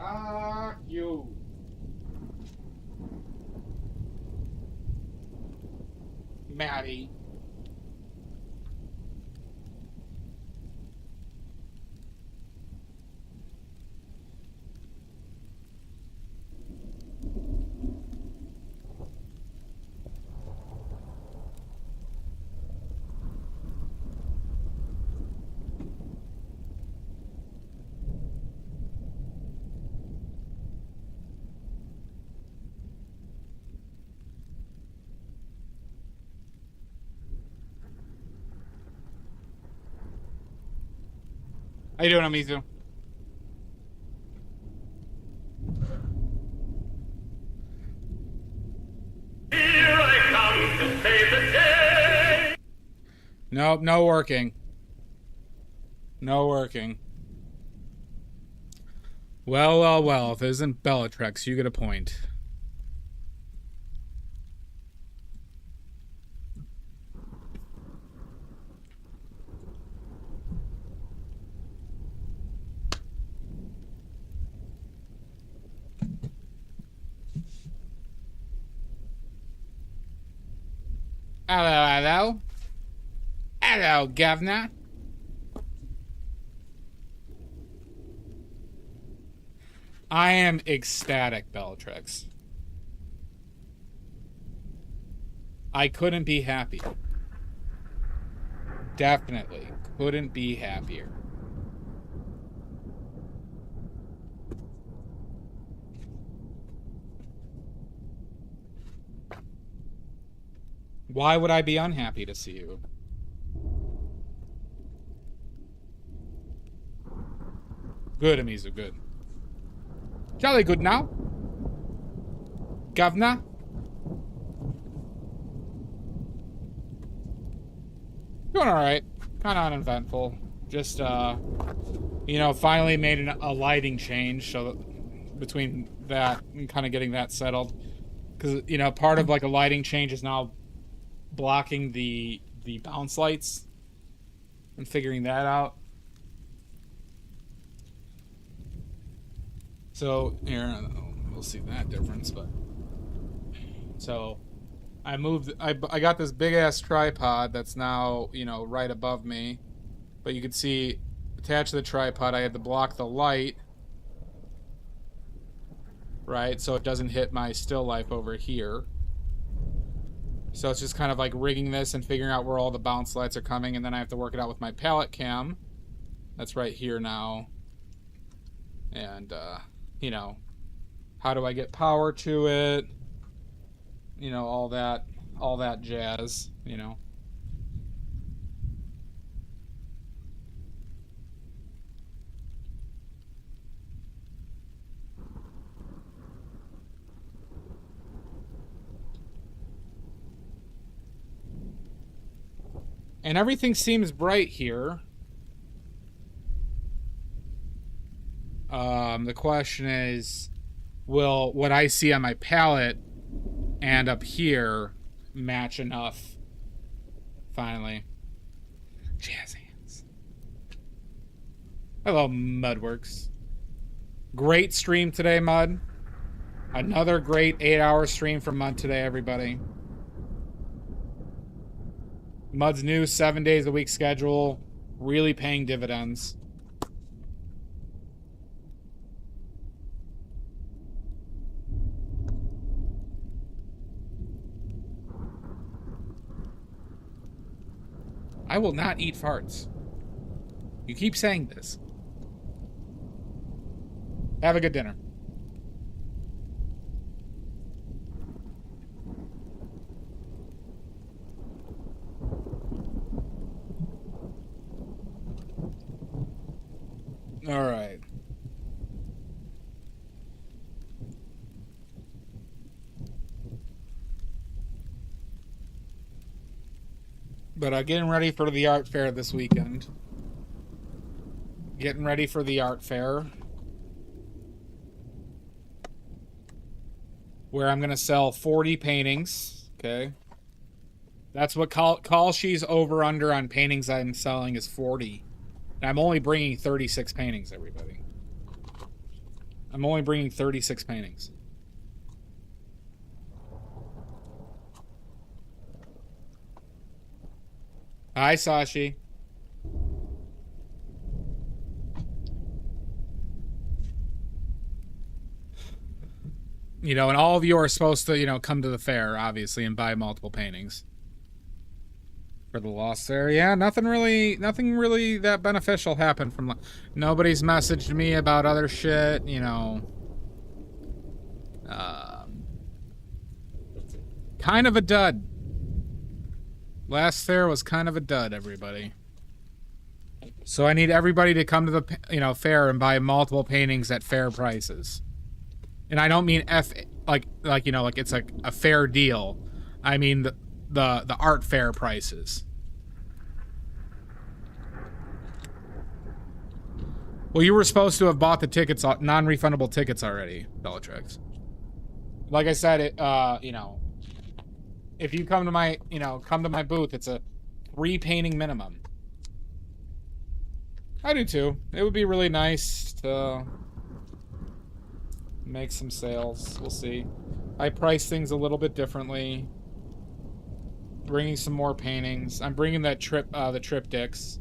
Fuck you. Maddie. How you doing, Amizu? Here I come to save the day. Nope, no working. No working. Well, well, well. If it isn't Bellatrix, you get a point. Hello, hello. Hello, governor. I am ecstatic, Bellatrix. I couldn't be happier. Definitely couldn't be happier. Why would I be unhappy to see you? Good, Amizu, good. Jolly good now. Governor? Doing alright. Kind of uneventful. Just, you know, finally made a lighting change so between that and kind of getting that settled. Because, you know, part of, like, a lighting change is now blocking the bounce lights and figuring that out. So here, I don't know, we'll see that difference, but so I got this big ass tripod that's now, you know, right above me, but you can see attached to the tripod I had to block the light, right, so it doesn't hit my still life over here. So it's just kind of like rigging this and figuring out where all the bounce lights are coming, and then I have to work it out with my palette cam. That's right here now. And, you know, how do I get power to it? You know, all that jazz, you know. And everything seems bright here. The question is, will what I see on my palette and up here match enough? Finally. Jazz hands. Hello, Mudworks. Great stream today, Mud. Another great 8-hour stream from Mud today, everybody. Mud's new 7 days a week schedule, really paying dividends. I will not eat farts. You keep saying this. Have a good dinner. All right. But getting ready for the art fair this weekend. Getting ready for the art fair. Where I'm going to sell 40 paintings. Okay. That's what call she's over under on paintings I'm selling is 40. And I'm only bringing 36 paintings, everybody. I'm only bringing 36 paintings. Hi, Sashi. You know, and all of you are supposed to, you know, come to the fair, obviously, and buy multiple paintings. For the lost there. Yeah, nothing really that beneficial happened from... Nobody's messaged me about other shit, you know. Kind of a dud. Last fair was kind of a dud, everybody. So I need everybody to come to the, you know, fair and buy multiple paintings at fair prices. And I don't mean like you know, like it's like a fair deal. I mean the art fair prices. Well, you were supposed to have bought the tickets, non-refundable tickets already, Bellatrix. Like I said, it you know, if you come to my, you know, come to my booth, it's a 3 painting minimum. I do too. It would be really nice to make some sales. We'll see. I price things a little bit differently. Bringing some more paintings. I'm bringing that the triptychs.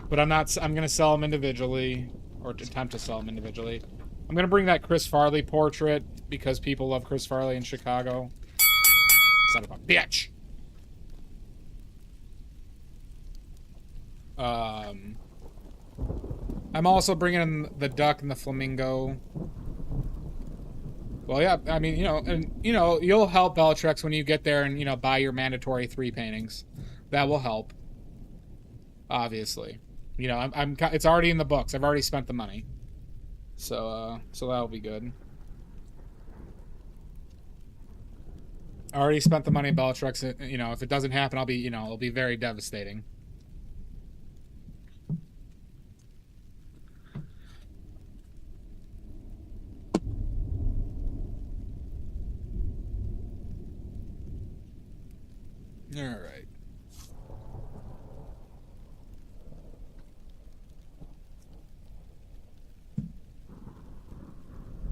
But I'm gonna sell them individually, or attempt to sell them individually. I'm gonna bring that Chris Farley portrait because people love Chris Farley in Chicago. Son of a bitch. I'm also bringing in the duck and the flamingo. Well, yeah, I mean, you know, and you know, you'll help Bellatrix when you get there and, you know, buy your mandatory 3 paintings. That will help. Obviously, you know, it's already in the books. I've already spent the money, so that'll be good. I already spent the money, Bellatrix. You know, if it doesn't happen, I'll be, you know, it'll be very devastating. All right.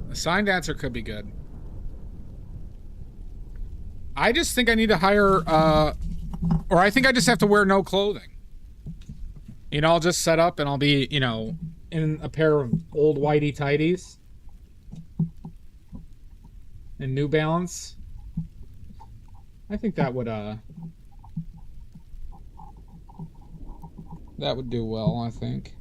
A sign dancer could be good. I just think I need to hire, or I think I just have to wear no clothing. You know, I'll just set up and I'll be, you know, in a pair of old whitey tighties and New Balance. I think that would do well, I think.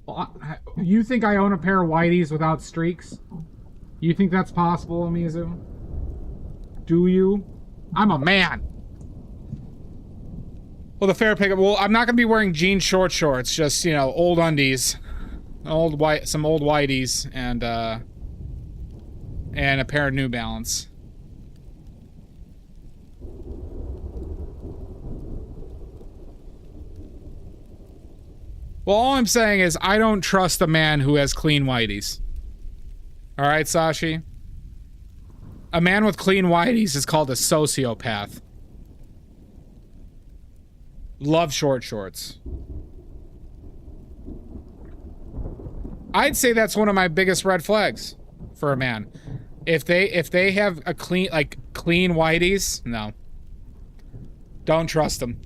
Well, you think I own a pair of whiteys without streaks? You think that's possible, Amizu? Do you? I'm a man. Well, the fair pickup. Well, I'm not gonna be wearing jean short shorts. Just, you know, old undies, some old whiteys, and a pair of New Balance. Well, all I'm saying is I don't trust a man who has clean whiteys. All right, Sashi? A man with clean whiteys is called a sociopath. Love short shorts. I'd say that's one of my biggest red flags for a man. If they have a clean whiteys, no. Don't trust them.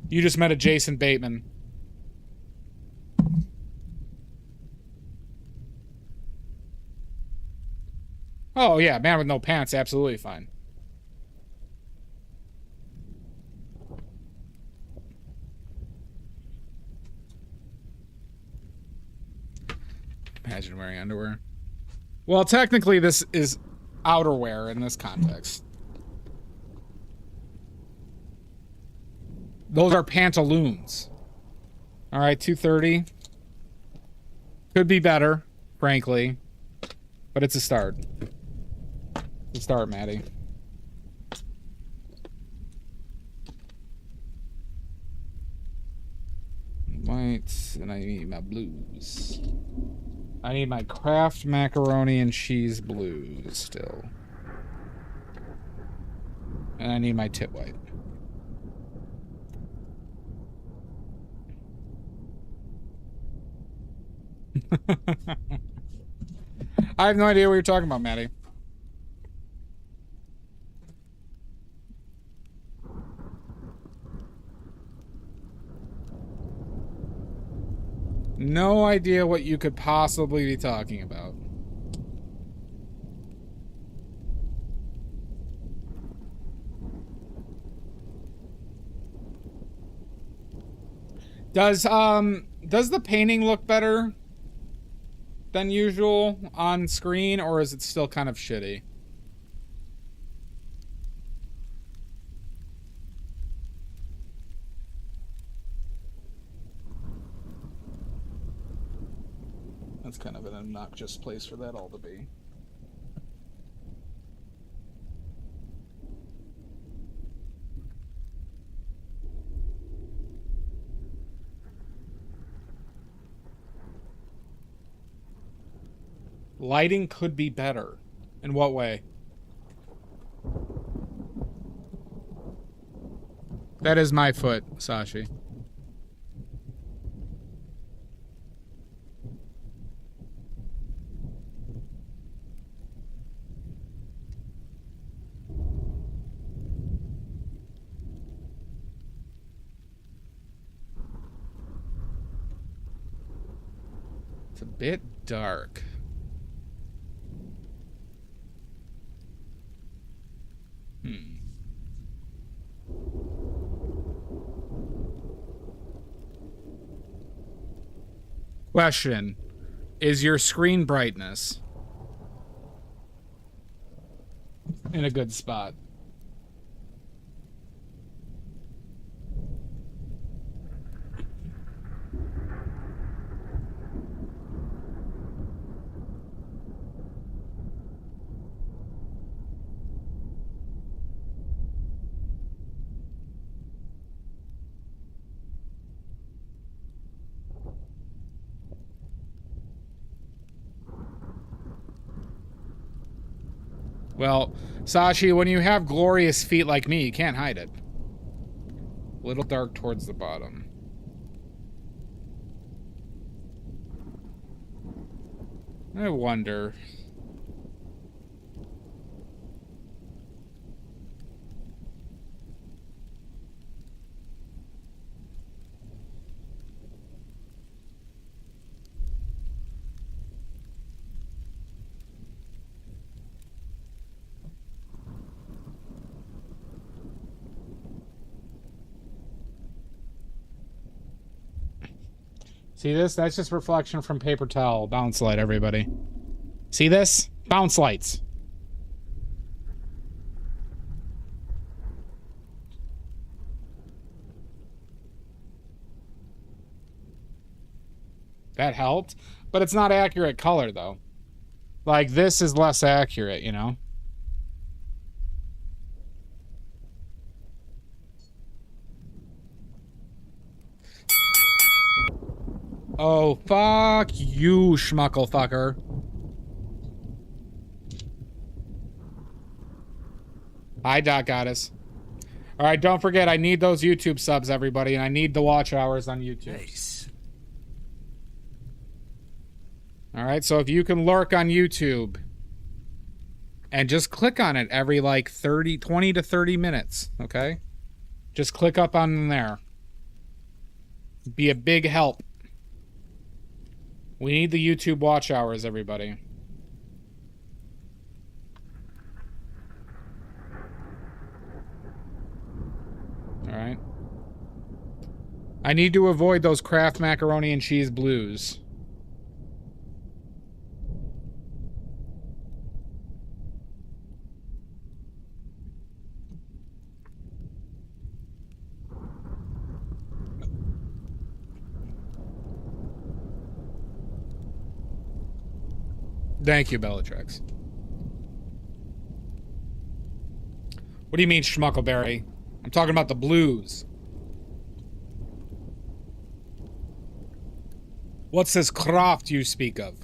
You just met a Jason Bateman. Oh, yeah, man with no pants, absolutely fine. Imagine wearing underwear. Well, technically, this is outerwear in this context. Those are pantaloons. All right, 230. Could be better, frankly. But it's a start. It's a start, Maddie. whites, and I need my blues. I need my Kraft macaroni and cheese blues still. And I need my tit white. I have no idea what you're talking about, Maddie. No idea what you could possibly be talking about. Does the painting look better than usual on screen, or is it still kind of shitty? That's kind of an obnoxious place for that all to be. Lighting could be better. In what way? That is my foot, Sashi. It's a bit dark. Question. Is your screen brightness in a good spot? Well, Sashi, when you have glorious feet like me, you can't hide it. A little dark towards the bottom. I wonder. See this? That's just reflection from paper towel. Bounce light, everybody. See this? Bounce lights. That helped, but it's not accurate color, though. Like, this is less accurate, you know? Oh, fuck you, schmucklefucker. Hi, Doc Goddess. All right, don't forget, I need those YouTube subs, everybody, and I need the watch hours on YouTube. Nice. All right, so if you can lurk on YouTube and just click on it every, like, 20 to 30 minutes, okay? Just click up on there. Be a big help. We need the YouTube watch hours, everybody. All right. I need to avoid those Kraft macaroni and cheese blues. Thank you, Bellatrix. What do you mean, Schmuckleberry? I'm talking about the blues. What's this craft you speak of?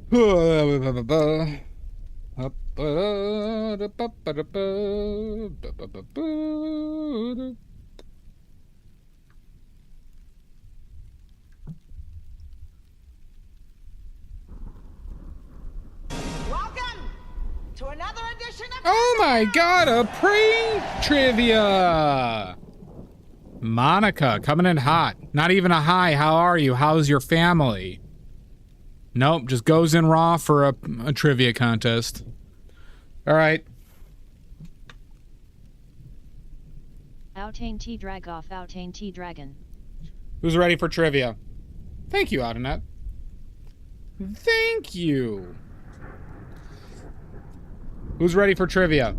Welcome to another edition of... Oh my god, a pre-trivia! Monica, coming in hot. Not even a hi, how are you? How's your family? Nope, just goes in raw for a trivia contest. Alright. Outain T Dragoff, Outain T Dragon. Who's ready for trivia? Thank you, Audinette. Thank you. Who's ready for trivia?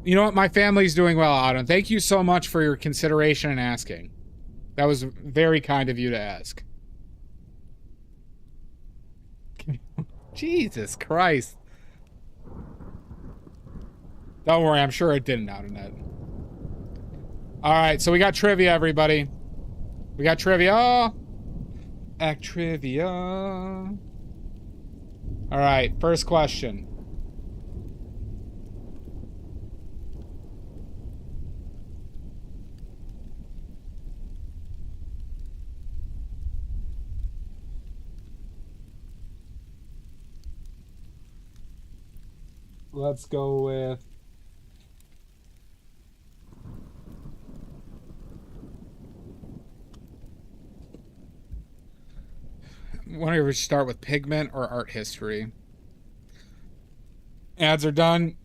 You know what? My family's doing well, Auden. Thank you so much for your consideration and asking. That was very kind of you to ask. Jesus Christ. Don't worry, I'm sure it didn't, Auden. Alright, so we got trivia, everybody. We got trivia. Act trivia. Alright, first question. Let's go with... Want to start with pigment or art history? Ads are done.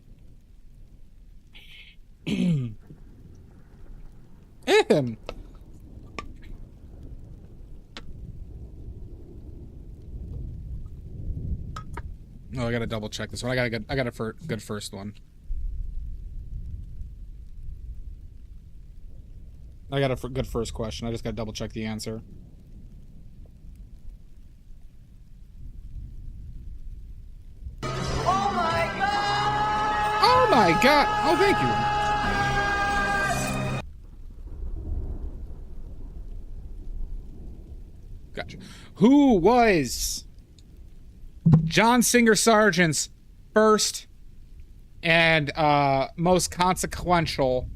Oh, I gotta double check this one. I got a good first one. I got a good first question. I just gotta double check the answer. Oh my god! Oh my god! Oh, thank you. Gotcha. Who was John Singer Sargent's first and most consequential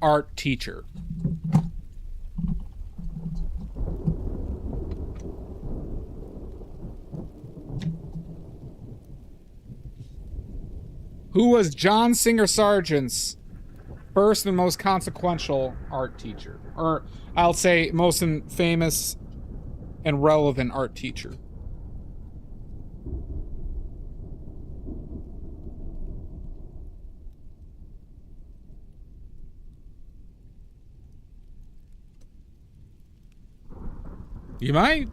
art teacher? Who was John Singer Sargent's first and most consequential art teacher? Or I'll say most famous and relevant art teacher. You might.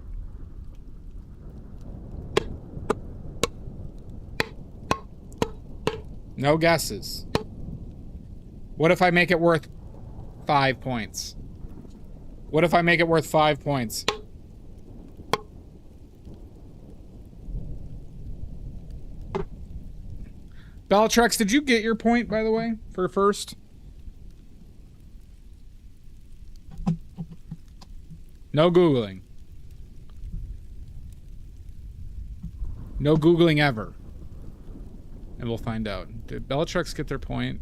No guesses. What if I make it worth 5 points? What if I make it worth 5 points? Bellatrix, did you get your point, by the way, for first? No Googling. No Googling ever. And we'll find out. Did Bellatrix get their point?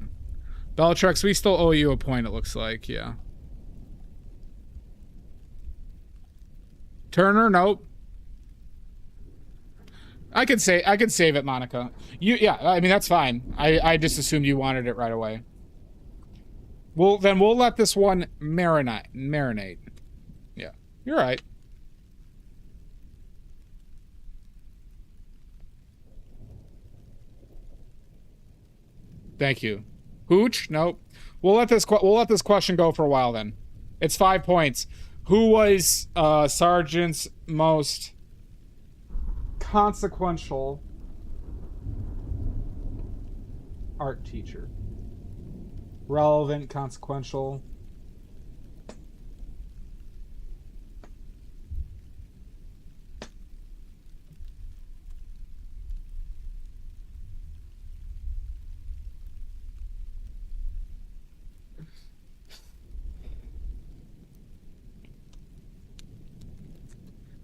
Bellatrix, we still owe you a point, it looks like, yeah. Turner, nope. I could save it, Monica. Yeah, I mean that's fine. I just assumed you wanted it right away. Well, then we'll let this one marinate. Yeah, you're right. Thank you. Hooch? Nope. We'll let this question go for a while then. It's 5 points. Who was Sergeant's most consequential art teacher? Relevant, consequential.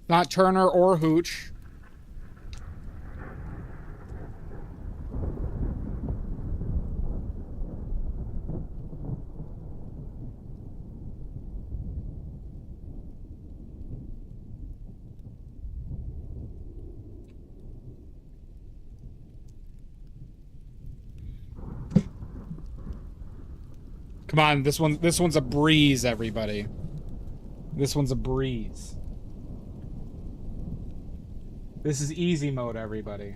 Not Turner or Hooch. Come on, this one's a breeze, everybody. This one's a breeze. This is easy mode, everybody.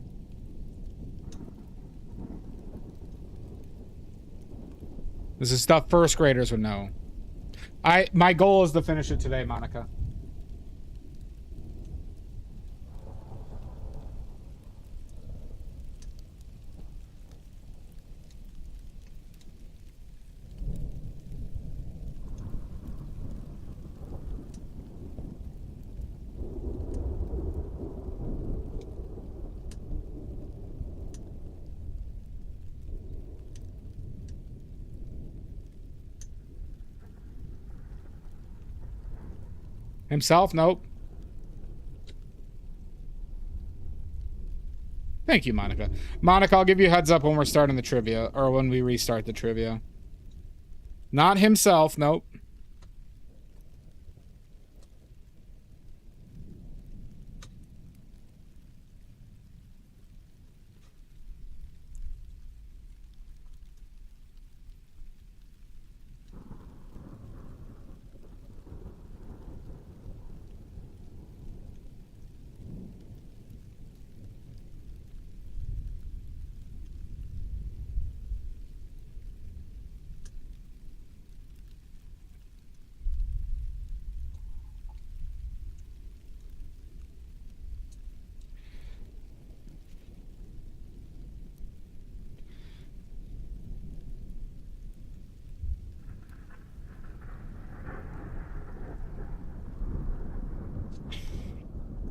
This is stuff first graders would know. My goal is to finish it today, Monica. Himself? Nope. Thank you, Monica. Monica, I'll give you a heads up when we're starting the trivia, or when we restart the trivia. Not himself, nope.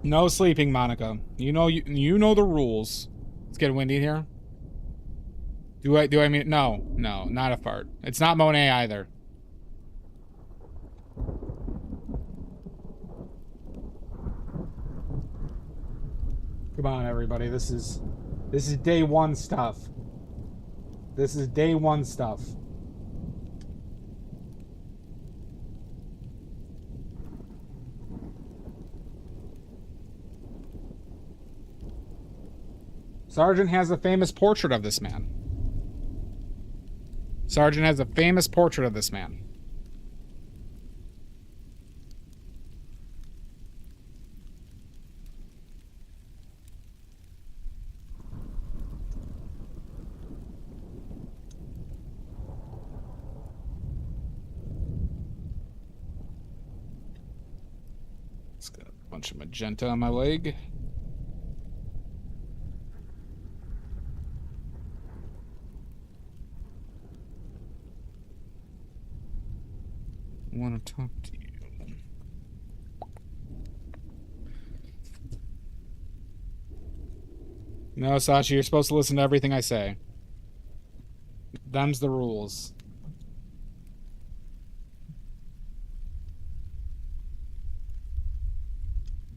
No sleeping, Monica. You know the rules. It's getting windy in here. Do I mean no, not a fart. It's not Monet either. Come on, everybody. This is day one stuff. This is day one stuff. Sargent has a famous portrait of this man. Sargent has a famous portrait of this man. It's got a bunch of magenta on my leg. I want to talk to you. No, Sachi, you're supposed to listen to everything I say. Them's the rules.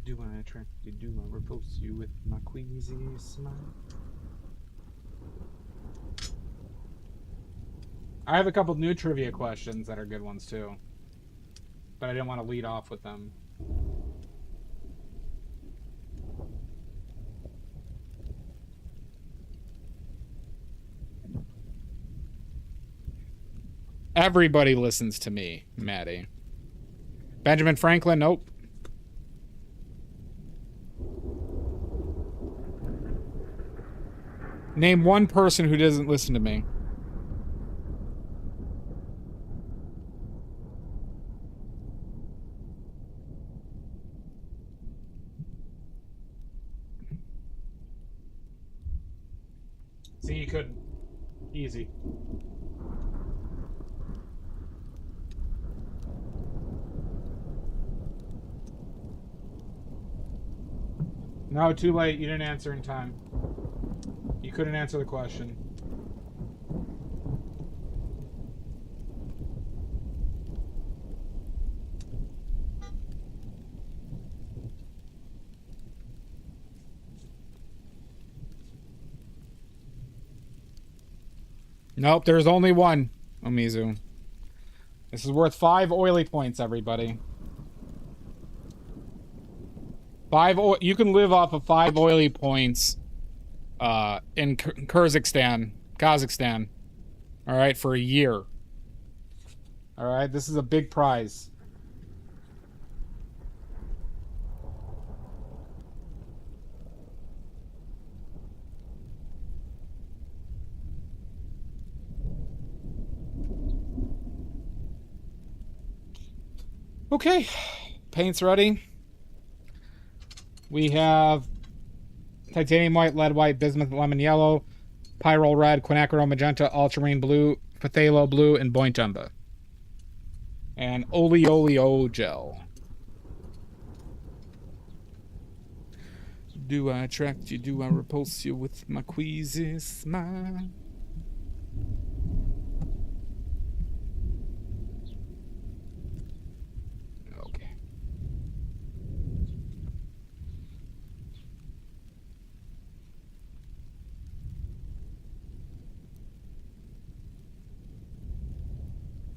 Do I attract you? Do I repulse you with my queasy smile? I have a couple new trivia questions that are good ones too. But I didn't want to lead off with them. Everybody listens to me, Maddie. Benjamin Franklin, nope. Name one person who doesn't listen to me. See, you couldn't. Easy. No, too late. You didn't answer in time. You couldn't answer the question. Nope, there's only one, Omizu. This is worth 5 oily points, everybody. You can live off of 5 oily points in Kazakhstan. All right, for a year. All right, this is a big prize. Okay, paint's ready. We have titanium white, lead white, bismuth lemon yellow, pyrrole red, quinacridone magenta, ultramarine blue, phthalo blue, and point umber. And oleoleo gel. Do I attract you? Do I repulse you with my queasy smile? Okay.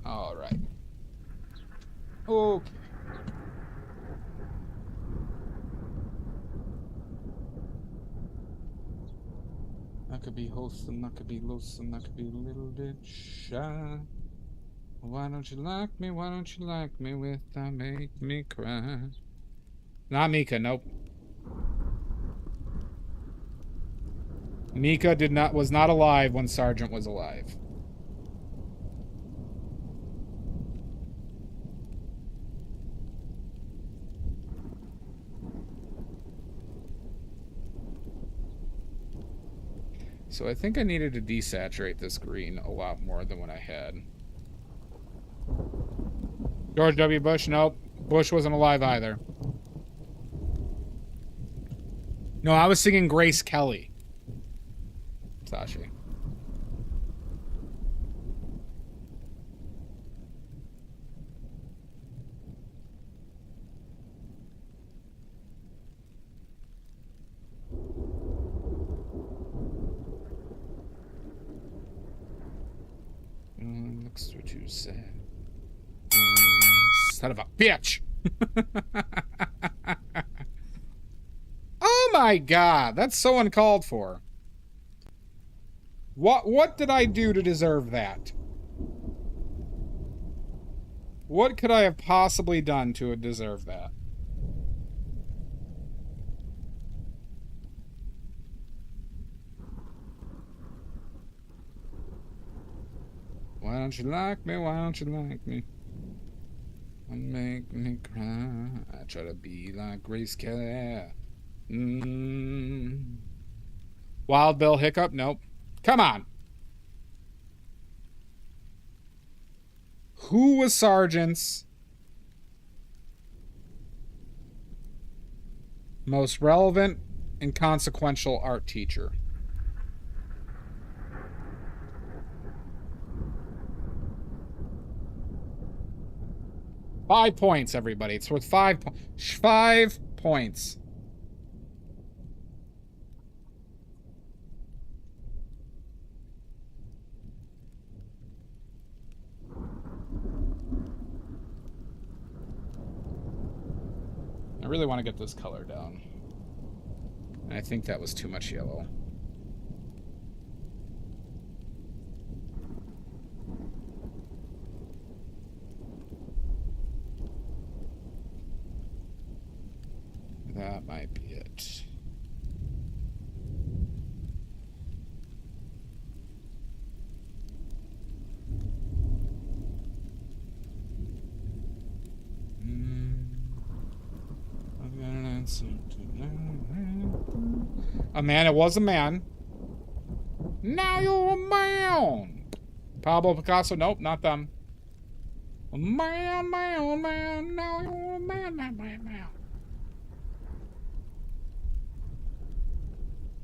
All right. Okay. I could be wholesome, I could be loathsome, I could be a little bit shy. Why don't you like me? Why don't you like me without make me cry? Not Mika, nope. Mika was not alive when Sargent was alive. So I think I needed to desaturate this green a lot more than what I had. George W. Bush, nope. Bush wasn't alive either. No, I was singing Grace Kelly. Sashi. Looks what you said. Son of a bitch! Oh my god, that's so uncalled for. What did I do to deserve that? What could I have possibly done to deserve that? Why don't you like me? Why don't you like me? Make me cry. I try to be like Grace Kelly. Wild Bill Hiccup? Nope. Come on. Who was Sargent's most relevant and consequential art teacher? Five points, everybody. It's worth 5 points. I really want to get this color down. I think that was too much yellow. That might be it. A man, it was a man. Now you're a man. Pablo Picasso, nope, not them. Man, man, man, now you're a man, man, man, man.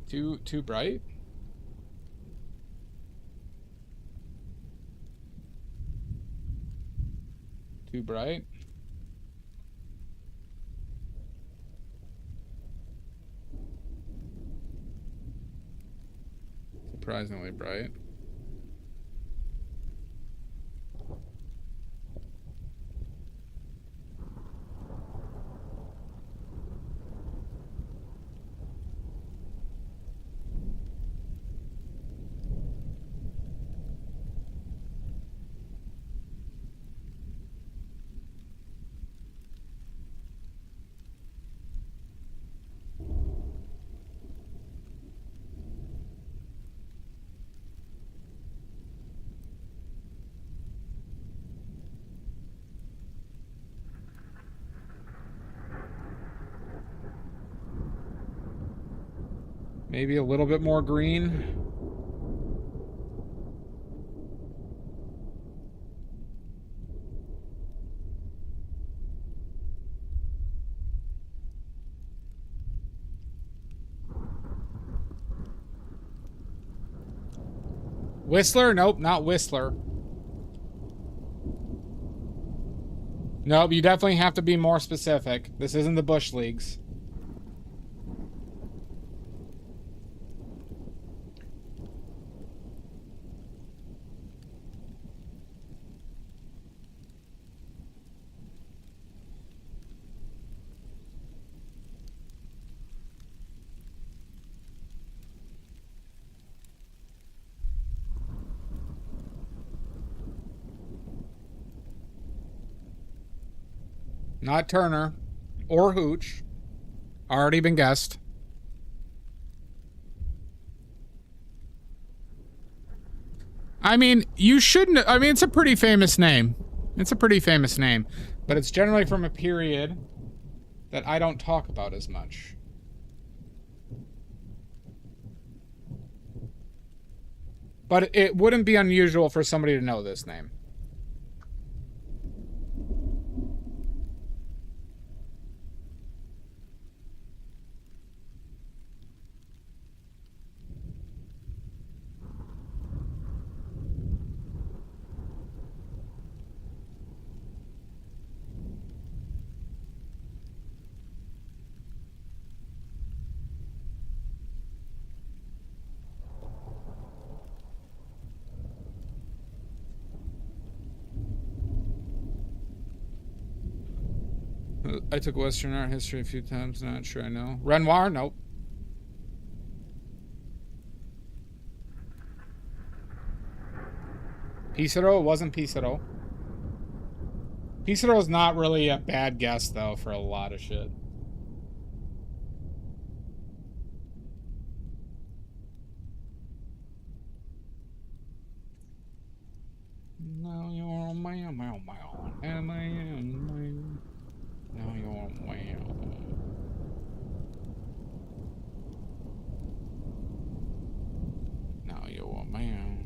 Too bright? Too bright? Surprisingly bright. Maybe a little bit more green. Whistler? Nope, not Whistler. Nope, you definitely have to be more specific. This isn't the Bush Leagues. Not Turner or Hooch. Already been guessed. I mean, you shouldn't. I mean, it's a pretty famous name. It's a pretty famous name. But it's generally from a period that I don't talk about as much. But it wouldn't be unusual for somebody to know this name. I took Western art history a few times, not sure I know. Renoir? Nope. Pissarro? It wasn't Pissarro. Pissarro is not really a bad guess, though, for a lot of shit. Now you're a man, man, man, and man. Now you're a man. Now you're a man.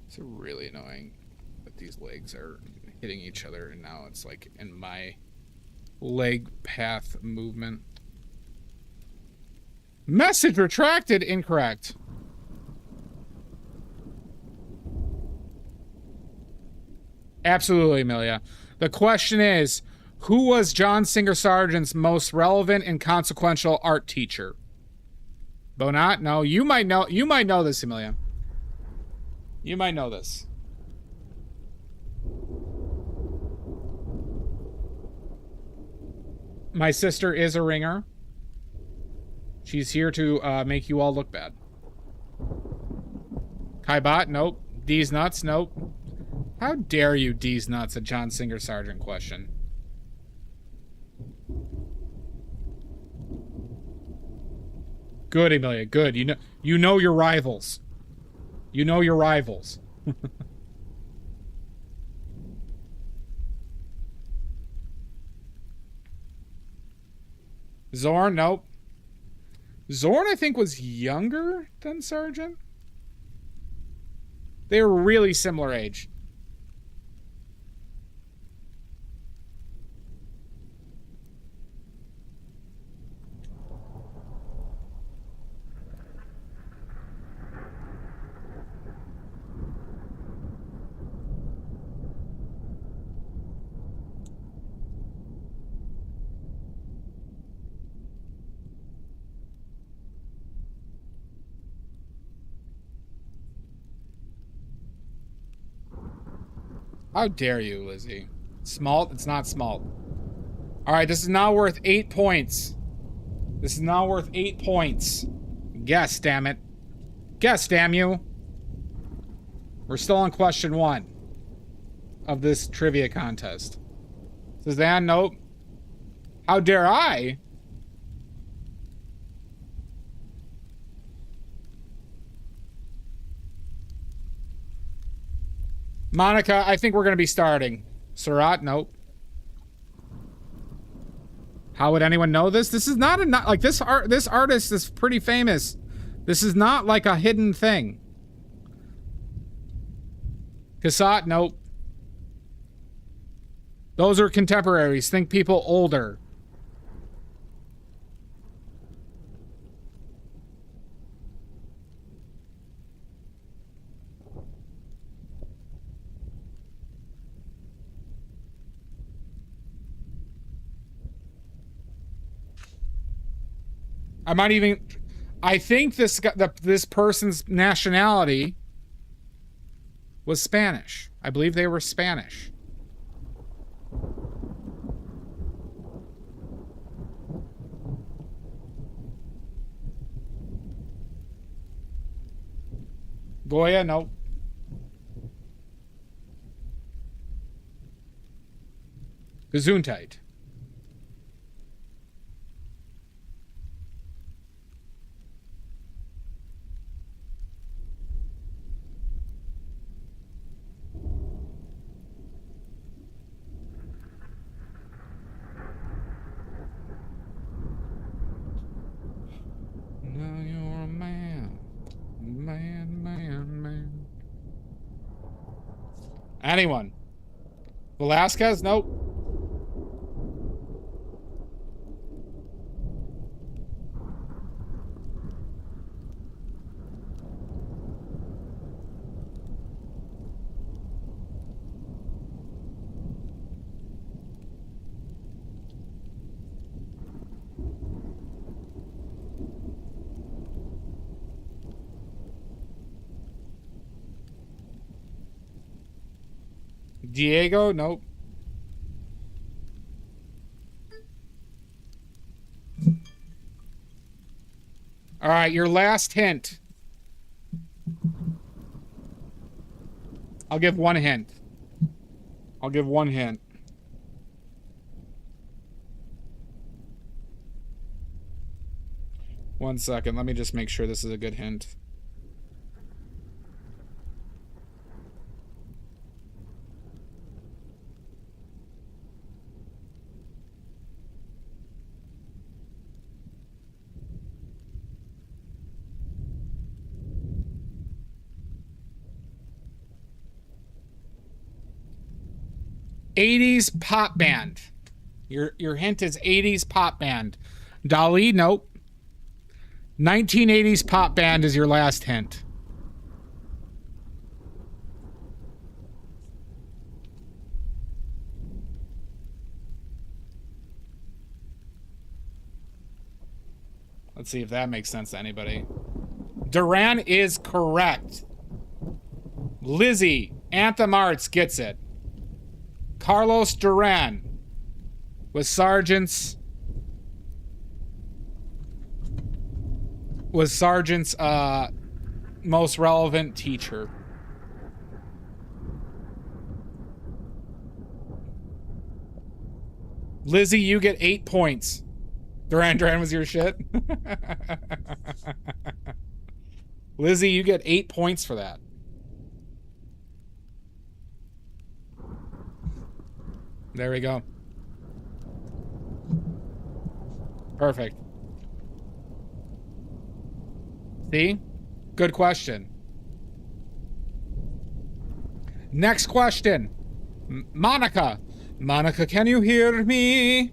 It's really annoying that these legs are hitting each other, and now it's like in my leg path movement. Message retracted. Incorrect. Absolutely, Amelia. The question is, who was John Singer Sargent's most relevant and consequential art teacher? Bonat? No, you might know this, Amelia. You might know this. My sister is a ringer. She's here to make you all look bad. Kaibot? Nope. D's nuts? Nope. How dare you, D's nuts, a John Singer Sargent question? Good, Amelia. Good. You know your rivals. You know your rivals. Zorn, nope. Zorn, I think, was younger than Sargent. They were really similar age. How dare you, Lizzie? Smalt? It's not smalt. Alright, this is now worth 8 points. This is now worth 8 points. Guess, damn it. Guess, damn you. We're still on question 1 of this trivia contest. Suzanne, nope. How dare I? Monica, I think we're going to be starting. Surat, nope. How would anyone know this? This is not like this artist is pretty famous. This is not like a hidden thing. Cassatt, nope. Those are contemporaries. Think people older. I might even... I think this person's nationality was Spanish. I believe they were Spanish. Goya, no. Gesundheit. Now you're a man. Man. Anyone? Velasquez? Nope. Diego? Nope. All right, your last hint. I'll give one hint. I'll give one hint. One second. Let me just make sure this is a good hint. '80s pop band. Your hint is '80s pop band. Dali, nope. 1980s pop band is your last hint. Let's see if that makes sense to anybody. Duran is correct. Lizzie, Anthem Arts gets it. Carlos Duran was Sargent's most relevant teacher. Lizzie, you get 8 points. Duran was your shit. Lizzie, you get 8 points for that. There we go. Perfect. See? Good question. Next question. Monica. Monica, can you hear me?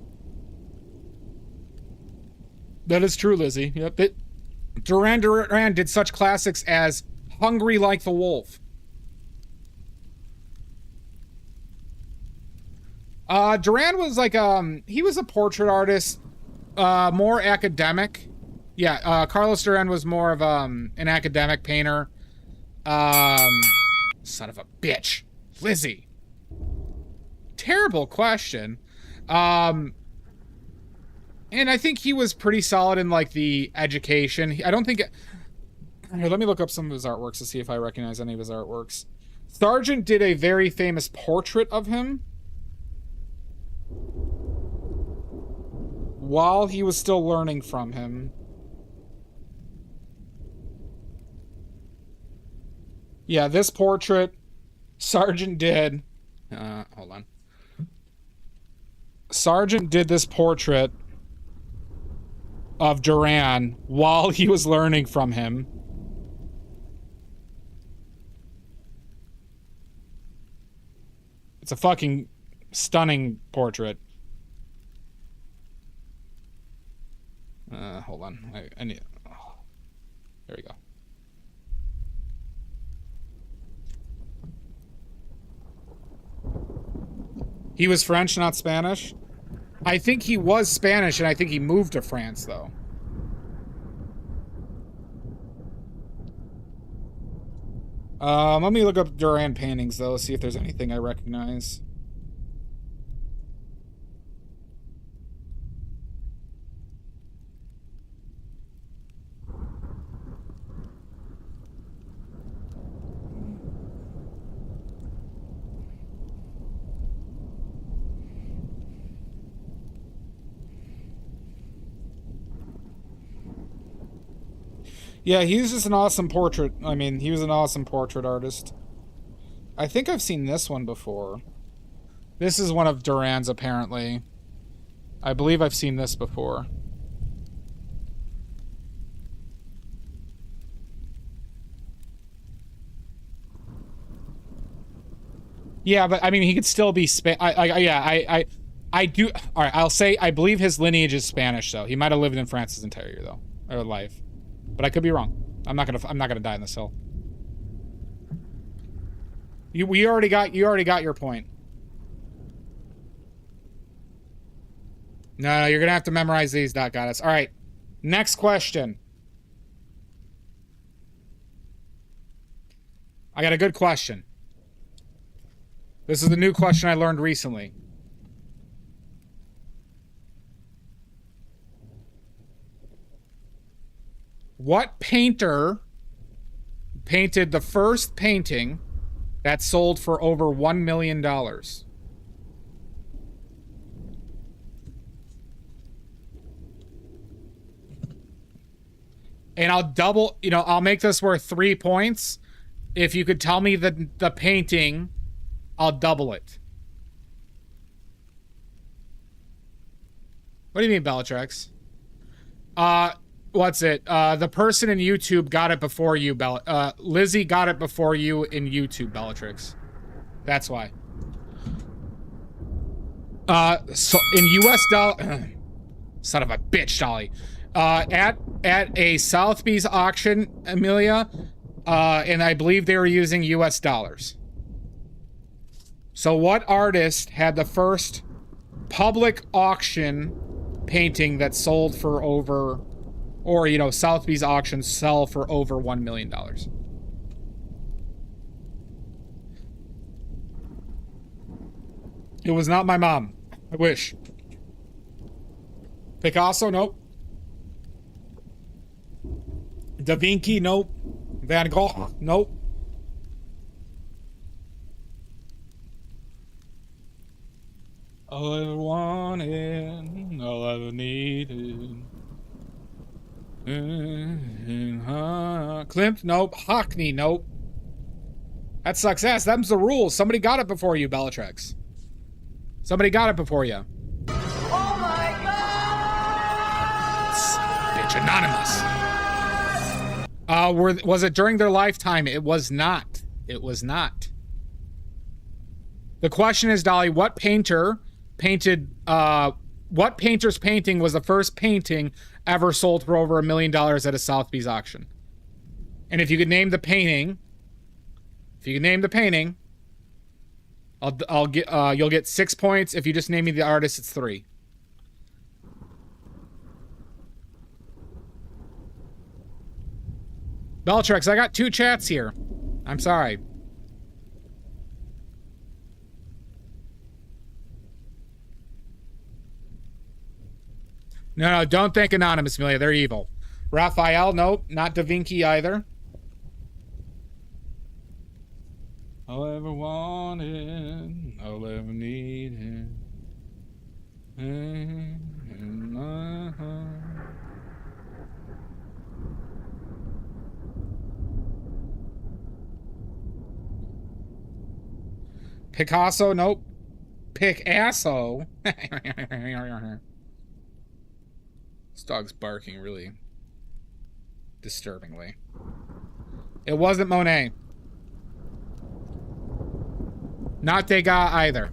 That is true, Lizzie. Yep. Duran Duran did such classics as Hungry Like the Wolf. Duran was like, he was a portrait artist, more academic. Yeah, Carlos Duran was more of, an academic painter. Son of a bitch. Lizzie. Terrible question. And I think he was pretty solid in, like, the education. I don't think... Here, let me look up some of his artworks to see if I recognize any of his artworks. Sargent did a very famous portrait of him while he was still learning from him. Yeah, this portrait Sargent did... hold on. Sargent did this portrait of Duran while he was learning from him. It's a fucking stunning portrait. Hold on. I need... Oh. There we go. He was French, not Spanish? I think he was Spanish, and I think he moved to France, though. Let me look up Duran paintings, though, see if there's anything I recognize. Yeah, he's just an awesome portrait. I mean, he was an awesome portrait artist. I think I've seen this one before. This is one of Duran's, apparently. I believe I've seen this before. Yeah, but I mean, he could still be I do. All right, I'll say I believe his lineage is Spanish, though. He might have lived in France his entire year, though, or life. But I could be wrong. I'm not gonna die in this hill. You already got your point. No, you're gonna have to memorize these, Dot Goddess. All right, next question. I got a good question. This is the new question I learned recently. What painter painted the first painting that sold for over $1 million? And I'll make this worth 3 points. If you could tell me the painting, I'll double it. What do you mean, Bellatrix? What's it? The person in YouTube got it before you, Lizzie got it before you in YouTube, Bellatrix. That's why. So in US dollar... Son of a bitch, Dolly. At a Sotheby's auction, Amelia, and I believe they were using US dollars. So what artist had the first public auction painting that sold for over... Or, you know, Sotheby's auctions sell for over $1 million. It was not my mom. I wish. Picasso? Nope. Da Vinci? Nope. Van Gogh? Nope. All I ever wanted, all I ever needed. Klimt? Nope. Hockney? Nope. That sucks ass. Them's the rules. Somebody got it before you, Bellatrix. Somebody got it before you. Oh my God! Anonymous. Was it during their lifetime? It was not. It was not. The question is, Dolly, what painter's painting was the first painting ever sold for over $1 million at a Sotheby's auction? And if you could name the painting, you'll get 6 points. If you just name me the artist, it's 3. Beltrex, I got 2 chats here. I'm sorry. No, don't think Anonymous, Amelia. They're evil. Raphael, nope. Not Da Vinci either. All I ever wanted, all I ever needed. In my heart. Picasso, nope. Picasso. This dog's barking really disturbingly. It wasn't Monet. Not Degas either.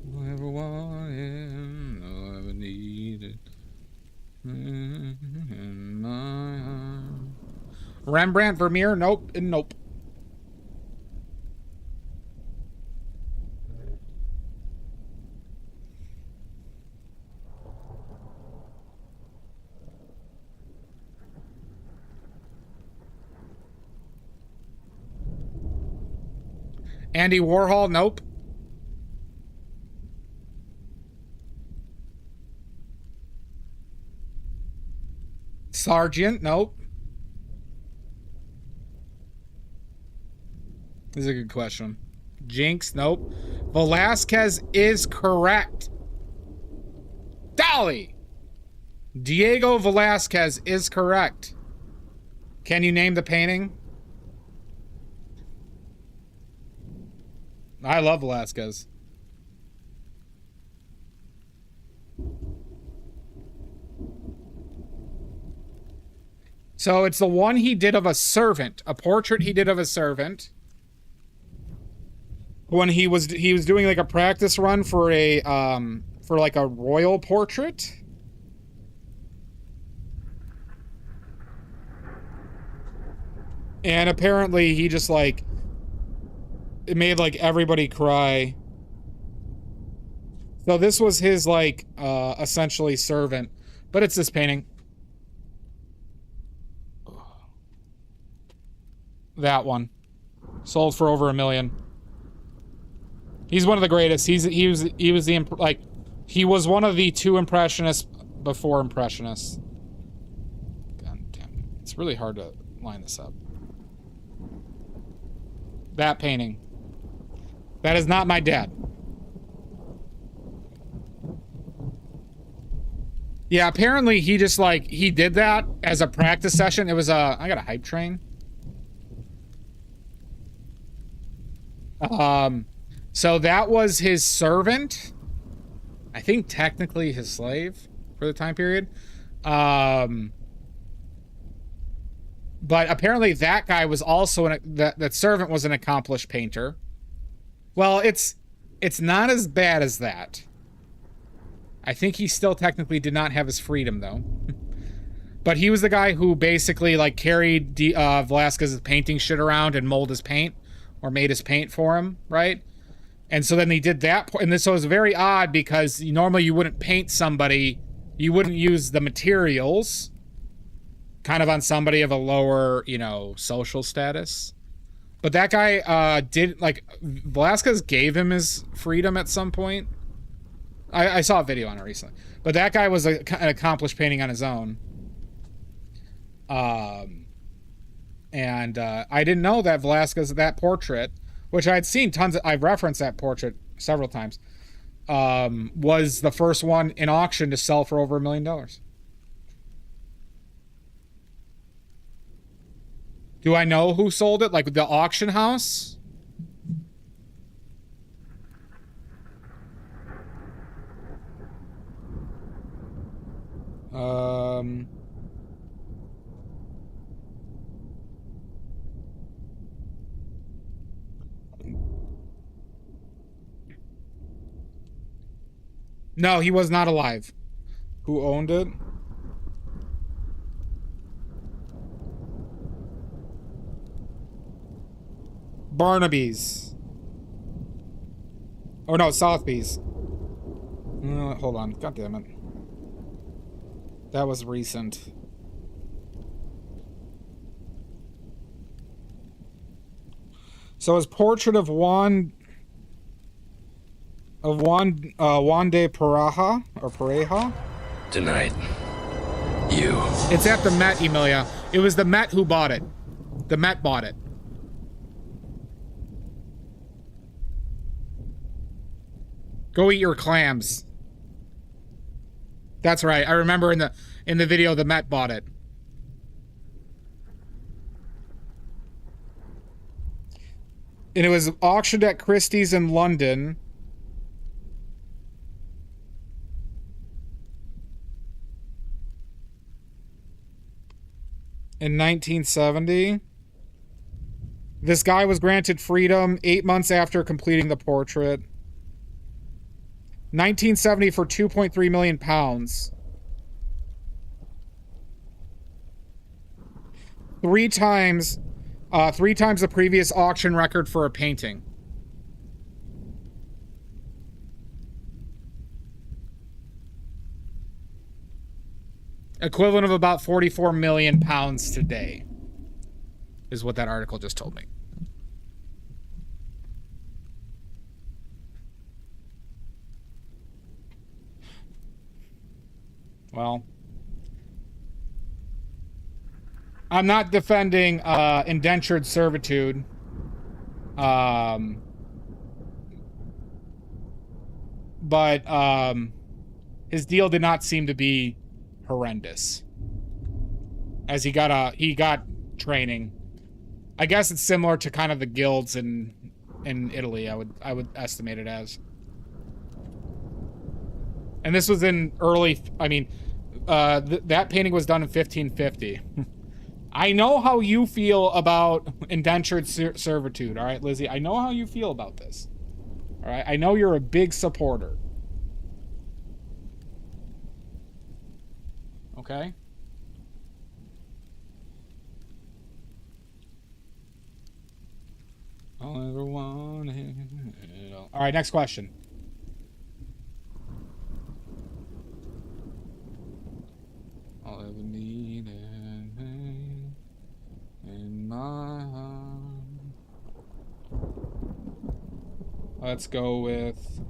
All I ever wanted, all I ever needed. In my heart. Rembrandt, Vermeer, nope, and nope. Andy Warhol, nope. Sargent, nope. This is a good question. Jinx, nope. Velasquez is correct. Dolly! Diego Velasquez is correct. Can you name the painting? I love Velasquez. So it's the one he did of a servant, a portrait he did of a servant. When he was doing like a practice run for a for like a royal portrait. And apparently he just like it made like everybody cry. So this was his like essentially servant, but it's this painting. That one sold for over $1 million. He's one of the greatest. He was one of the 2 impressionists before impressionists. God damn, it's really hard to line this up. That painting. That is not my dad. Yeah, apparently he just like he did that as a practice session. It was I got a hype train. So that was his servant. I think technically his slave for the time period. But apparently that guy was also that servant was an accomplished painter. Well, it's not as bad as that. I think he still technically did not have his freedom though. But he was the guy who basically like carried Velasquez's painting shit around and molded his paint. Or made his paint for him, right? And so then he did that, and this was very odd because normally you wouldn't paint somebody, you wouldn't use the materials kind of on somebody of a lower, you know, social status. But that guy did, like, Velasquez gave him his freedom at some point. I saw a video on it recently. But that guy was an accomplished painting on his own. And I didn't know that Velasquez, that portrait, which I had seen tons of, I've referenced that portrait several times. was the first one in auction to sell for over $1 million. Do I know who sold it? Like the auction house? No, he was not alive. Who owned it? Barnaby's. Oh no, Sotheby's. Hold on. God damn it. That was recent. So his portrait of Juan de Pareja? Tonight, you. It's at the Met, Emilia. It was the Met who bought it. The Met bought it. Go eat your clams. That's right. I remember in the video the Met bought it. And it was auctioned at Christie's in London. In 1970. This guy was granted freedom 8 months after completing the portrait. 1970 for 2.3 million pounds. Three times the previous auction record for a painting. Equivalent of about 44 million pounds today, is what that article just told me. Well, I'm not defending indentured servitude. But his deal did not seem to be horrendous. As he got training. I guess it's similar to kind of the guilds in Italy, I would estimate it as. And this was in early, I mean, that painting was done in 1550. I know how you feel about indentured servitude, all right, Lizzie? I know how you feel about this. All right? I know you're a big supporter. Okay? All ever wanted. All right, next question. All ever needed in my heart. Let's go with,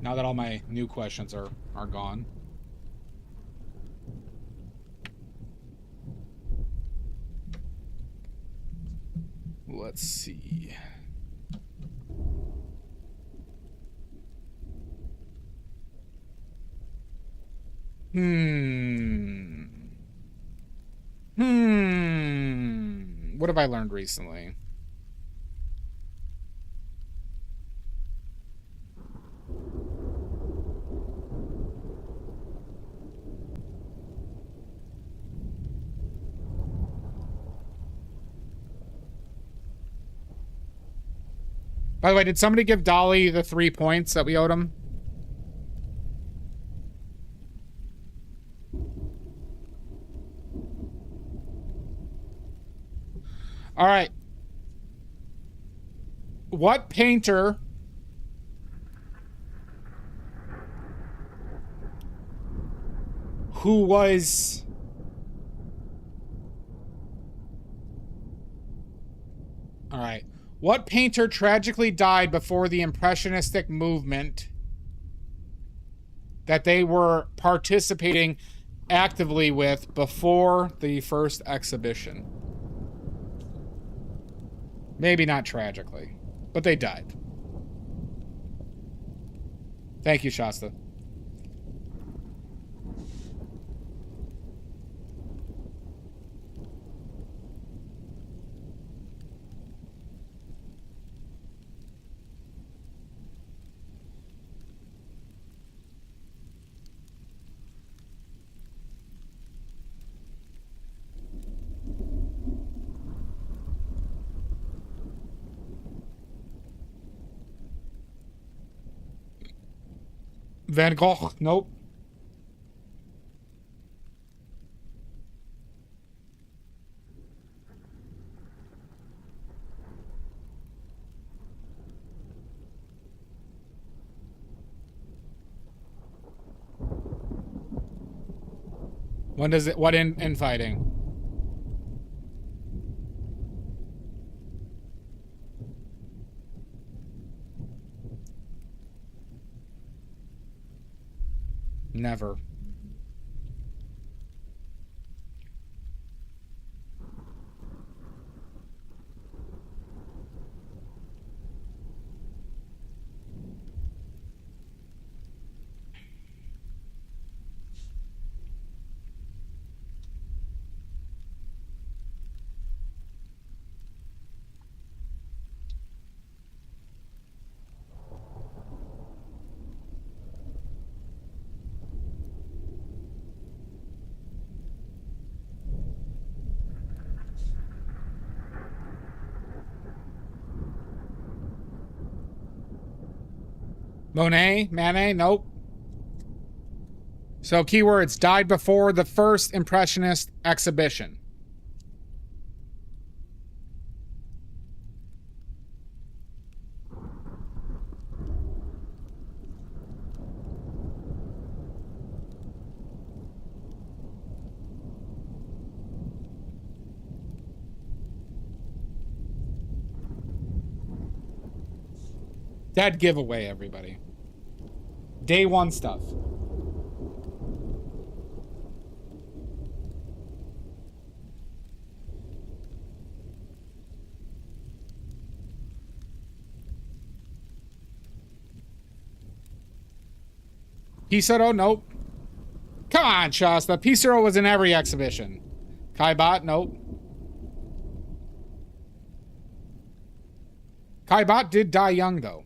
now that all my new questions are gone. Let's see. What have I learned recently? By the way, did somebody give Dolly the 3 points that we owed him? All right. What painter who was all right. What painter tragically died before the Impressionistic movement that they were participating actively with before the first exhibition? Maybe not tragically, but they died. Thank you, Shasta. Van Gogh, nope. When does it, what infighting? Never. Monet? Manet? Nope. So keywords, died before the first Impressionist exhibition. Dead giveaway, everybody. Day one stuff. Pissarro, nope. Come on, Shasta. Pissarro was in every exhibition. Caillebotte, nope. Caillebotte did die young, though.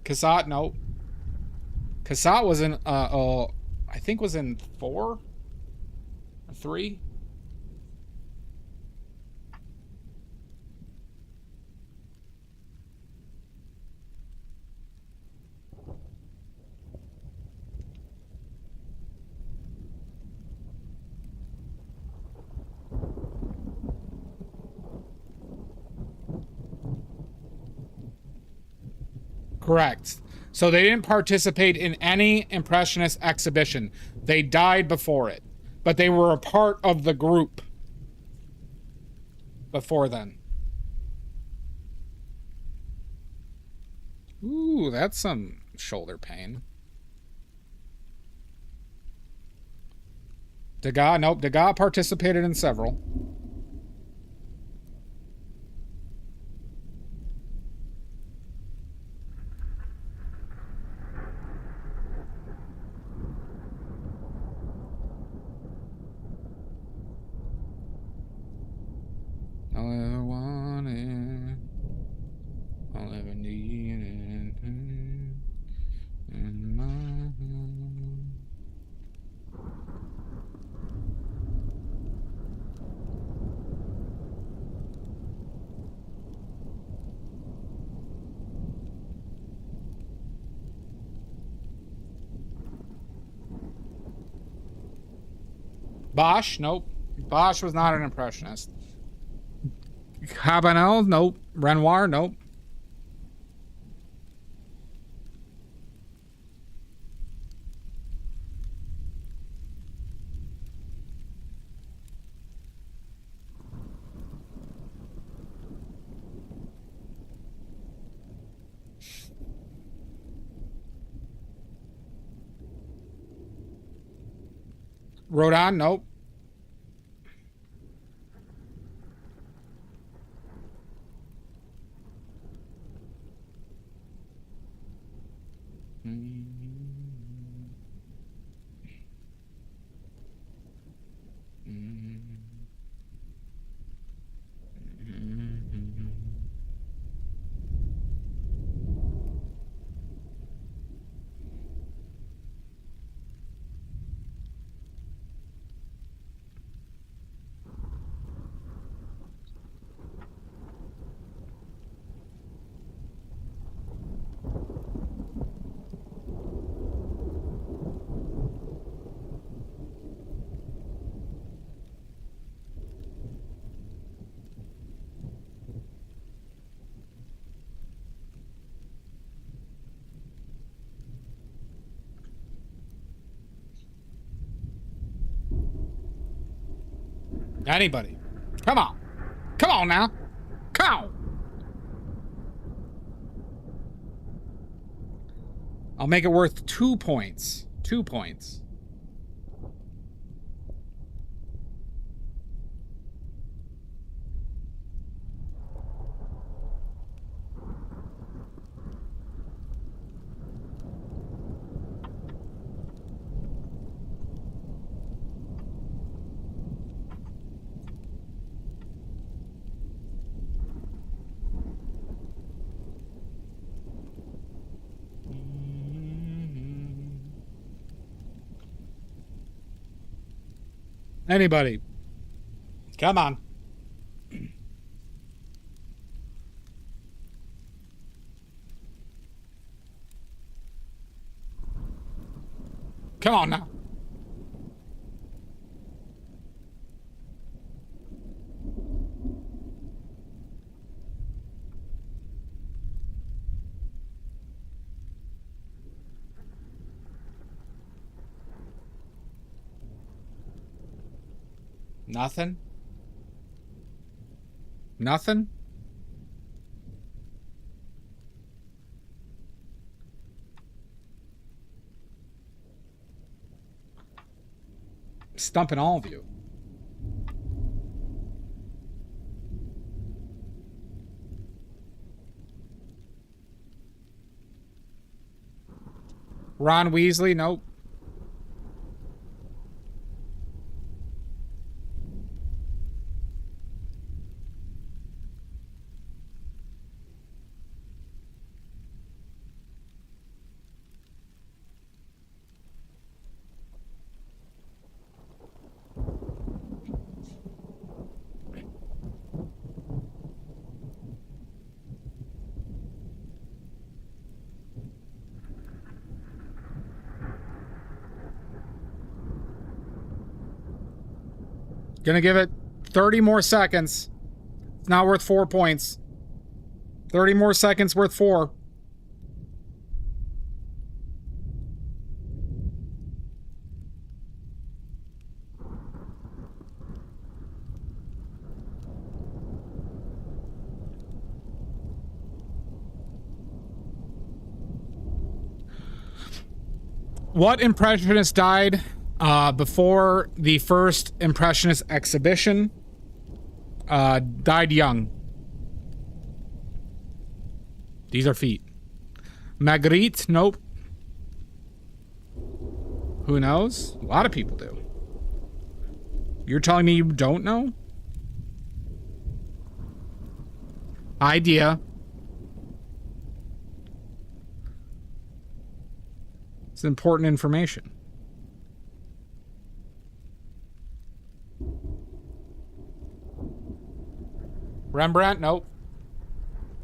Cassatt, nope. Cassatt was in, I think was in 4 or 3. Correct. So they didn't participate in any Impressionist exhibition. They died before it. But they were a part of the group before then. Ooh, that's some shoulder pain. Degas, nope. Degas participated in several. All I ever wanted, all I ever needed, in my heart. Bosch, nope. Bosch was not an Impressionist. Cabanel, nope. Renoir, nope. Rodin, nope. Anybody? Come on. Come on now. Come on. I'll make it worth 2 points. 2 points. Anybody? Come on. Come on now. Nothing? Nothing? Stumping all of you. Ron Weasley, nope. Gonna give it 30 more seconds. It's not worth 4 points. 30 more seconds worth 4. What impressionist died before the first Impressionist exhibition? Died young. These are feet. Magritte? Nope. Who knows? A lot of people do. You're telling me you don't know? Idea. It's important information. Rembrandt? Nope.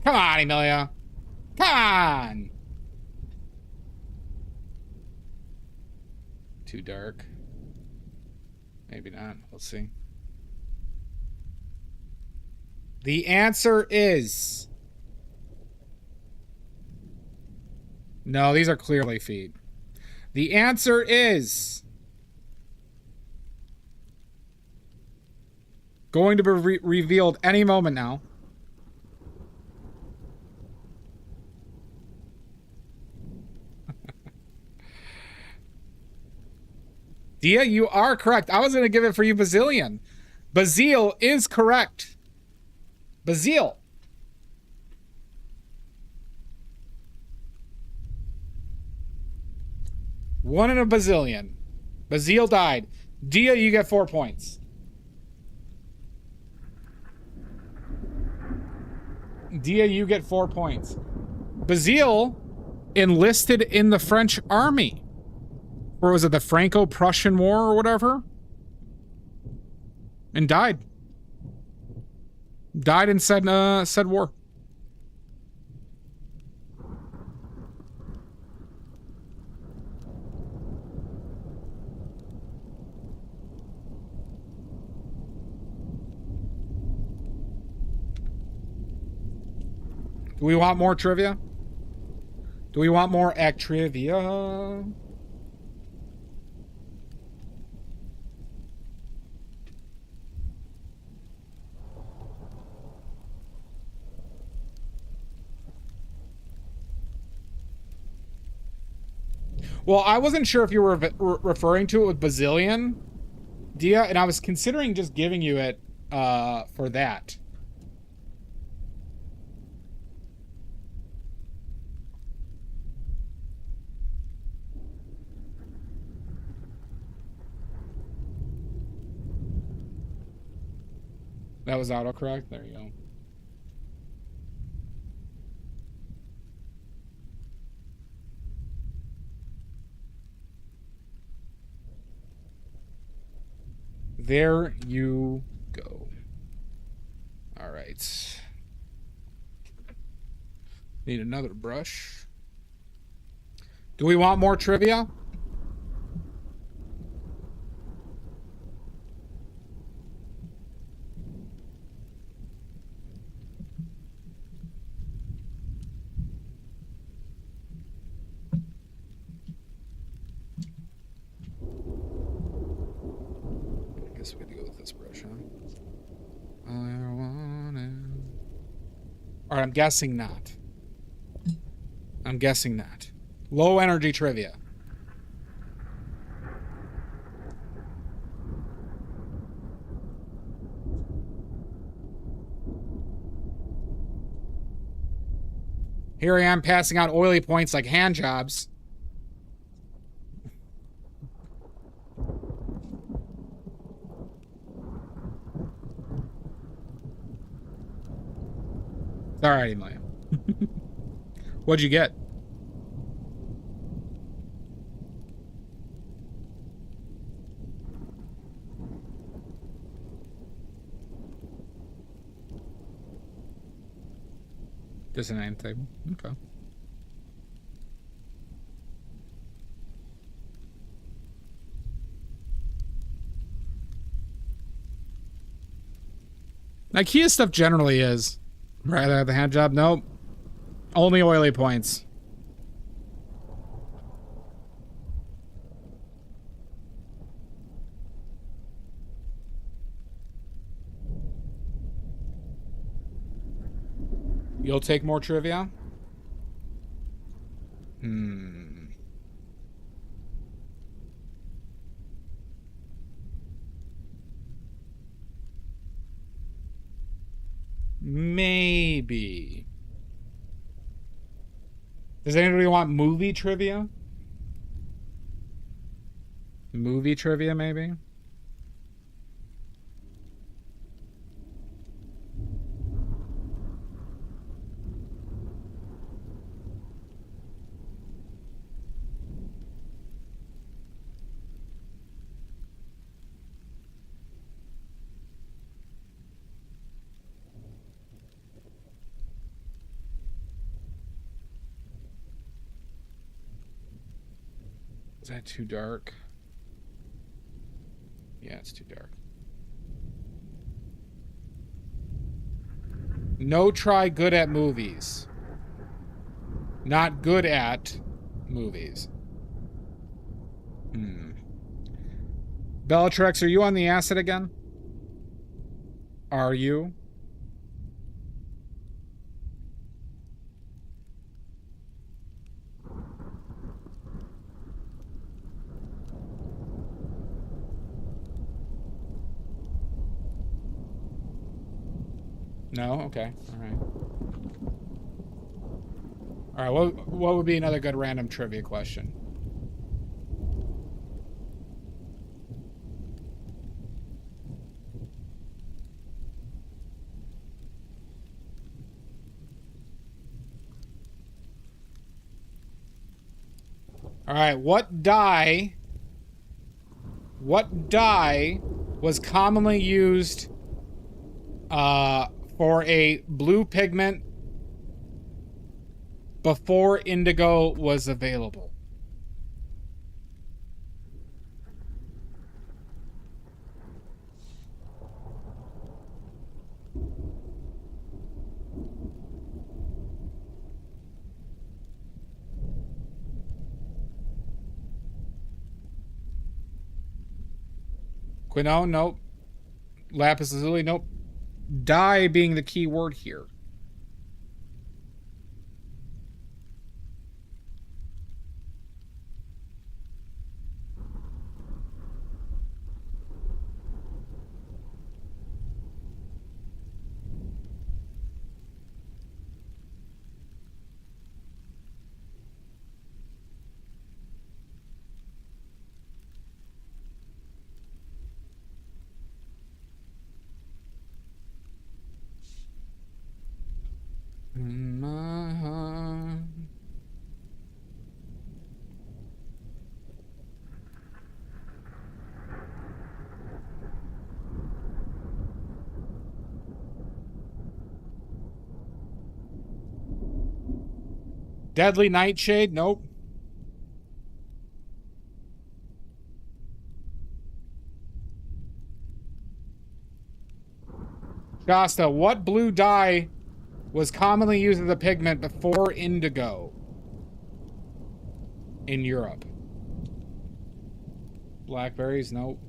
Come on, Emilia. Come on! Too dark. Maybe not. We'll see. The answer is... No, these are clearly feet. The answer is... going to be revealed any moment now. Dia, you are correct. I was going to give it for you, Bazillion. Bazille is correct. Bazille. 1 in a bazillion. Bazil died. Dia, you get 4 points. Dia, you get 4 points. Bazil enlisted in the French army. Or was it the Franco-Prussian War or whatever? And died. Died in said war. Do we want more trivia? Do we want more trivia? Well, I wasn't sure if you were referring to it with bazillion, Dia, and I was considering just giving you it for that. That was autocorrect. There you go. There you go. All right. Need another brush. Do we want more trivia? Guess we had to go with this brush, huh? Alright, I'm guessing not. I'm guessing not. Low energy trivia. Here I am passing out oily points like hand jobs. All right, Emilia. What'd you get? Just an name table. Okay. IKEA stuff generally is. Rather the hand job? Nope. Only oily points. You'll take more trivia? Maybe. Does anybody want movie trivia? Movie trivia, maybe? Is that too dark? Yeah, it's too dark. No try good at movies. Not good at movies. Bellatrix, are you on the acid again? Are you? No? Okay. All right. All right. What would be another good random trivia question? All right, what dye was commonly used for a blue pigment before indigo was available? Quinone, nope. Lapis lazuli, nope. Dye being the key word here. In my heart. Deadly Nightshade, nope. Shasta, what blue dye was commonly used as a pigment before indigo in Europe? Blackberries, nope.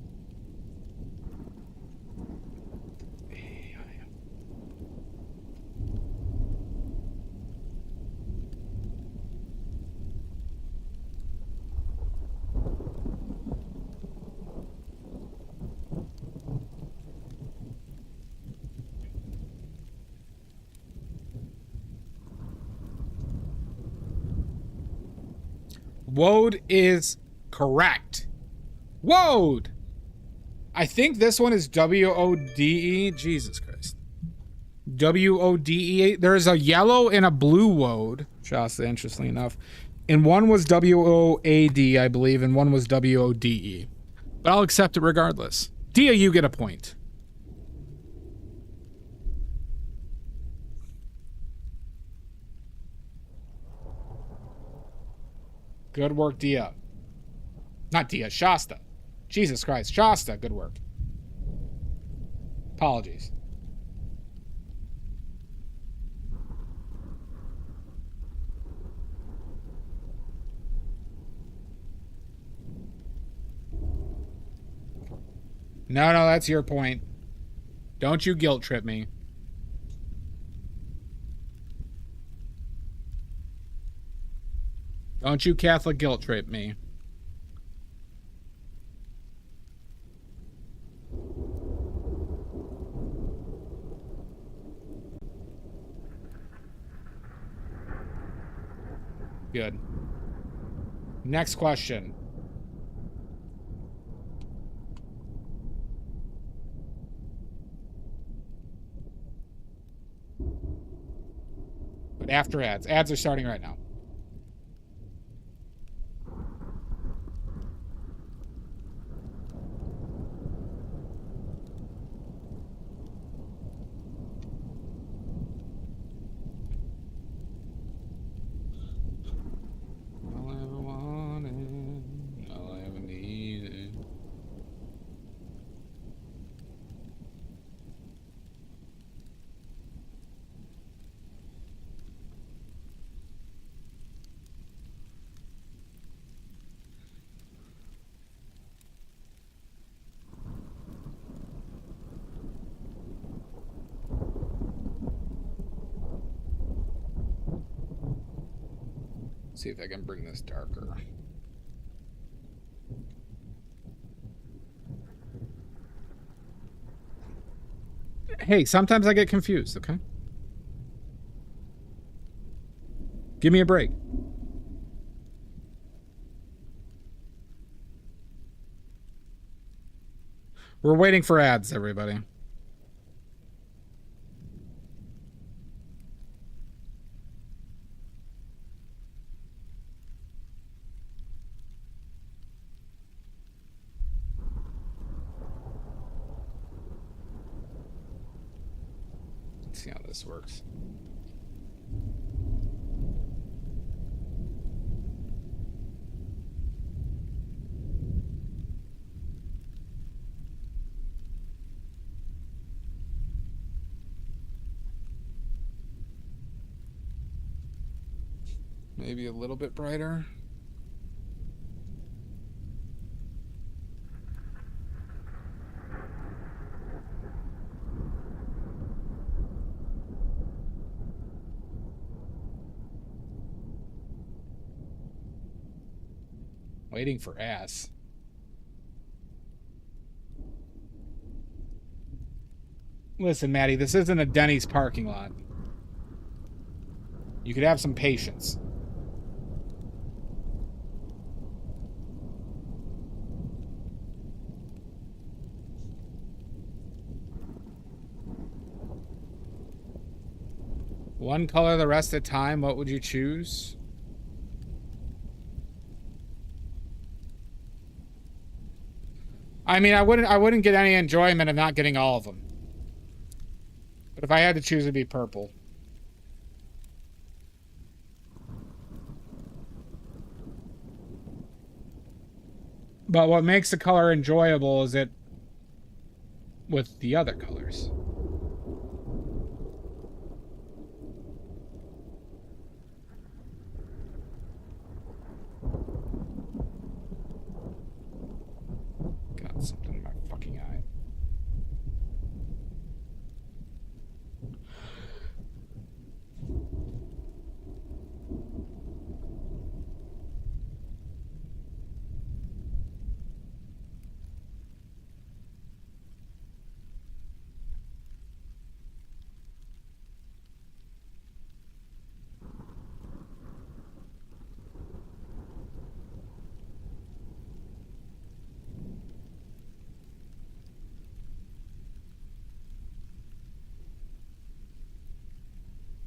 Woad is correct. Woad! I think this one is W-O-D-E. Jesus Christ. W-O-D-E. There's a yellow and a blue woad. Shasta, interestingly enough. And one was W-O-A-D, I believe, and one was W-O-D-E. But I'll accept it regardless. Dia, you get a point. Good work, Dia. Not Dia, Shasta. Jesus Christ, Shasta, good work. Apologies. No, that's your point. Don't you guilt trip me. Don't you Catholic guilt trip me. Good. Next question. But after ads. Ads are starting right now. All I ever wanted, all I ever needed. See if I can bring this darker. Hey, sometimes I get confused, okay? Give me a break. We're waiting for ads, everybody. see how this works. Maybe a little bit brighter. Waiting for ass. Listen, Maddie, this isn't a Denny's parking lot. You could have some patience. One color the rest of the time, what would you choose? I mean, I wouldn't get any enjoyment of not getting all of them. But if I had to choose, it'd be purple. But what makes the color enjoyable is it with the other colors. Got something in my fucking eye.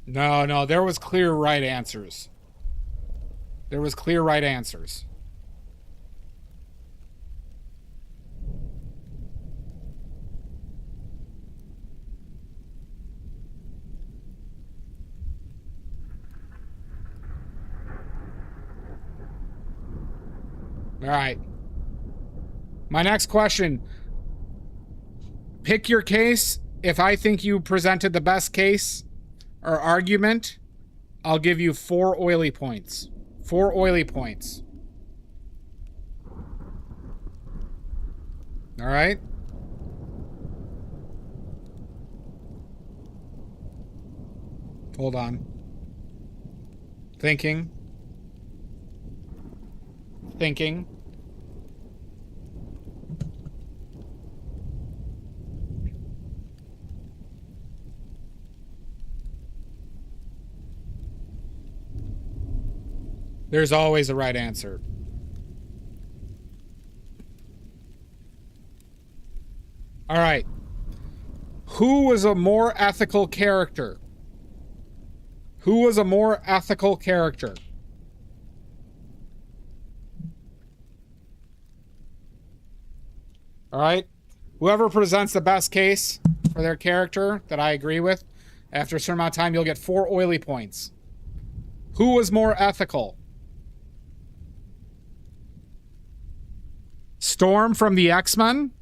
No, there was clear right answers. There was clear right answers. All right. My next question. Pick your case. If I think you presented the best case or argument, I'll give you 4 oily points. 4 oily points. All right? Hold on. Thinking. There's always a right answer. All right. Who was a more ethical character? Who was a more ethical character? All right. Whoever presents the best case for their character that I agree with, after a certain amount of time, you'll get 4 oily points. Who was more ethical? Storm from the X-Men?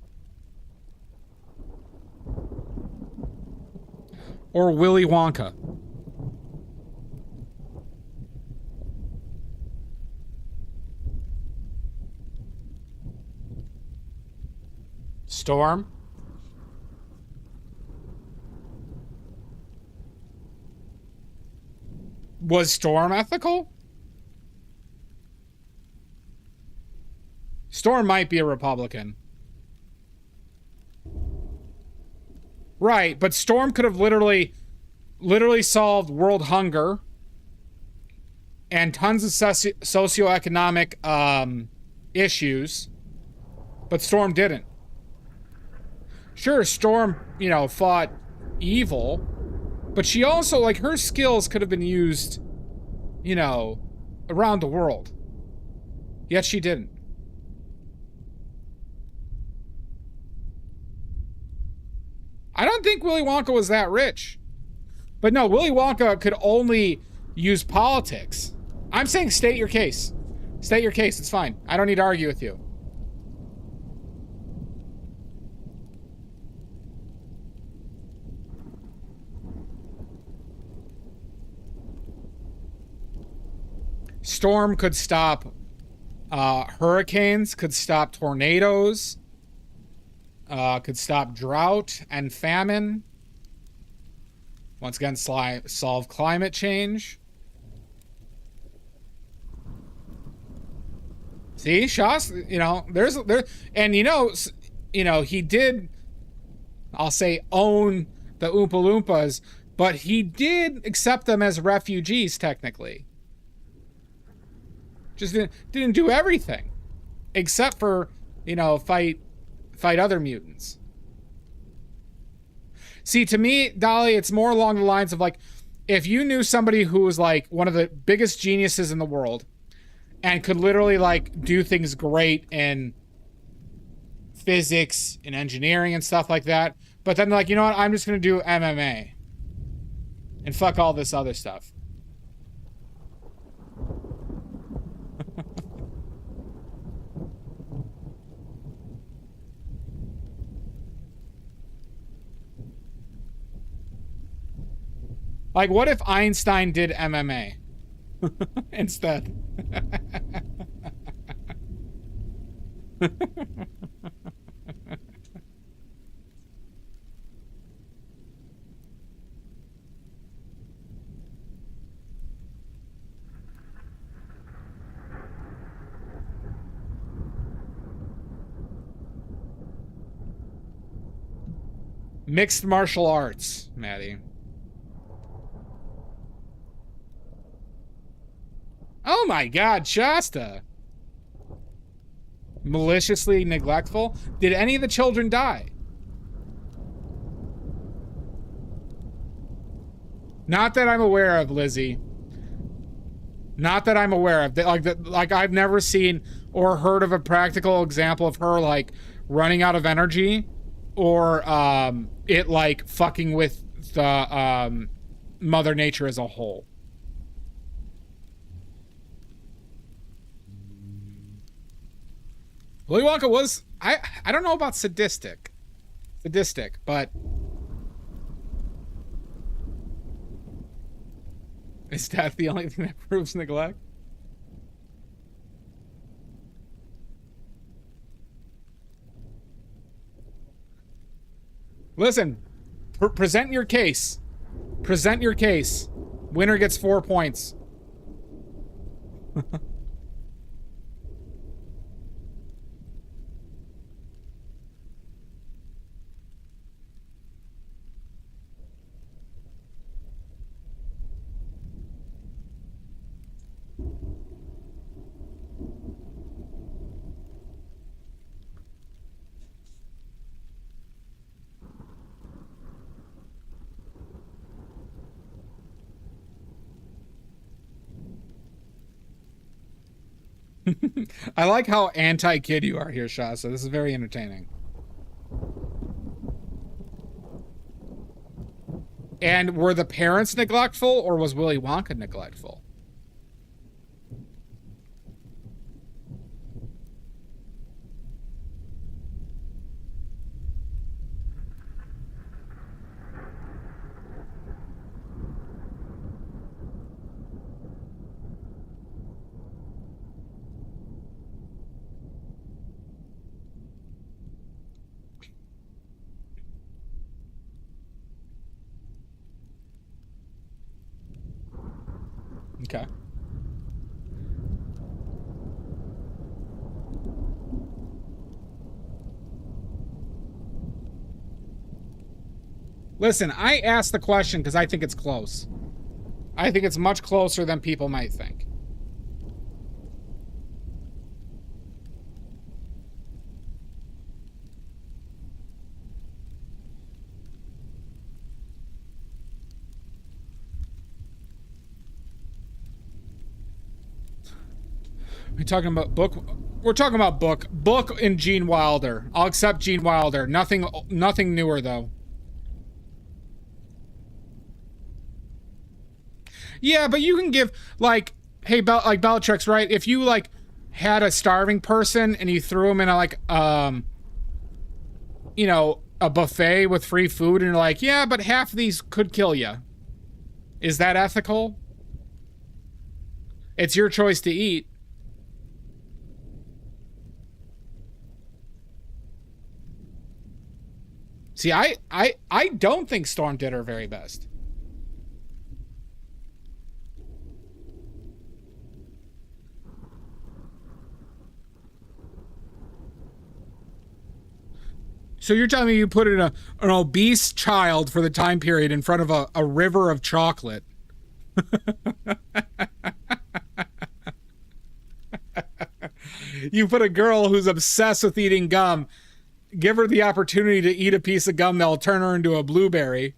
Or Willy Wonka? Storm? Was Storm ethical? Storm might be a Republican. Right, but Storm could have literally solved world hunger and tons of socioeconomic issues, but Storm didn't. Sure, Storm, fought evil, but she also, like, her skills could have been used, around the world. Yet she didn't. I don't think Willy Wonka was that rich. But no, Willy Wonka could only use politics. I'm saying state your case. State your case. It's fine. I don't need to argue with you. Storm could stop hurricanes, could stop tornadoes, could stop drought and famine. Once again, solve climate change. See, Shas, you know, and he did, I'll say, own the Oompa Loompas, but he did accept them as refugees, technically. Just didn't do everything, except for, fight other mutants. See, to me, Dolly, it's more along the lines of, like, if you knew somebody who was, like, one of the biggest geniuses in the world and could literally, like, do things great in physics and engineering and stuff like that, but then, like, you know what, I'm just going to do MMA and fuck all this other stuff. Like, what if Einstein did MMA instead? Mixed martial arts, Maddie. Oh my God, Shasta. Maliciously neglectful? Did any of the children die? Not that I'm aware of, Lizzie. Not that I'm aware of. Like I've never seen or heard of a practical example of her, like, running out of energy or it, like, fucking with the Mother Nature as a whole. Willy Wonka was, I don't know about sadistic, but is that the only thing that proves neglect? Listen, present your case. Present your case. Winner gets 4 points. I like how anti-kid you are here, Shasta. This is very entertaining. And were the parents neglectful, or was Willy Wonka neglectful? Okay. Listen, I asked the question because I think it's close. I think it's much closer than people might think. We're talking about book. We're talking about book. Book and Gene Wilder. I'll accept Gene Wilder. Nothing newer though. Yeah, but you can give, like, hey, like Bellatrix, right? If you, like, had a starving person and you threw them in a, like, you know, a buffet with free food, and you're like, yeah, but half of these could kill you. Is that ethical? It's your choice to eat. See, I don't think Storm did her very best. So you're telling me you put an obese child for the time period in front of a river of chocolate? You put a girl who's obsessed with eating gum, give her the opportunity to eat a piece of gum that'll turn her into a blueberry.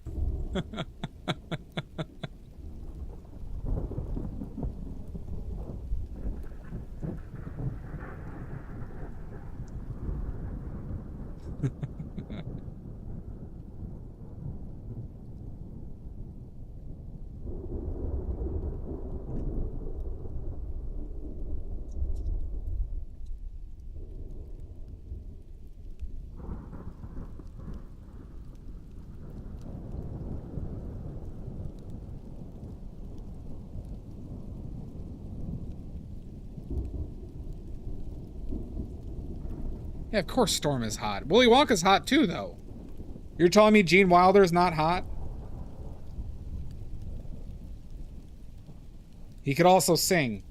Yeah, of course Storm is hot. Willy Wonka's hot too, though. You're telling me Gene Wilder's not hot? He could also sing.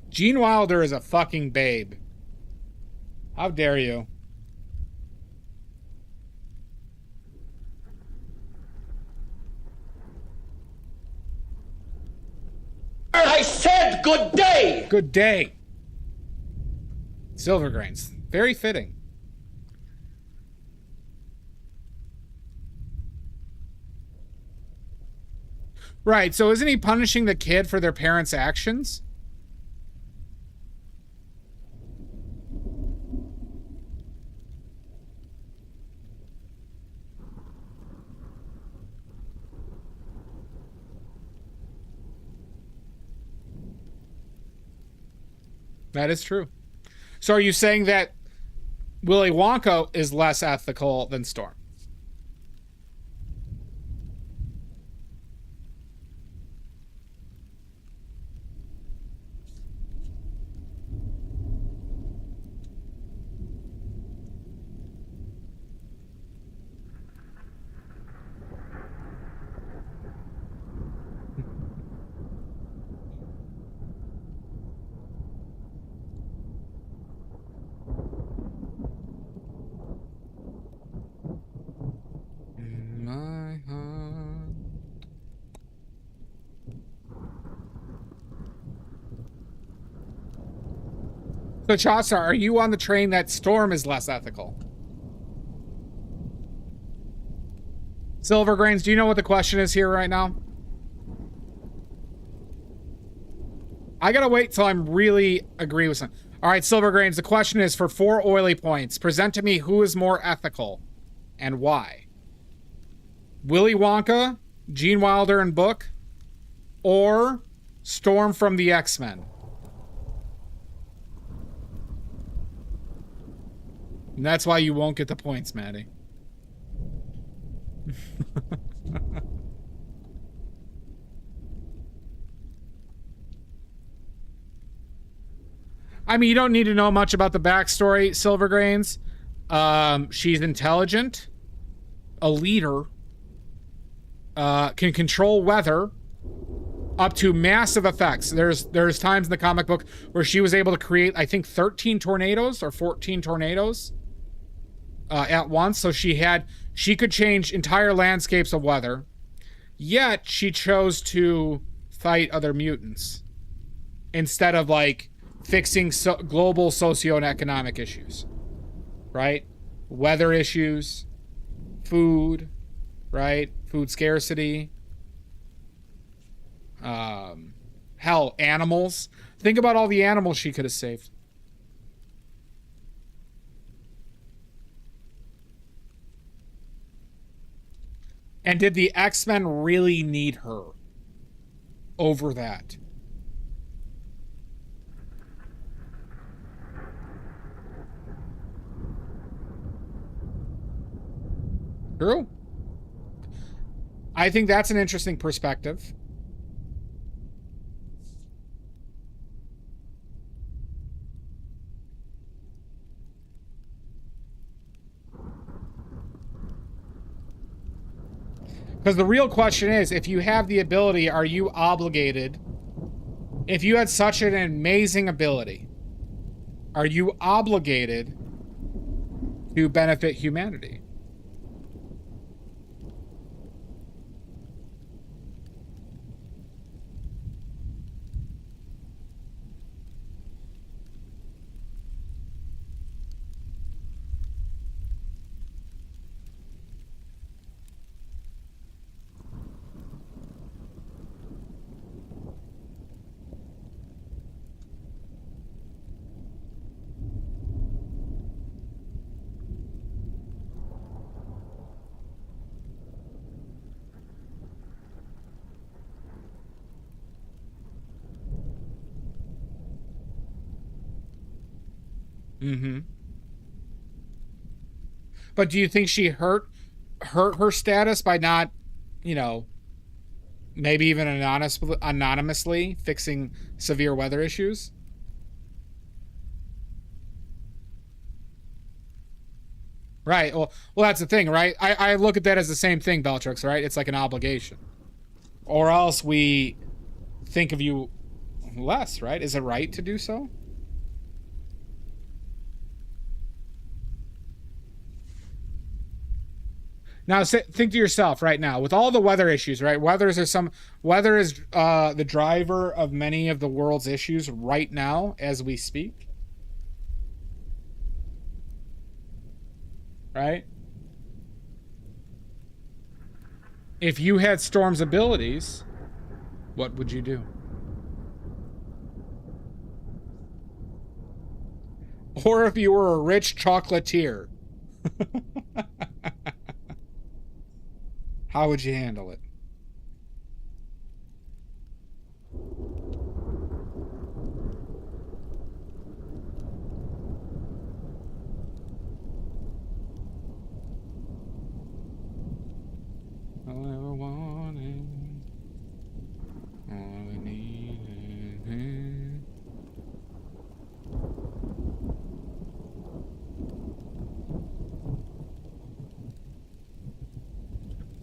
Gene Wilder is a fucking babe. How dare you? I said good day! Good day. Silver grains. Very fitting. Right, so isn't he punishing the kid for their parents' actions? That is true. So are you saying that Willy Wonka is less ethical than Storm? So Chaucer, are you on the train that Storm is less ethical? Silvergrains, do you know what the question is here right now? I gotta wait till I'm really agree with something. All right, Silvergrains, the question is for 4 oily points. Present to me who is more ethical and why. Willy Wonka, Gene Wilder and Book, or Storm from the X-Men? And that's why you won't get the points, Maddie. I mean, you don't need to know much about the backstory, Silvergrains. She's intelligent, a leader, can control weather up to massive effects. There's times in the comic book where she was able to create, I think, 13 tornadoes or 14 tornadoes at once. So she could change entire landscapes of weather. Yet she chose to fight other mutants instead of like fixing global socioeconomic issues, right? Weather issues, food, right? Food scarcity. hell, animals. Think about all the animals she could have saved. And did the X-Men really need her over that? True. I think that's an interesting perspective. Because the real question is, if you have the ability, are you obligated? If you had such an amazing ability, are you obligated to benefit humanity? Mm-hmm. But do you think she hurt her status by not, you know, maybe even anonymously fixing severe weather issues? Right. Well, that's the thing, right? I look at that as the same thing, Beltrix, right? It's like an obligation. Or else we think of you less, right? Is it right to do so? Now, think to yourself right now, with all the weather issues, right? Weather is the driver of many of the world's issues right now as we speak. Right? If you had Storm's abilities, what would you do? Or if you were a rich chocolatier. How would you handle it? All I ever wanted, all I needed.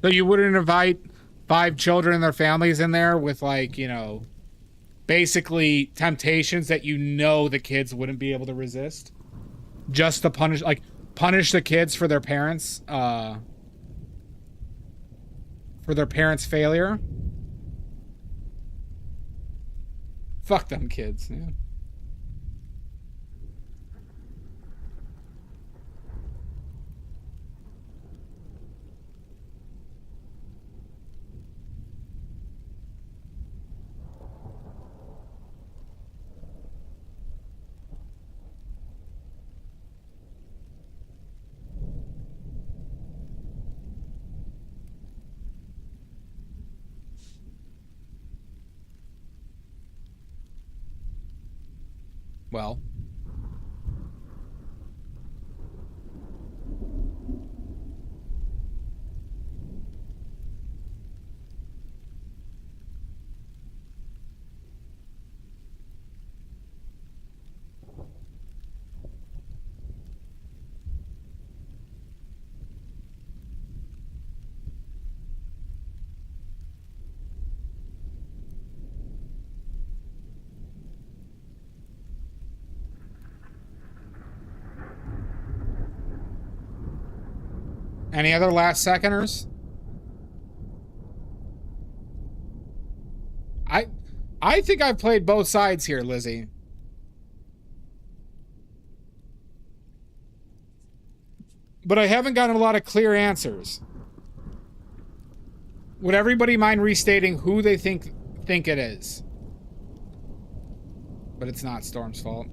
So you wouldn't invite 5 children and their families in there with, like, you know, basically temptations that you know the kids wouldn't be able to resist? Just to punish the kids for their parents' failure? Fuck them kids, man. Well, any other last seconders? I think I've played both sides here, Lizzie. But I haven't gotten a lot of clear answers. Would everybody mind restating who they think it is? But it's not Storm's fault.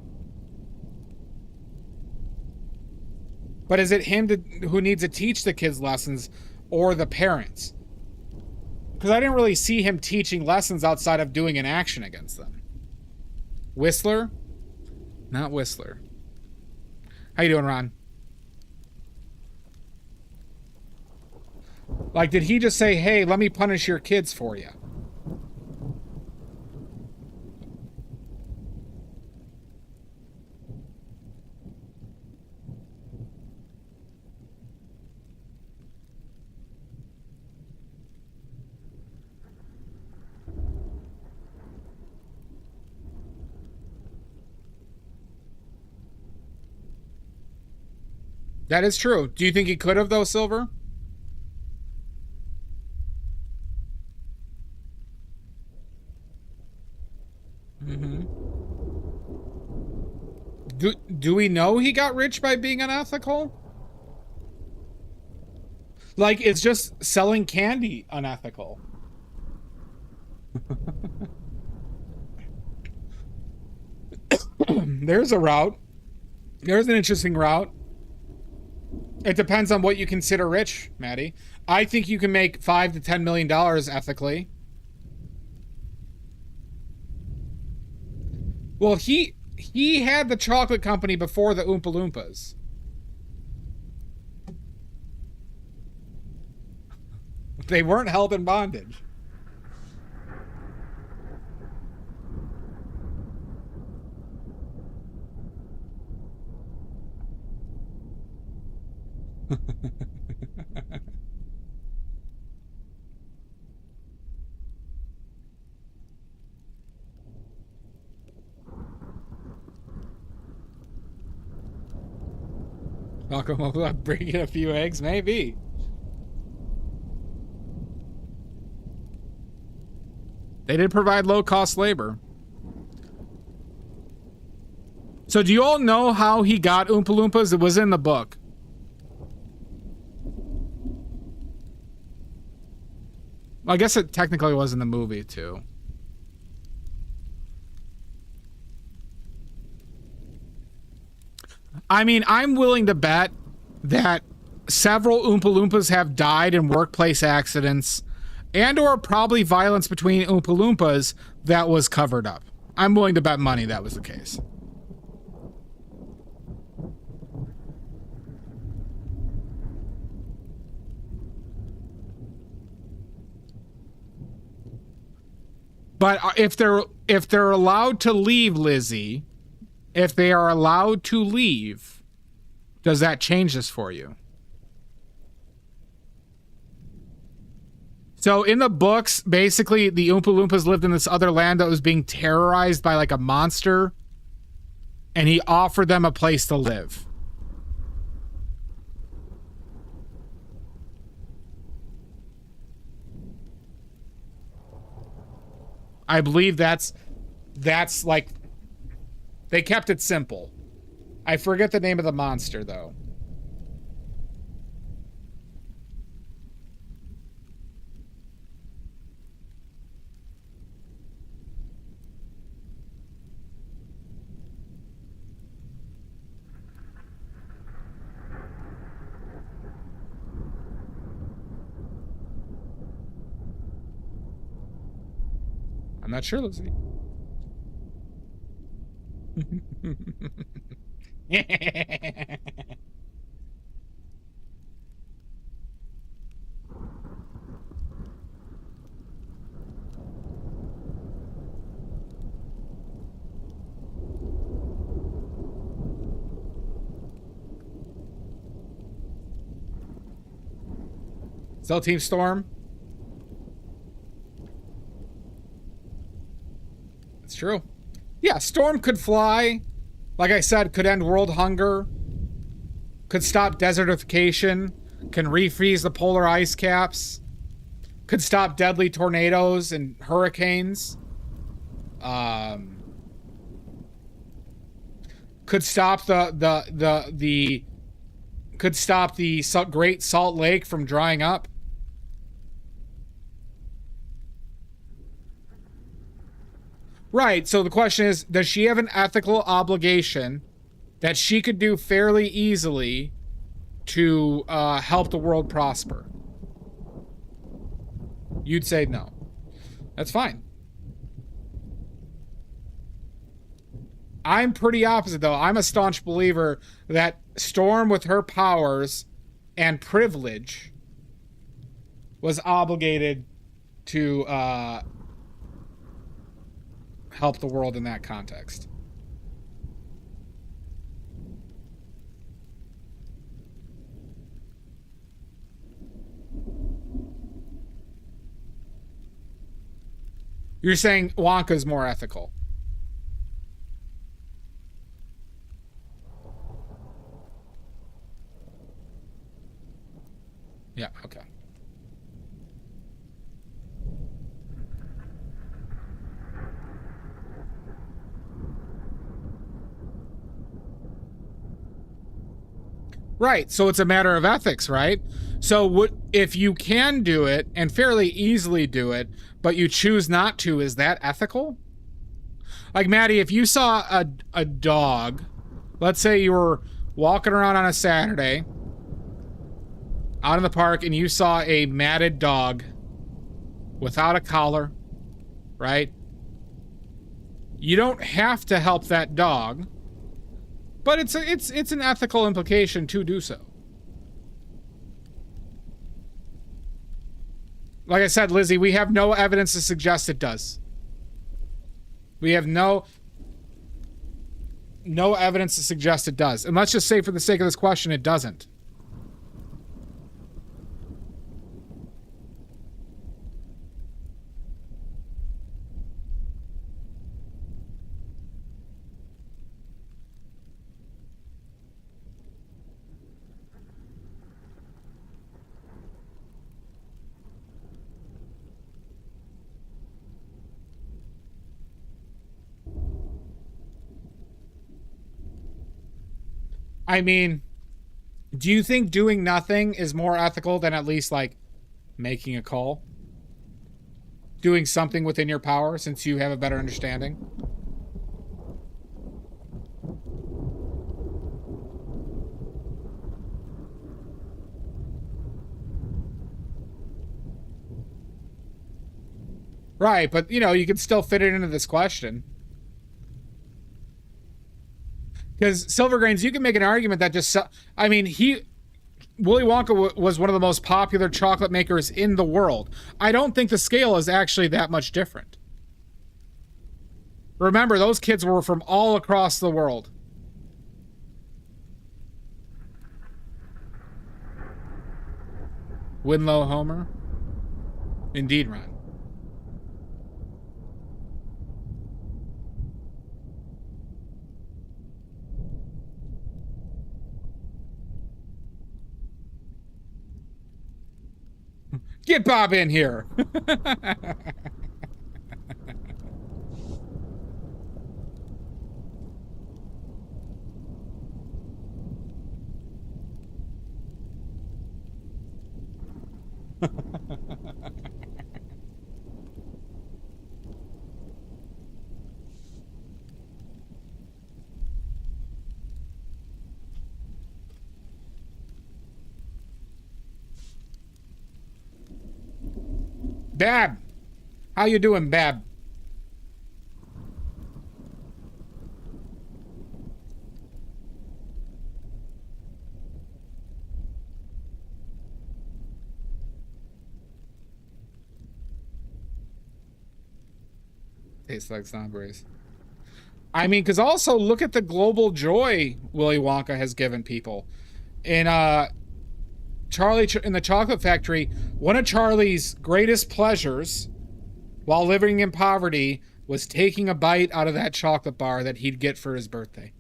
But is it him who needs to teach the kids lessons or the parents? Because I didn't really see him teaching lessons outside of doing an action against them. Whistler? Not Whistler. How you doing, Ron? Like, did he just say, hey, let me punish your kids for you? That is true. Do you think he could have, though, Silver? Mm-hmm. Do we know he got rich by being unethical? Like, it's just selling candy unethical. There's a route. There's an interesting route. It depends on what you consider rich, Maddie. I think you can make $5 to $10 million ethically. Well, he had the chocolate company before the Oompa Loompas. They weren't held in bondage. Welcome over, bringing a few eggs, maybe. They did provide low-cost labor. So do you all know how he got Oompa Loompas? It was in the book. Well, I guess it technically was in the movie, too. I mean, I'm willing to bet that several Oompa Loompas have died in workplace accidents and or probably violence between Oompa Loompas that was covered up. I'm willing to bet money that was the case. But if they're allowed to leave, Lizzie, if they are allowed to leave, does that change this for you? So in the books, basically, the Oompa Loompas lived in this other land that was being terrorized by like a monster, and he offered them a place to live. I believe that's like, they kept it simple. I forget the name of the monster, though. I'm not sure, Lizzie. Still Team Storm? It's true. Yeah, Storm could fly. Like I said, could end world hunger. Could stop desertification. Can refreeze the polar ice caps. Could stop deadly tornadoes and hurricanes. Could stop could stop the Great Salt Lake from drying up. Right, so the question is, does she have an ethical obligation that she could do fairly easily to help the world prosper? You'd say no. That's fine. I'm pretty opposite, though. I'm a staunch believer that Storm, with her powers and privilege, was obligated to help the world in that context. You're saying Wonka's more ethical. Yeah, okay. Right, so it's a matter of ethics, right? So what if you can do it and fairly easily do it, but you choose not to, is that ethical? Like, Maddie, if you saw a dog, let's say you were walking around on a Saturday out in the park and you saw a matted dog without a collar, right? You don't have to help that dog, but it's an ethical implication to do so. Like I said, Lizzie, we have no evidence to suggest it does. We have no evidence to suggest it does. And let's just say, for the sake of this question, it doesn't. I mean, do you think doing nothing is more ethical than at least, like, making a call? Doing something within your power, since you have a better understanding? Right, but, you know, you can still fit it into this question. Because Silvergrains, you can make an argument that just... I mean, Willy Wonka was one of the most popular chocolate makers in the world. I don't think the scale is actually that much different. Remember, those kids were from all across the world. Winlow Homer? Indeed, Ron. Get Bob in here. Bab, how you doing, Bab? Tastes like strawberries. I mean, because also look at the global joy Willy Wonka has given people. In Charlie in the Chocolate Factory, one of Charlie's greatest pleasures while living in poverty was taking a bite out of that chocolate bar that he'd get for his birthday.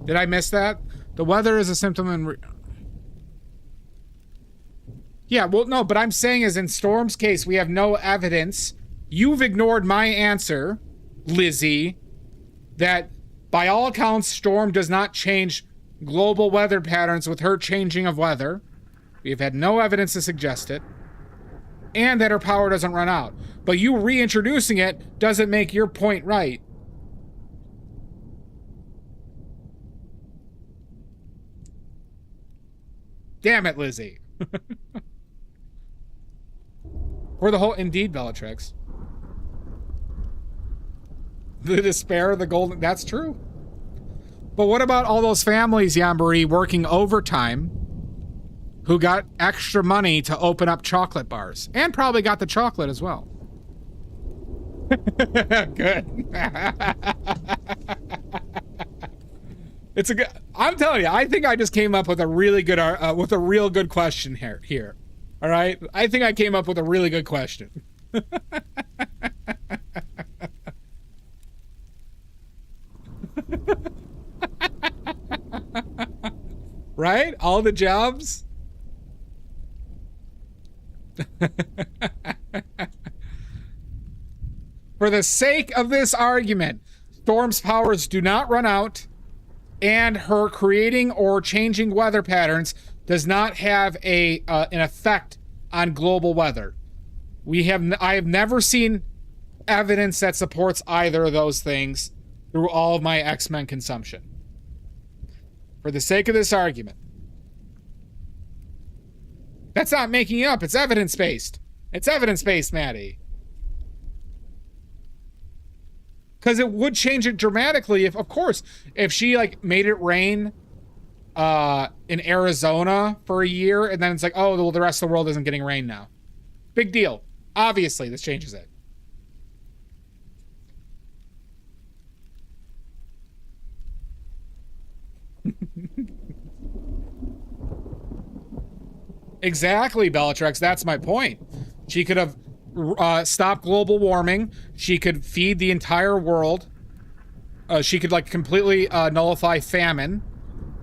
Did I miss that? The weather is a symptom in... Yeah, well, no, but I'm saying is in Storm's case, we have no evidence. You've ignored my answer, Lizzie, that by all accounts, Storm does not change global weather patterns with her changing of weather. We've had no evidence to suggest it. And that her power doesn't run out. But you reintroducing it doesn't make your point right. Damn it, Lizzie. For the whole... Indeed, Bellatrix. The despair of the golden... That's true. But what about all those families, Yambari, working overtime who got extra money to open up chocolate bars? And probably got the chocolate as well. Good. It's a good... I'm telling you, I think I just came up with a really good... with a real good question here. All right? I think I came up with a really good question. Right? All the jobs? For the sake of this argument, Storm's powers do not run out, and her creating or changing weather patterns does not have an effect on global weather. I have never seen evidence that supports either of those things through all of my X-Men consumption. For the sake of this argument. That's not making it up. It's evidence-based. It's evidence-based, Maddie. Because it would change it dramatically if, of course, if she, like, made it rain in Arizona for a year, and then it's like, oh, well, the rest of the world isn't getting rain now. Big deal. Obviously, this changes it. Exactly, Bellatrix. That's my point. She could have stopped global warming. She could feed the entire world. She could, like, completely nullify famine,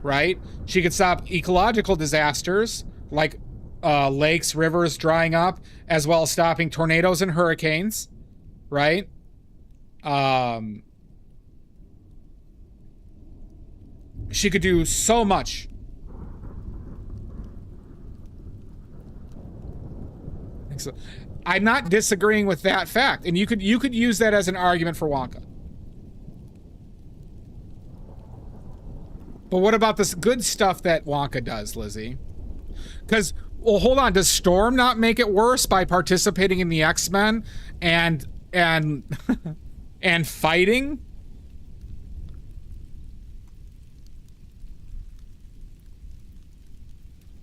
right? She could stop ecological disasters, like lakes, rivers drying up, as well as stopping tornadoes and hurricanes, right? She could do so much. So, I'm not disagreeing with that fact, and you could use that as an argument for Wonka. But what about this good stuff that Wonka does, Lizzie? Because, well, hold on, does Storm not make it worse by participating in the X-Men and and fighting?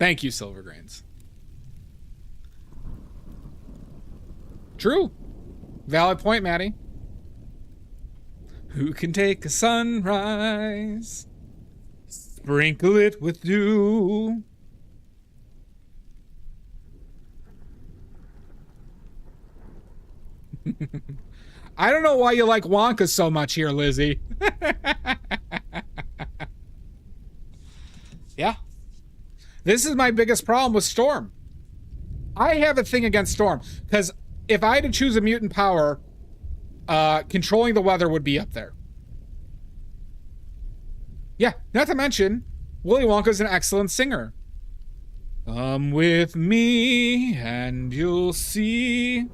Thank you, Silvergrains. True. Valid point, Maddie. Who can take a sunrise, sprinkle it with dew? I don't know why you like Wonka so much here, Lizzie. Yeah. This is my biggest problem with Storm. I have a thing against Storm, because if I had to choose a mutant power, controlling the weather would be up there. Yeah, not to mention, Willy Wonka's an excellent singer. Come with me and you'll see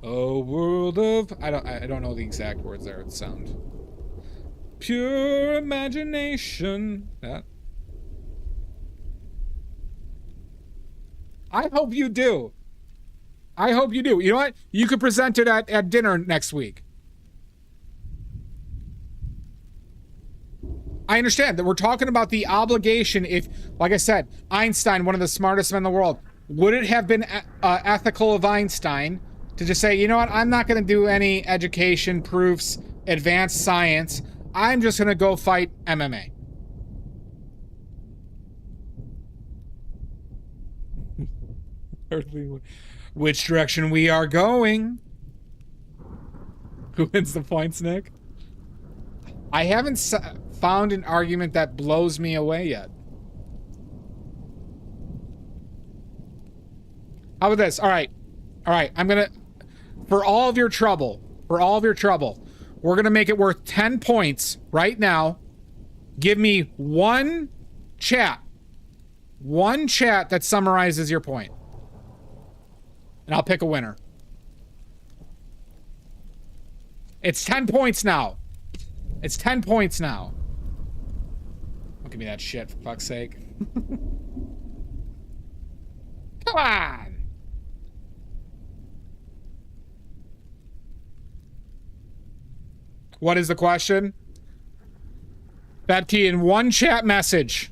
a world of... I don't know the exact words there. It sound. Pure imagination. That. I hope you do. I hope you do. You know what? You could present it at dinner next week. I understand that we're talking about the obligation if, like I said, Einstein, one of the smartest men in the world, would it have been ethical of Einstein to just say, you know what, I'm not going to do any education, proofs, advanced science. I'm just going to go fight MMA. Which direction we are going? Who wins the points, Nick? I haven't found an argument that blows me away yet. How about this? All right. All right. I'm going to, for all of your trouble, we're going to make it worth 10 points right now. Give me one chat that summarizes your point. And I'll pick a winner. It's 10 points now. It's 10 points now. Don't give me that shit, for fuck's sake. Come on. What is the question? Betty, in one chat message,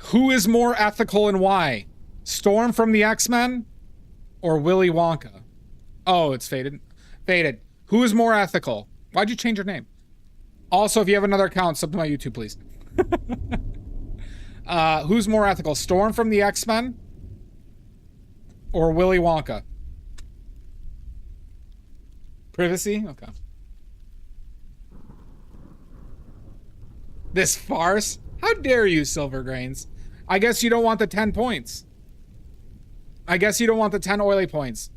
who is more ethical and why? Storm from the X-Men or Willy Wonka? Oh, it's faded. Faded. Who is more ethical? Why'd you change your name? Also, if you have another account, sub to my YouTube, please. Who's more ethical? Storm from the X-Men or Willy Wonka? Privacy? Okay. This farce? How dare you, Silver Grains? I guess you don't want the 10 points. I guess you don't want the 10 oily points.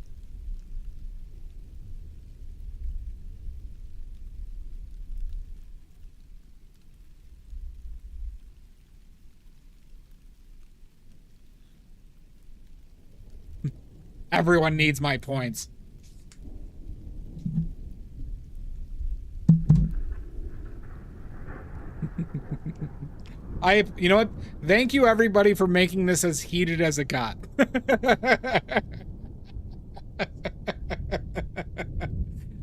Everyone needs my points. You know what? Thank you everybody for making this as heated as it got.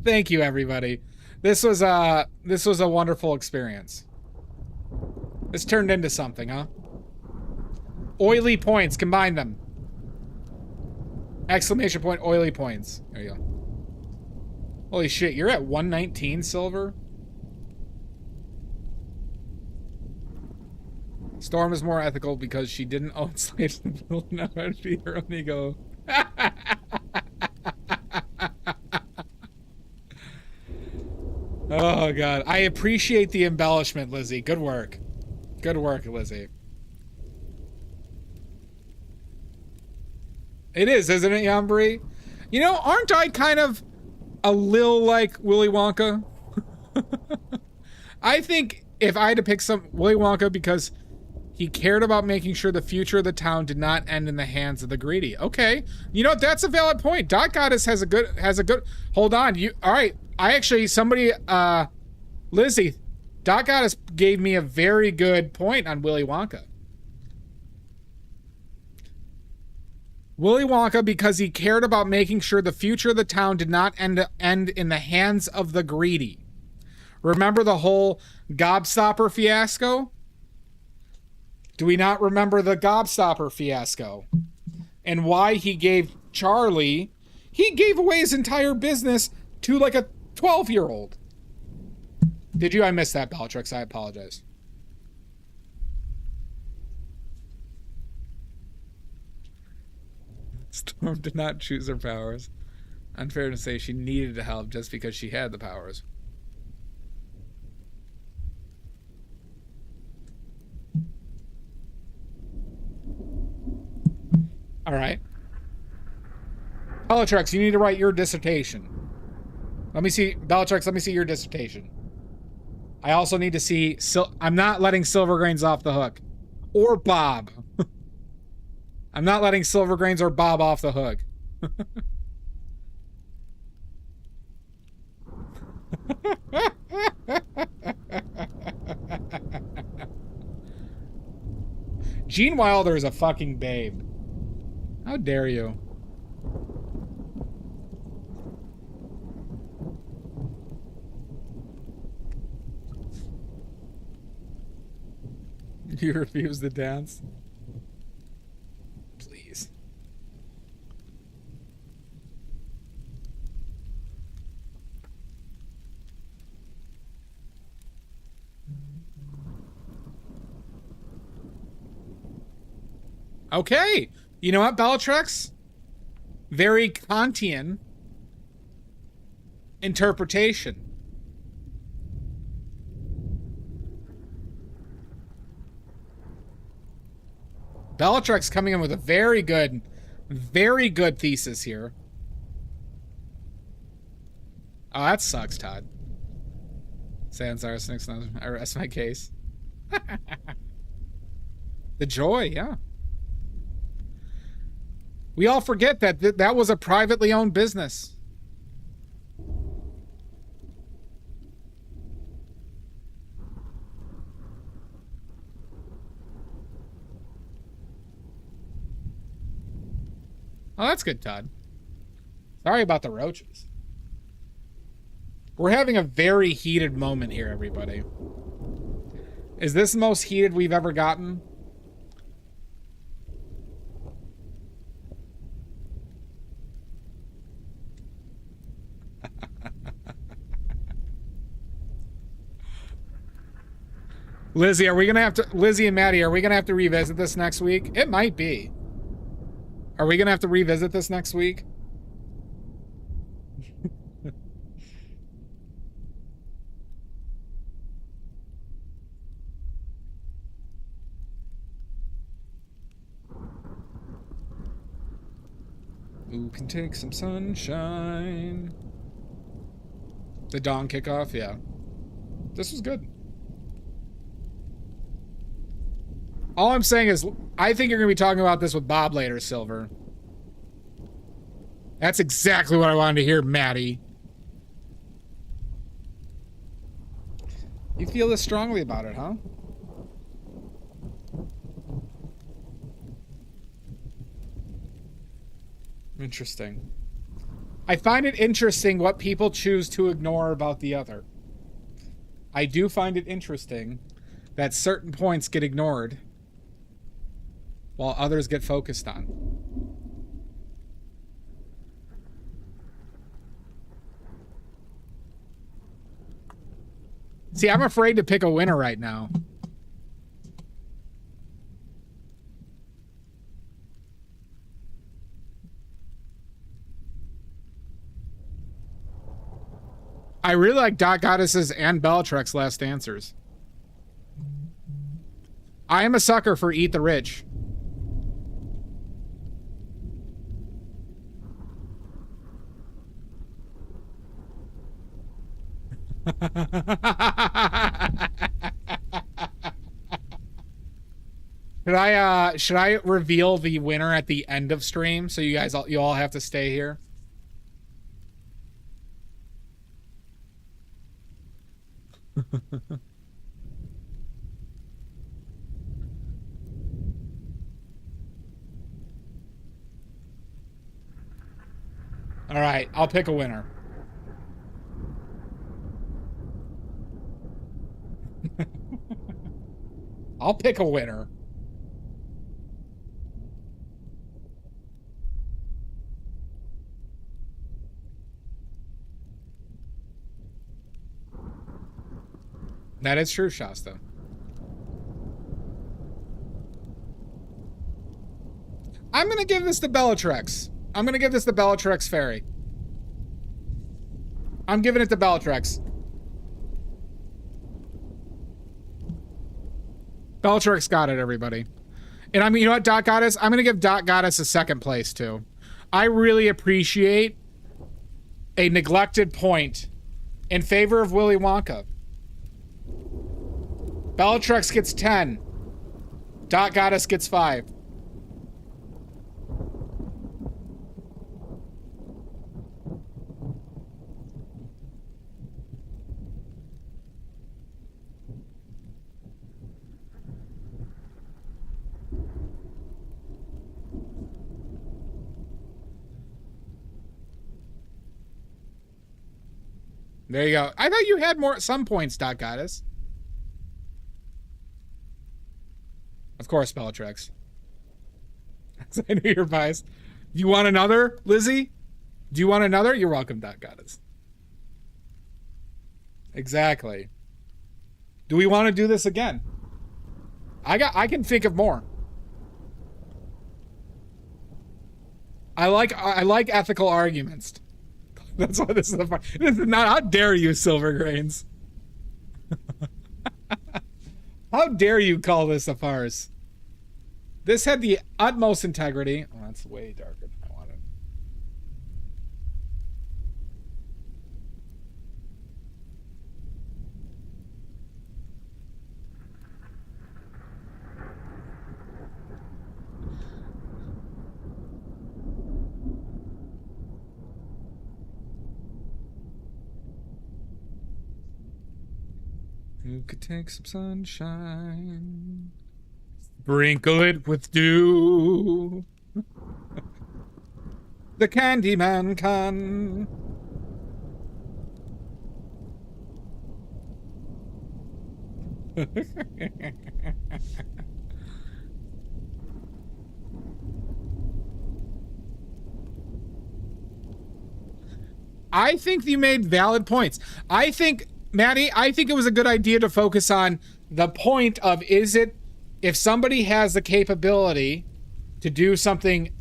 Thank you everybody. This was a wonderful experience. This turned into something, huh? Oily points, combine them. Exclamation point, oily points. There you go. Holy shit, you're at 119 silver? Storm is more ethical because she didn't own slaves until now. It'd be her own ego. Oh, God. I appreciate the embellishment, Lizzie. Good work. Good work, Lizzie. It is, isn't it, Yambri? You know, aren't I kind of a little like Willy Wonka? I think if I had to pick some Willy Wonka because he cared about making sure the future of the town did not end in the hands of the greedy. Okay. You know, that's a valid point. Dot Goddess has a good, hold on. All right. Lizzie, Dot Goddess gave me a very good point on Willy Wonka. Willy Wonka because he cared about making sure the future of the town did not end in the hands of the greedy. Remember the whole Gobstopper fiasco? Do we not remember the Gobstopper fiasco? And why he gave Charlie, he gave away his entire business to like a 12-year-old. Did you? I missed that, Bellatrix. I apologize. Storm did not choose her powers. Unfair to say she needed to help just because she had the powers. All right. Bellatrix, you need to write your dissertation. Let me see, Bellatrix, let me see your dissertation. I also need to see, I'm not letting Silver Grains off the hook. Or Bob. I'm not letting Silver Grains or Bob off the hook. Gene Wilder is a fucking babe. How dare you? You refuse the dance? Please. Okay. You know what, Bellatrix? Very Kantian interpretation. Bellatrix coming in with a very good Very good thesis here. Oh, that sucks, Todd. Sans arsenic, I rest my case. The joy, yeah. We all forget that that was a privately owned business. Oh, that's good, Todd. Sorry about the roaches. We're having a very heated moment here, everybody. Is this the most heated we've ever gotten? Lizzie, are we gonna have to... Lizzie and Maddie, are we gonna have to revisit this next week? It might be. Are we gonna have to revisit this next week? Who can take some sunshine? The dawn kickoff, yeah. This was good. All I'm saying is, I think you're going to be talking about this with Bob later, Silver. That's exactly what I wanted to hear, Maddie. You feel this strongly about it, huh? Interesting. I find it interesting what people choose to ignore about the other. I do find it interesting that certain points get ignored while others get focused on. See, I'm afraid to pick a winner right now. I really like Dot Goddess's and Bellatrix's last answers. I am a sucker for Eat the Rich. Should I reveal the winner at the end of stream so you guys you all have to stay here? All right, I'll pick a winner. I'll pick a winner. That is true, Shasta. I'm going to give this to Bellatrix. I'm going to give this to Bellatrix Fairy. I'm giving it to Bellatrix. Bellatrix got it, everybody. And I mean, you know what, Dot Goddess? I'm going to give Dot Goddess a second place, too. I really appreciate a neglected point in favor of Willy Wonka. Bellatrix gets 10. Dot Goddess gets 5. There you go. I thought you had some points, Dot Goddess. Of course, Bellatrix. I knew you're biased. You want another, Lizzie? Do you want another? You're welcome, Dot Goddess. Exactly. Do we want to do this again? I can think of more. I like ethical arguments. That's why this is the fun. This is not. How dare you, Silver Grains? How dare you call this a farce? This had the utmost integrity. Oh, that's way darker than I wanted. Who could take some sunshine? Sprinkle it with dew. The Candyman can. I think you made valid points. I think, Maddie, I think it was a good idea to focus on the point of, is it, if somebody has the capability to do something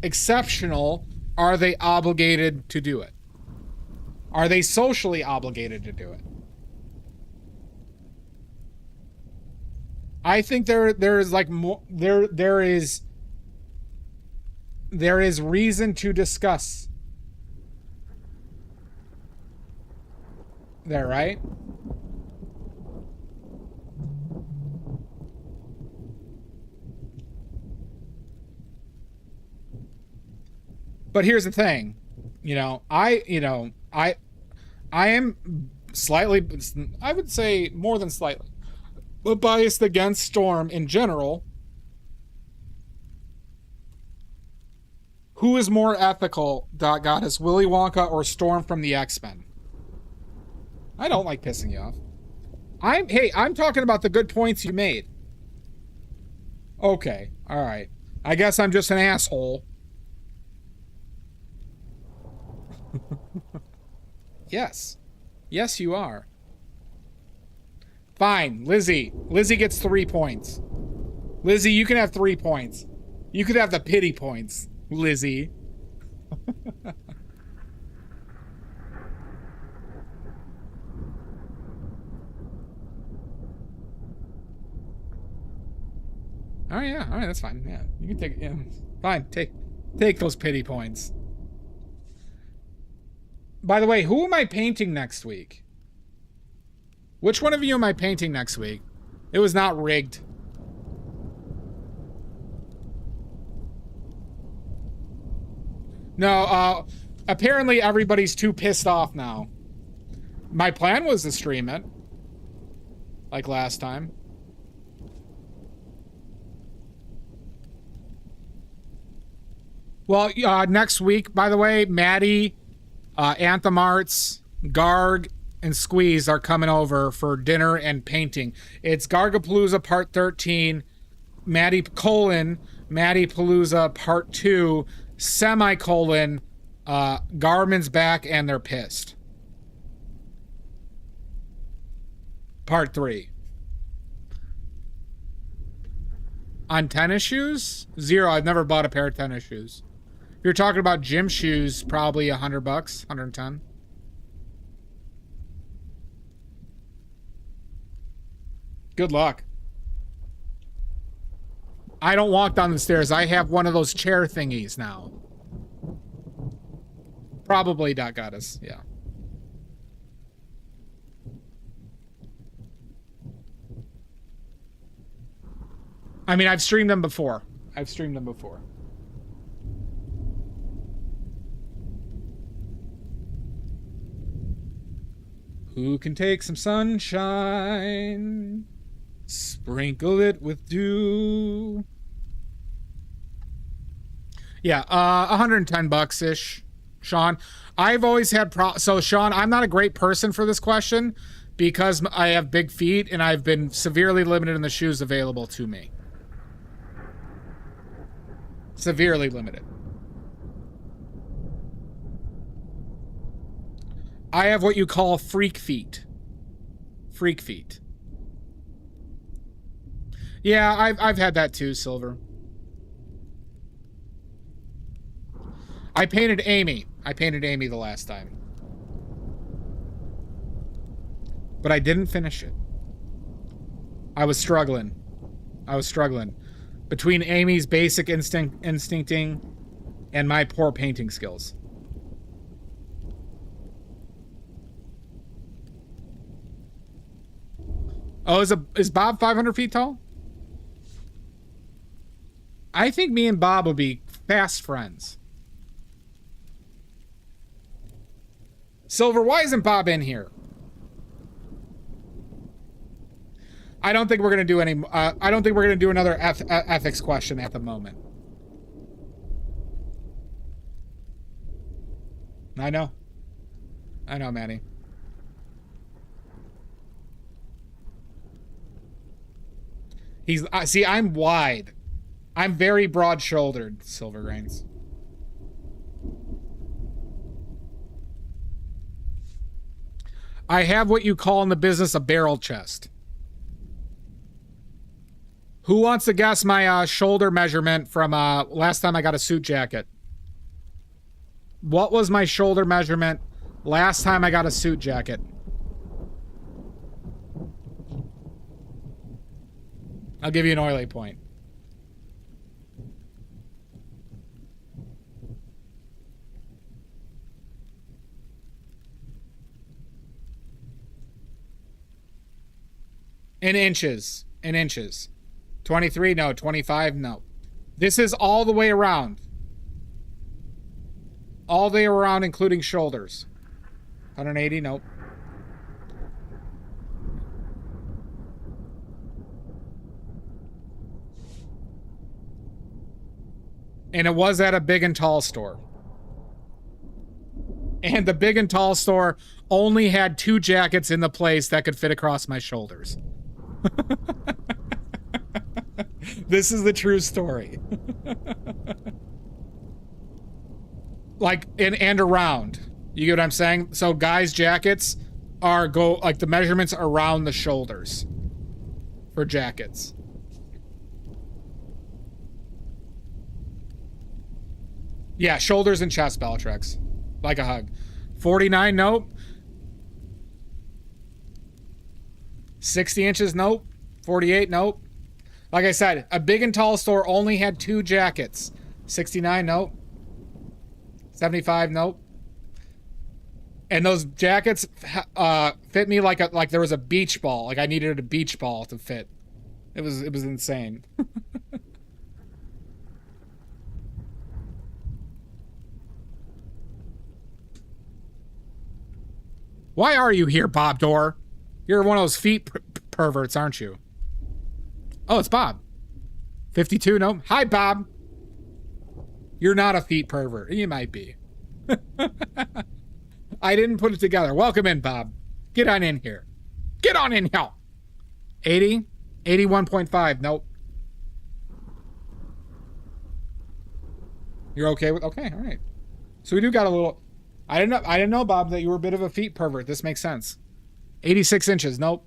exceptional, are they obligated to do it? Are they socially obligated to do it? I think there is like more, there is reason to discuss there, right? But here's the thing, I am slightly, I would say more than slightly, but biased against Storm in general. Who is more ethical, Goddess, Willy Wonka or Storm from the X-Men? I don't like pissing you off. I'm talking about the good points you made. Okay, all right. I guess I'm just an asshole. Yes. Yes, you are. Fine, Lizzie. Lizzie gets 3 points. Lizzie, you can have 3 points. You could have the pity points, Lizzie. Oh yeah, all right, that's fine. Yeah, you can take it. Yeah, fine. Take those pity points. By the way, who am I painting next week? Which one of you am I painting next week? It was not rigged. No, apparently everybody's too pissed off now. My plan was to stream it, like last time. Well, next week, by the way, Maddie, Anthem Arts, Garg, and Squeeze are coming over for dinner and painting. It's Gargapalooza Part 13, Maddie Palooza Part 2, semicolon, Garmin's back and they're pissed. Part 3. On tennis shoes? 0. I've never bought a pair of tennis shoes. If you're talking about gym shoes, probably $100, 110. Good luck. I don't walk down the stairs. I have one of those chair thingies now. Probably Goddess, yeah. I mean, I've streamed them before. Who can take some sunshine? Sprinkle it with dew. Yeah, $110-ish, Sean. I've always had so Sean, I'm not a great person for this question because I have big feet and I've been severely limited in the shoes available to me. Severely limited. I have what you call freak feet. Freak feet. Yeah, I've had that too, Silver. I painted Amy the last time. But I didn't finish it. I was struggling. between Amy's basic instincting and my poor painting skills. Oh, is Bob 500 feet tall? I think me and Bob would be fast friends. Silver, why isn't Bob in here? I don't think we're gonna do any. I don't think we're gonna do another ethics question at the moment. I know, Manny. He's see. I'm wide. I'm very broad-shouldered, Silver Grains. I have what you call in the business a barrel chest. Who wants to guess my shoulder measurement from last time I got a suit jacket? What was my shoulder measurement last time I got a suit jacket? I'll give you an oily point. In inches. In inches. 23? No. 25? No. This is all the way around. All the way around, including shoulders. 180? Nope. And it was at a big and tall store. And the big and tall store only had 2 jackets in the place that could fit across my shoulders. This is the true story. Like, and around. You get what I'm saying? So guys' jackets are like the measurements around the shoulders for jackets. Yeah, shoulders and chest, Bellatrix. Like a hug. 49, nope. 60 inches, nope. 48, nope. Like I said, a big and tall store only had 2 jackets. 69, nope. 75, nope. And those jackets fit me like there was a beach ball. Like I needed a beach ball to fit. It was insane. Why are you here, Bob Dorr? You're one of those feet perverts, aren't you? Oh, it's Bob. 52, no. Hi, Bob. You're not a feet pervert. You might be. I didn't put it together. Welcome in, Bob. Get on in here. Get on in here. 80? 81.5, nope. You're okay with, okay, all right. So we do got a little, I didn't know, Bob, that you were a bit of a feet pervert. This makes sense. 86 inches, nope.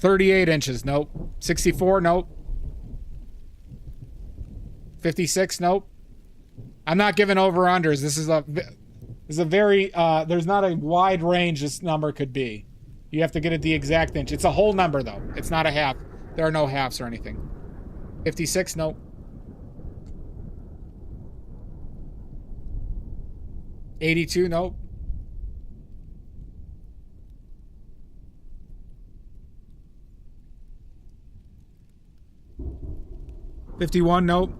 $38 inches, nope. 64, nope. 56, nope. I'm not giving over-unders. This is a very, there's not a wide range this number could be. You have to get it the exact inch. It's a whole number, though. It's not a half. There are no halves or anything. 56, nope. $82, nope. $51, nope.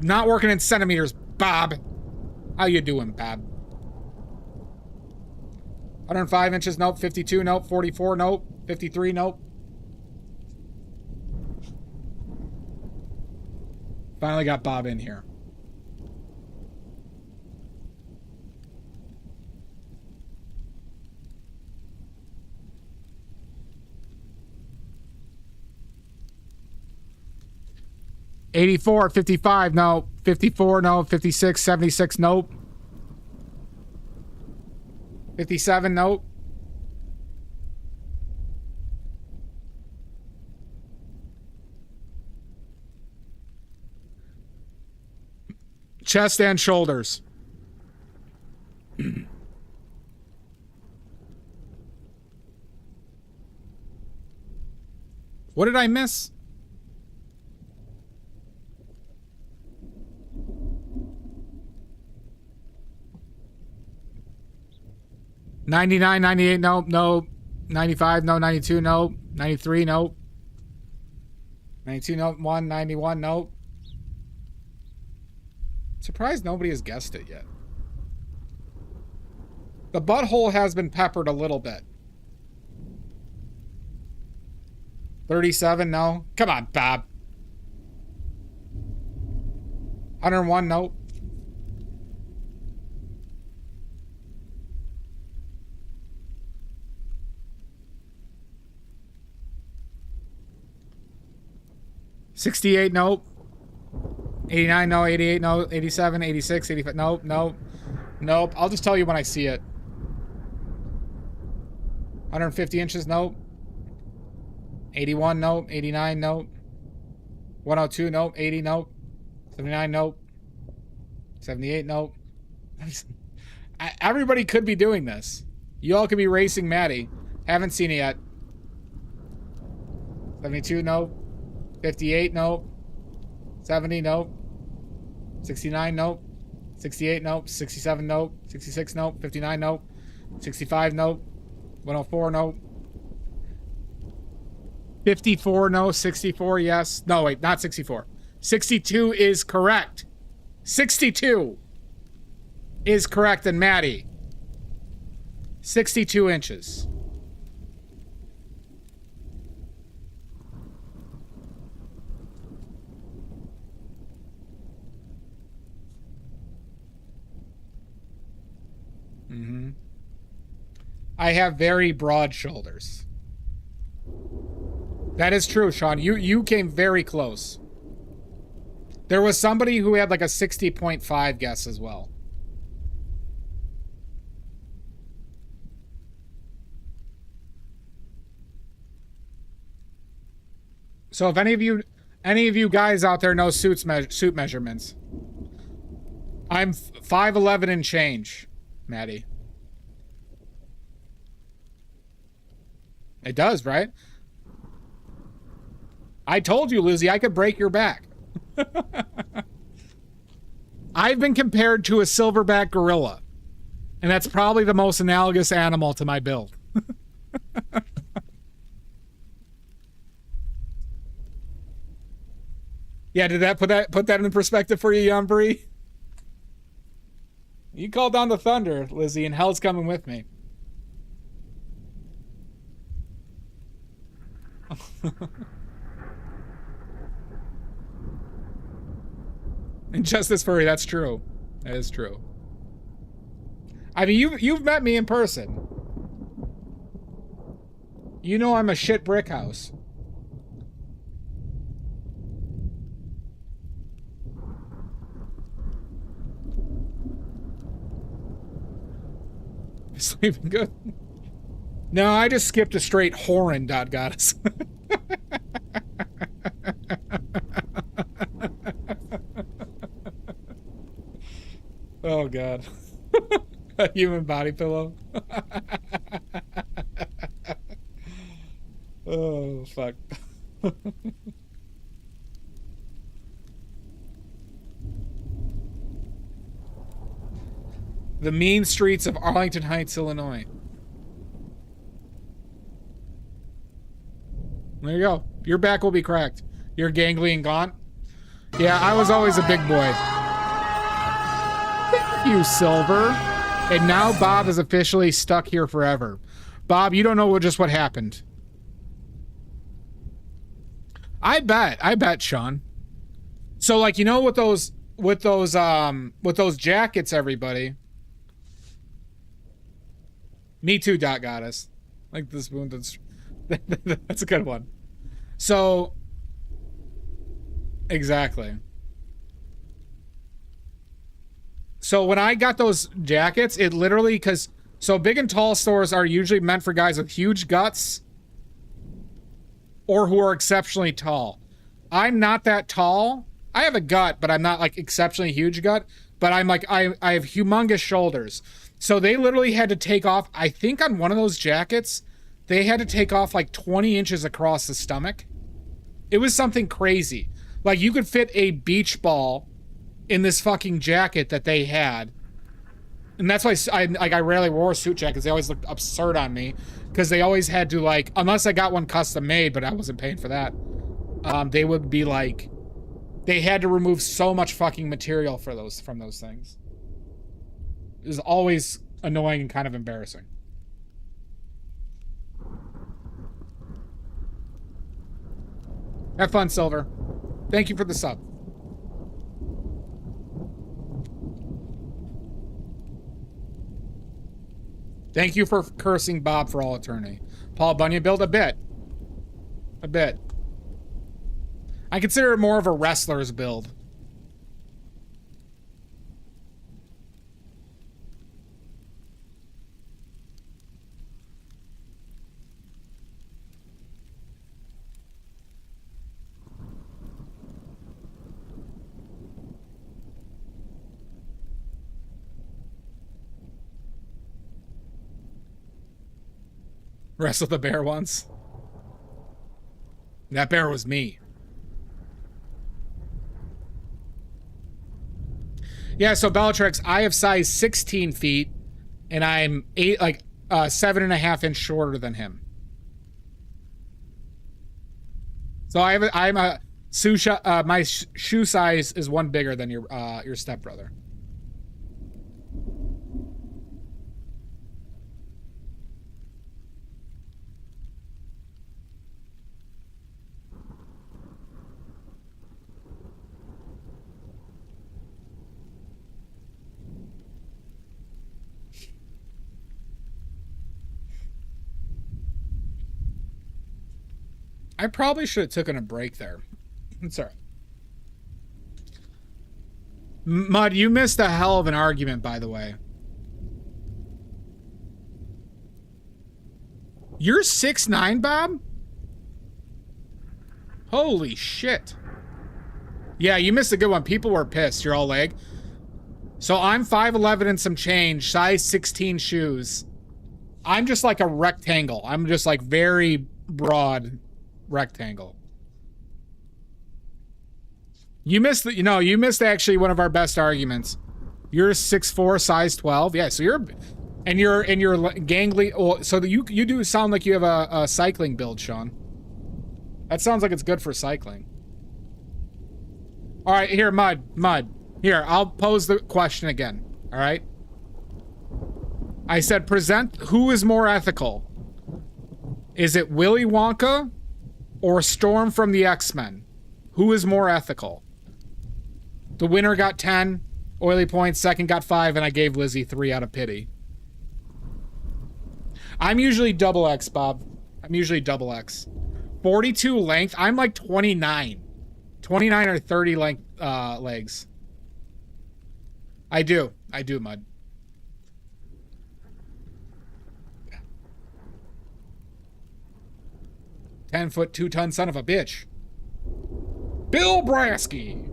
Not working in centimeters, Bob. How you doing, Bob? 105 inches, nope. 52, nope. 44, nope. 53, nope. Finally got Bob in here. $84, $55, no. $54, no. $56, $76, nope. $57, nope. Chest and shoulders. What did I miss? $99, $98, nope, nope. $95, no. $92, nope. $93, nope. $92, nope. $191, nope. Surprised nobody has guessed it yet. The butthole has been peppered a little bit. 37, no. Come on, Bob. 101, nope. $68, nope. 89, no. 88, no. 87, 86, 85, nope, nope. Nope. I'll just tell you when I see it. 150 inches, nope. 81, nope. 89, nope. 102, nope. 80, nope. 79, nope. 78, nope. Everybody could be doing this. You all could be racing Maddie. Haven't seen it yet. 72, nope. 58, nope. 70, nope. 69, nope. 68, nope. 67, nope. 66, nope. 59, nope. 65, nope. 104, nope. 54, no. 64, yes. No, wait, not 64. 62 is correct. 62 is correct, and Maddie. 62 inches. Mm-hmm. I have very broad shoulders. That is true, Sean. You came very close. There was somebody who had like a 60.5 guess as well. So if any of you guys out there know suit measurements, I'm 5'11" and change, Maddie. It does, right? I told you, Lizzie, I could break your back. I've been compared to a silverback gorilla, and that's probably the most analogous animal to my build. Yeah, did that put that in perspective for you, Yumbree? You called down the thunder, Lizzie, and hell's coming with me. Injustice Furry, that's true. That is true. I mean, you've met me in person. You know I'm a shit brick house. Sleeping good? No, I just skipped a straight Horan goddess. Oh god. A human body pillow. Oh fuck. The mean streets of Arlington Heights, Illinois. There you go. Your back will be cracked. You're gangly and gaunt. Yeah, I was always a big boy. Thank you, Silver. And now Bob is officially stuck here forever. Bob, you don't know just what happened. I bet, Sean. So, like, you know, with those jackets, everybody. Me too, Dot Goddess. Like this spoon. That's a good one. So, exactly. So when I got those jackets, it literally, so big and tall stores are usually meant for guys with huge guts or who are exceptionally tall. I'm not that tall. I have a gut, but I'm not like exceptionally huge gut, but I'm like, I have humongous shoulders. So they literally had to take off, I think on one of those jackets, they had to take off like 20 inches across the stomach. It was something crazy. Like, you could fit a beach ball in this fucking jacket that they had. And that's why I rarely wore suit jackets. They always looked absurd on me. Because they always had to, like, unless I got one custom made, but I wasn't paying for that. They would be like, they had to remove so much fucking material from those things. It was always annoying and kind of embarrassing. Have fun, Silver. Thank you for the sub. Thank you for cursing Bob for all eternity. Paul Bunyan built a bit. A bit. I consider it more of a wrestler's build. Wrestled the bear once. That bear was me. Yeah, so Bellatrix, I have size 16 feet, and I'm 7.5 inches shorter than him. So I'm a my shoe size is one bigger than your stepbrother. I probably should have taken a break there. It's all right. Mud, you missed a hell of an argument, by the way. You're 6'9", Bob? Holy shit. Yeah, you missed a good one. People were pissed. You're all leg. So I'm 5'11" and some change, size 16 shoes. I'm just like a rectangle. I'm just like very broad rectangle. You missed you missed actually one of our best arguments. You're 6'4", size 12. Yeah, so you're gangly. Oh, so you do sound like you have a cycling build, Sean. That sounds like it's good for cycling. All right, here, Mud. Here, I'll pose the question again. All right. I said, present who is more ethical. Is it Willy Wonka or Storm from the X-Men? Who is more ethical? The winner got 10 oily points, second got 5, and I gave Lizzie 3 out of pity. I'm usually double X, Bob. I'm usually double X. 42 length, I'm like 29. 29 or 30 length legs. I do, Mud. Yeah. 10-foot, 2-ton son of a bitch. Bill Brasky.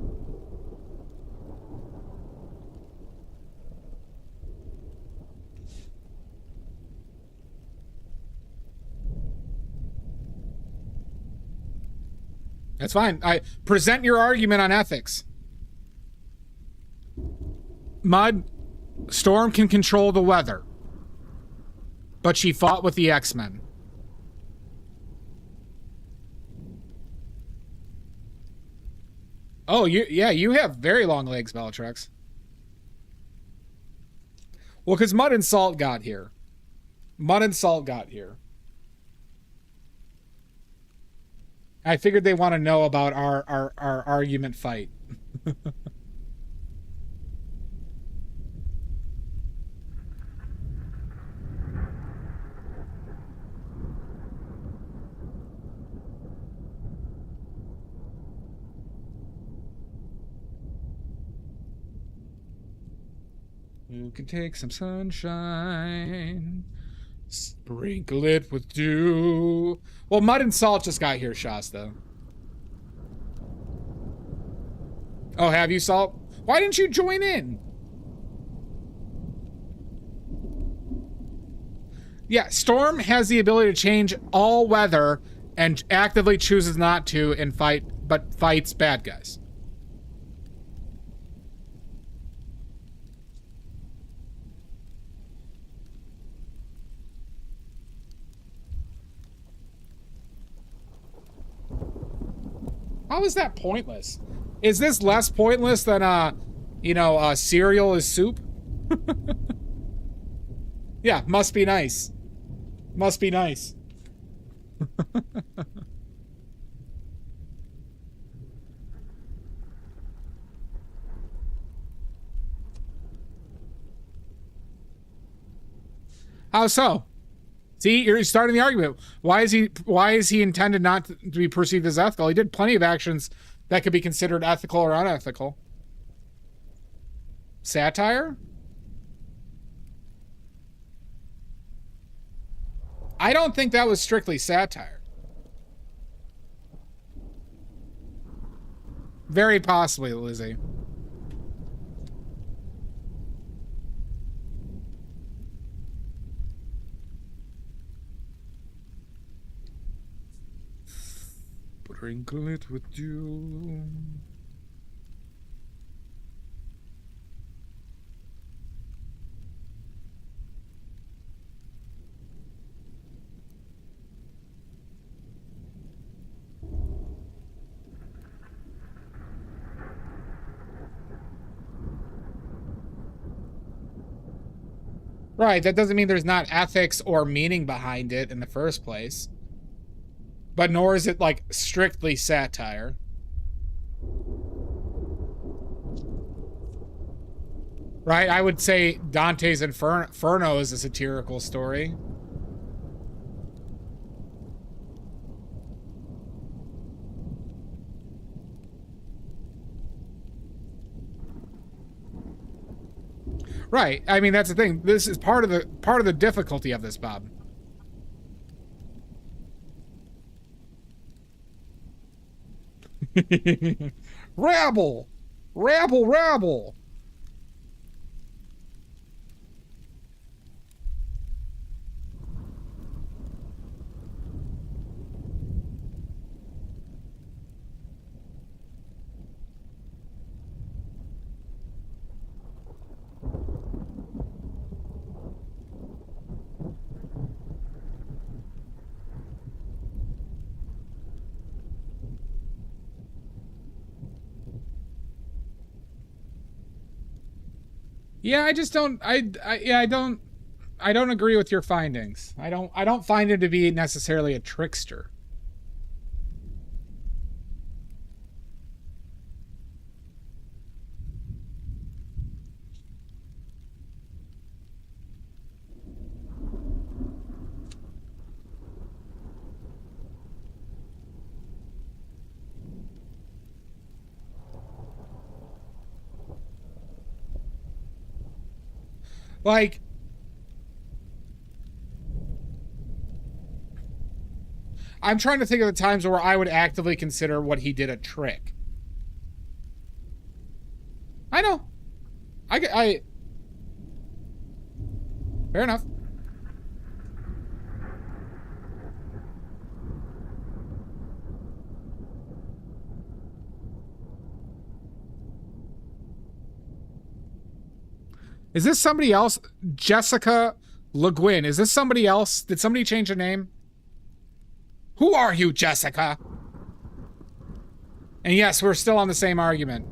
That's fine. I present your argument on ethics. Mud, Storm can control the weather, but she fought with the X-Men. Oh, you have very long legs, Bellatrix. Well, because Mud and Salt got here. I figured they want to know about our argument fight. You can take some sunshine, sprinkle it with dew. Well, Mud and Salt just got here, Shasta. Oh, have you, Salt? Why didn't you join in? Yeah, Storm has the ability to change all weather and actively chooses not to and fights bad guys. How is that pointless? Is this less pointless than cereal is soup? Yeah, must be nice. Must be nice. How so? See, you're starting the argument. Why is he intended not to be perceived as ethical? He did plenty of actions that could be considered ethical or unethical. Satire? I don't think that was strictly satire. Very possibly, Lizzie. Sprinkle it with dew. Right, that doesn't mean there's not ethics or meaning behind it in the first place. But nor is it, like, strictly satire. Right, I would say Dante's Inferno is a satirical story. Right, I mean, that's the thing. This is part of the difficulty of this, Bob. Rabble! Rabble, rabble! Yeah, I just don't. I don't agree with your findings. I don't find him to be necessarily a trickster. Like, I'm trying to think of the times where I would actively consider what he did a trick. I know. I fair enough. Is this somebody else? Jessica Le Guin. Is this somebody else? Did somebody change her name? Who are you, Jessica? And yes, we're still on the same argument.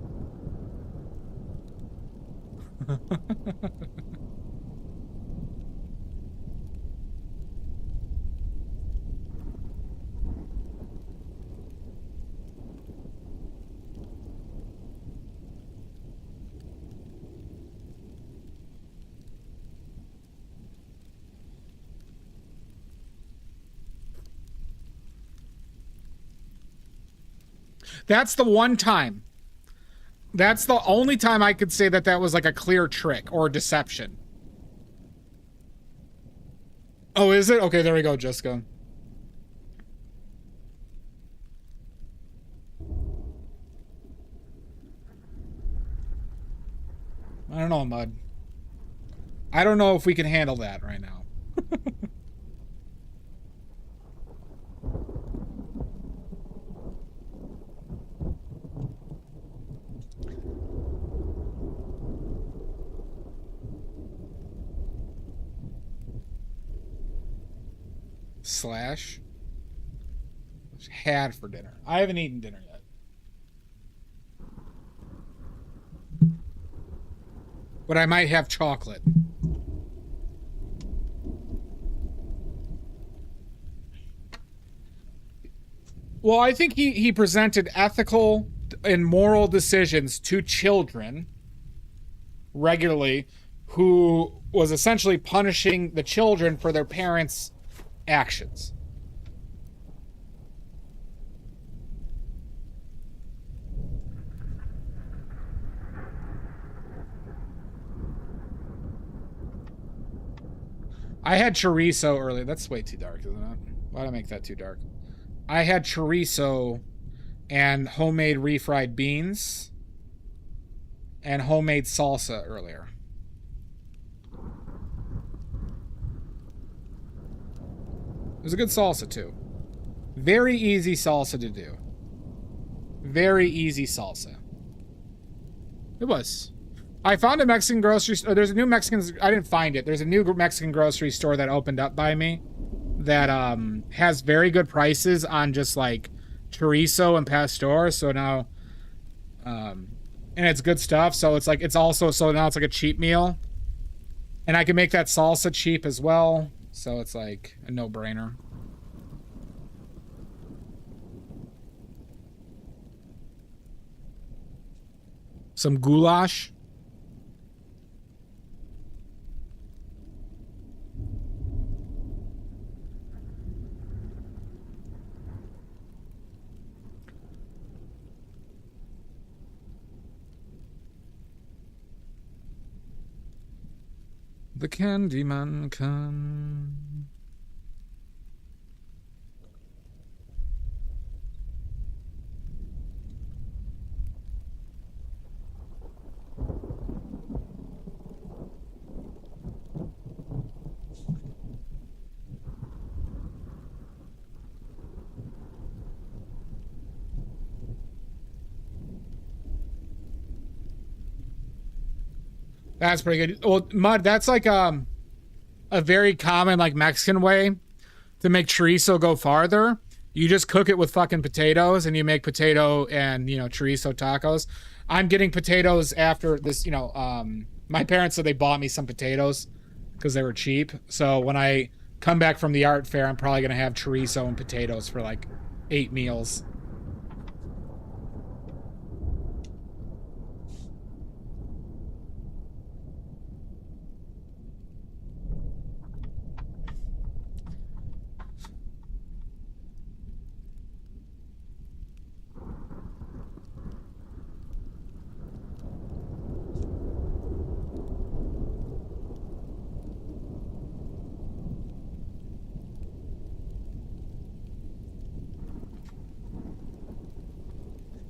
That's the one time. That's the only time I could say that that was like a clear trick or deception. Oh, is it? Okay, there we go, Jessica. I don't know, Mud. I don't know if we can handle that right now. slash had for dinner. I haven't eaten dinner yet. But I might have chocolate. Well, I think he presented ethical and moral decisions to children regularly, who was essentially punishing the children for their parents' actions. I had chorizo earlier. That's way too dark, isn't it? Why did I make that too dark? I had chorizo and homemade refried beans and homemade salsa earlier. It was a good salsa, too. Very easy salsa to do. Very easy salsa. It was. I found a Mexican grocery store. There's a new Mexican... I didn't find it. There's a new Mexican grocery store that opened up by me that has very good prices on just, like, chorizo and pastor. So now... and it's good stuff. So it's like... It's also... So now it's like a cheap meal. And I can make that salsa cheap as well. So it's like a no-brainer. Some goulash. The Candyman can. That's pretty good. Well, Mud, that's like a very common like Mexican way to make chorizo go farther. You just cook it with fucking potatoes and you make potato and, you know, chorizo tacos. I'm getting potatoes after this, you know, my parents said they bought me some potatoes because they were cheap. So when I come back from the art fair, I'm probably going to have chorizo and potatoes for like 8 meals.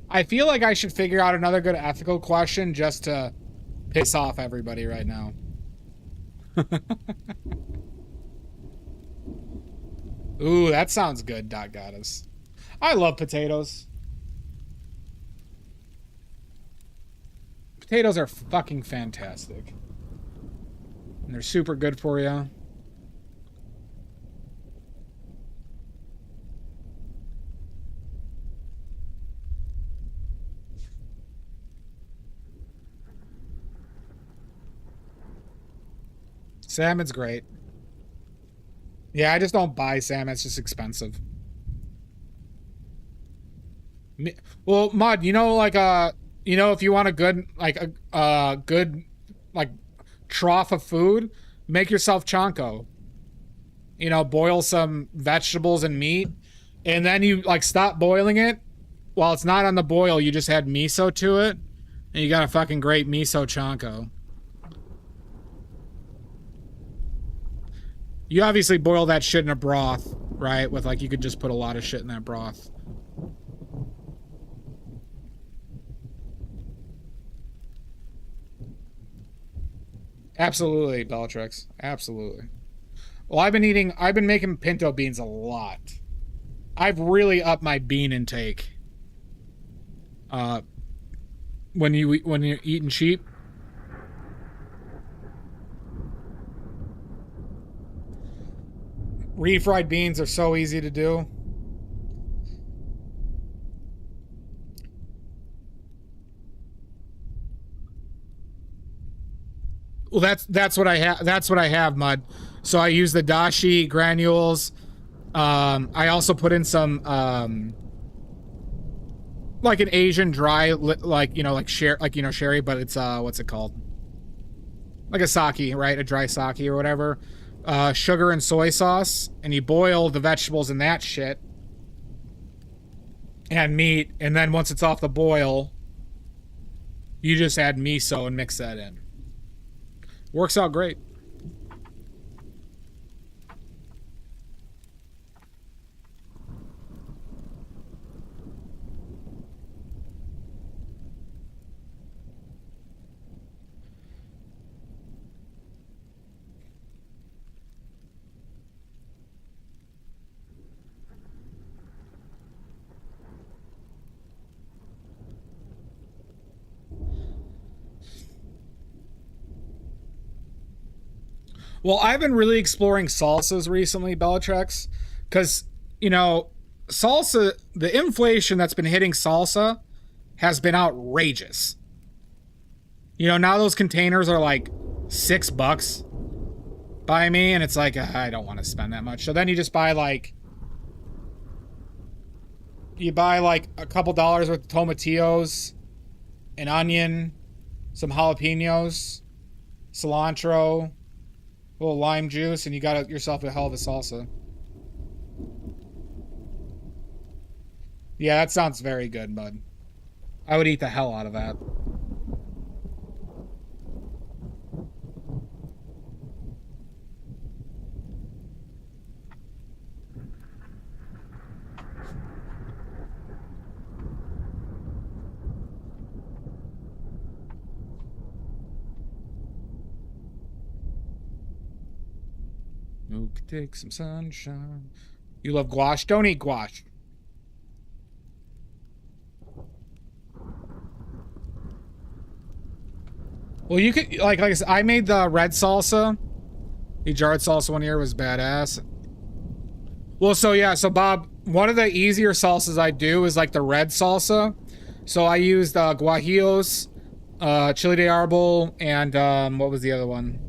I feel like I should figure out another good ethical question just to piss off everybody right now. Ooh, that sounds good, Dot Goddess. I love potatoes. Potatoes are fucking fantastic. And they're super good for you. Salmon's great. Yeah, I just don't buy salmon. It's just expensive. Well, Mud, you know, like, you know, if you want a good, like, a good, like, trough of food, make yourself chanko. You know, boil some vegetables and meat, and then you, like, stop boiling it. While it's not on the boil, you just add miso to it, and you got a fucking great miso chanko. You obviously boil that shit in a broth, right? With, like, you could just put a lot of shit in that broth. Absolutely, Bellatrix. Absolutely. Well, I've been making pinto beans a lot. I've really upped my bean intake. When you're eating cheap. Refried beans are so easy to do. Well, that's what I have. That's what I have, Mud. So I use the dashi granules. I also put in some like an Asian dry, like sherry, but it's what's it called? Like a sake, right? A dry sake or whatever. Sugar and soy sauce, and you boil the vegetables in that shit. And meat, and then once it's off the boil, you just add miso and mix that in. Works out great. Well, I've been really exploring salsas recently, Bellatrix, because, you know, salsa, the inflation that's been hitting salsa has been outrageous. You know, now those containers are like $6 by me, and it's like, I don't want to spend that much. So then you just buy like a couple dollars worth of tomatillos, an onion, some jalapenos, cilantro, a little lime juice, and you got yourself a hell of a salsa. Yeah, that sounds very good, bud. I would eat the hell out of that. You could take some sunshine. You love gouache? Don't eat gouache. Well, you could, like I said, I made the red salsa. The jarred salsa one year was badass. Well, so yeah, so Bob, one of the easier salsas I do is like the red salsa. So I used guajillos, chili de árbol, and what was the other one?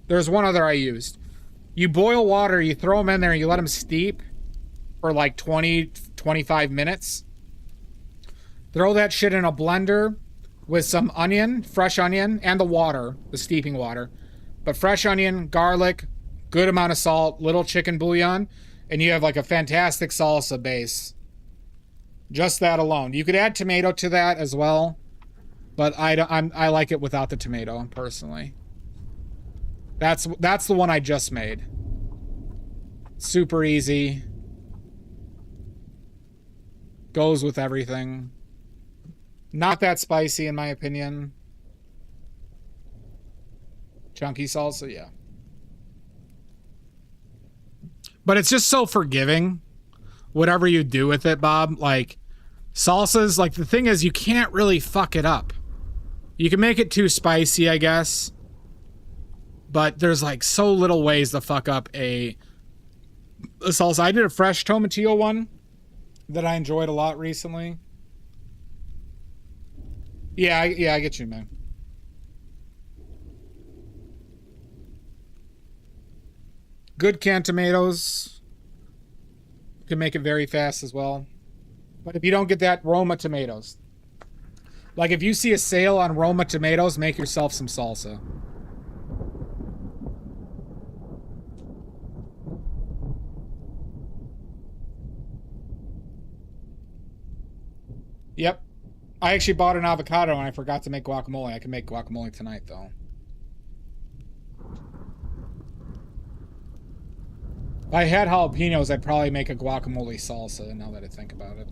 There's one other I used. You boil water, you throw them in there, and you let them steep for like 20-25 minutes. Throw that shit in a blender with some onion, fresh onion, and the water, the steeping water. But fresh onion, garlic, good amount of salt, little chicken bouillon, and you have like a fantastic salsa base. Just that alone. You could add tomato to that as well, but I like it without the tomato personally. That's the one I just made. Super easy. Goes with everything. Not that spicy in my opinion. Chunky salsa, yeah. But it's just so forgiving. Whatever you do with it, Bob. Like, salsas, like, the thing is, you can't really fuck it up. You can make it too spicy, I guess. But there's, like, so little ways to fuck up a salsa. I did a fresh tomatillo one that I enjoyed a lot recently. Yeah, I get you, man. Good canned tomatoes. You can make it very fast as well. But if you don't get that, Roma tomatoes. Like, if you see a sale on Roma tomatoes, make yourself some salsa. Yep. I actually bought an avocado and I forgot to make guacamole. I can make guacamole tonight, though. If I had jalapenos, I'd probably make a guacamole salsa, now that I think about it.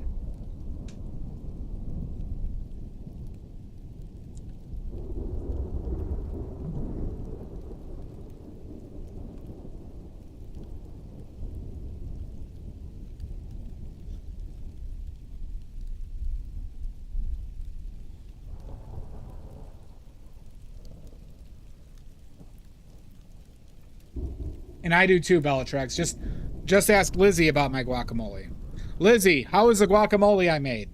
And I do too, Bellatrix. Just ask Lizzie about my guacamole. Lizzie, how is the guacamole I made?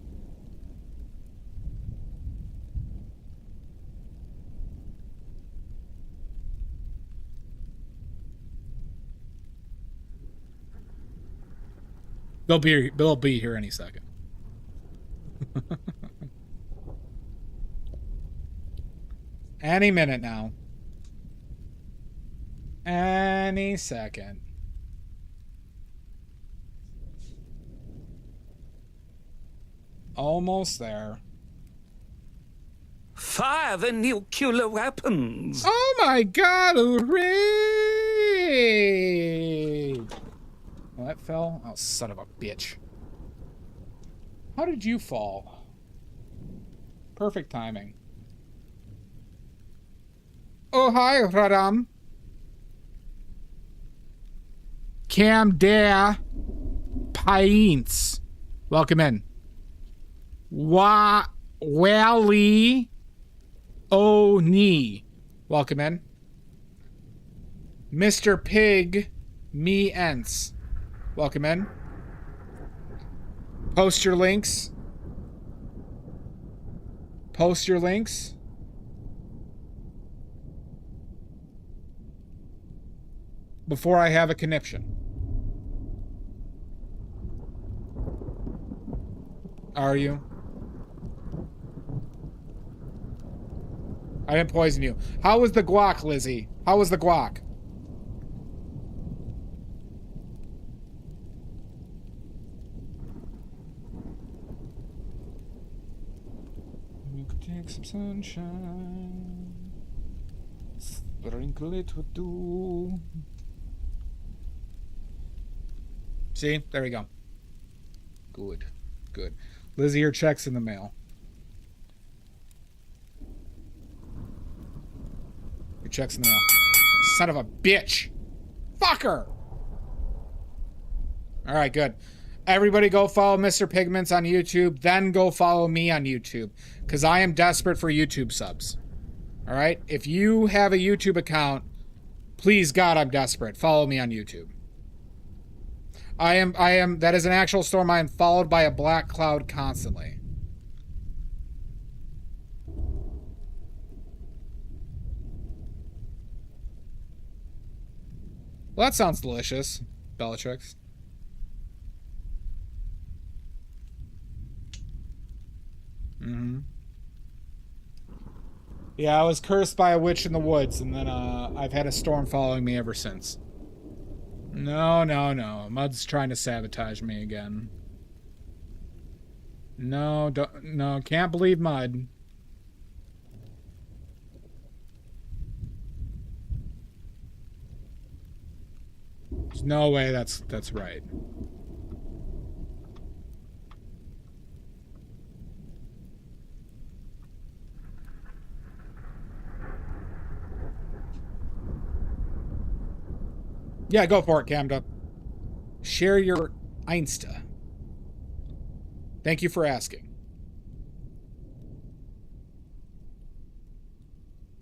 They'll be here any second. Any minute now. Any second. Almost there. Fire the nuclear weapons! Oh my god, hooray! Well, that fell? Oh, son of a bitch. How did you fall? Perfect timing. Oh, hi, Radam. Camda Paints. Welcome in. Wally Oni. Welcome in. Mr. Pig Me Ents. Welcome in. Post your links. Post your links. Before I have a conniption. Are you? I didn't poison you. How was the guac, Lizzie? How was the guac? You could take some sunshine, sprinkle it with dew. See? There we go. Good. Good. Lizzie, your check's in the mail. Your check's in the mail. Son of a bitch. Fucker. Alright, good. Everybody go follow Mr. Pigments on YouTube. Then go follow me on YouTube. Because I am desperate for YouTube subs. Alright? If you have a YouTube account, please God, I'm desperate. Follow me on YouTube. That is an actual storm. I am followed by a black cloud constantly. Well, that sounds delicious, Bellatrix. Mm-hmm. Yeah, I was cursed by a witch in the woods, and then I've had a storm following me ever since. No. Mud's trying to sabotage me again. No, can't believe Mud. There's no way that's right. Yeah, go for it, Camda. Share your Insta. Thank you for asking.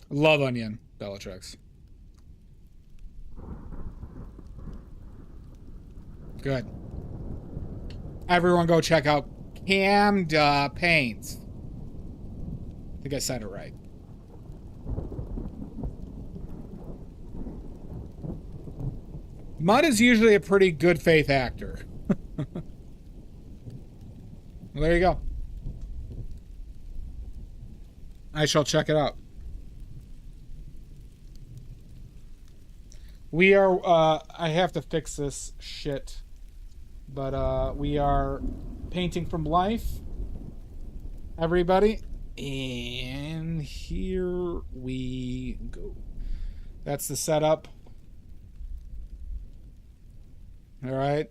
Love onion, Bellatrix. Good. Everyone go check out Camda Paints. I think I said it right. Mud is usually a pretty good faith actor. Well, there you go. I shall check it out. We are, I have to fix this shit. But, we are painting from life. Everybody. And here we go. That's the setup. All right.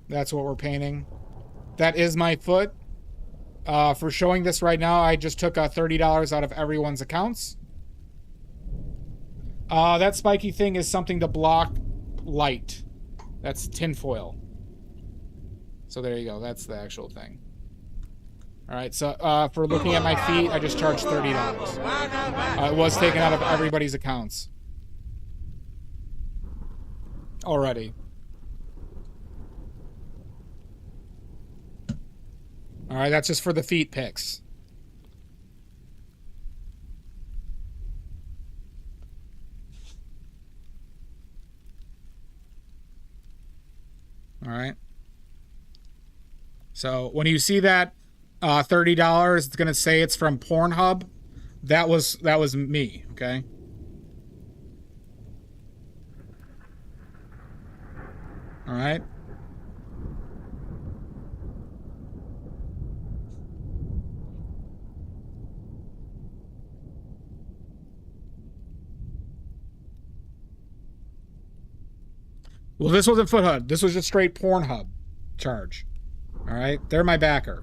That's what we're painting. That is my foot. For showing this right now, I just took $30 out of everyone's accounts. That spiky thing is something to block light. That's tinfoil. So there you go. That's the actual thing. All right, so for looking at my feet, I just charged $30. It was taken out of everybody's accounts already. All right, that's just for the feet pics. All right. So when you see that $30, it's gonna say it's from Pornhub. That was me. Okay. All right. Well, this wasn't FootHub. This was just straight Pornhub charge. All right, they're my backer.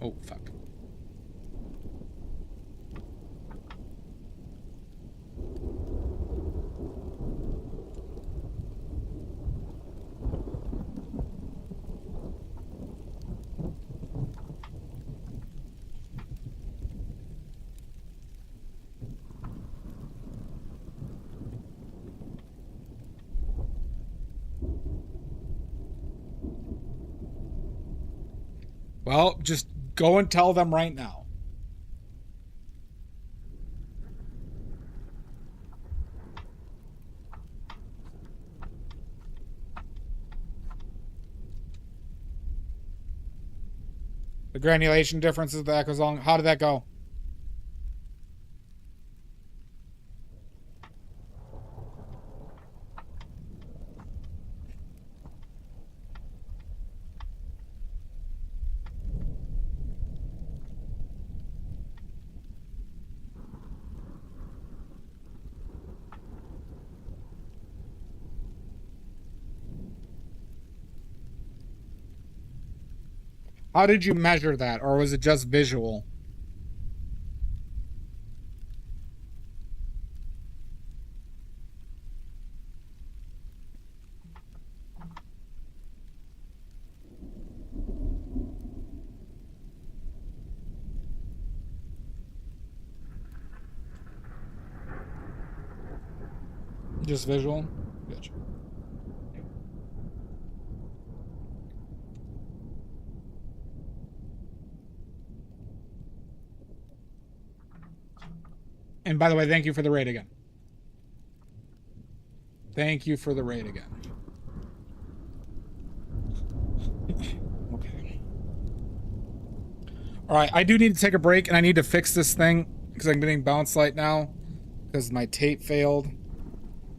Oh, fuck. Well, just go and tell them right now. The granulation differences that goes along. How did that go? How did you measure that, or was it just visual? Just visual? Gotcha. And by the way, thank you for the raid again. Thank you for the raid again. Okay. All right, I do need to take a break, and I need to fix this thing because I'm getting bounce light now because my tape failed.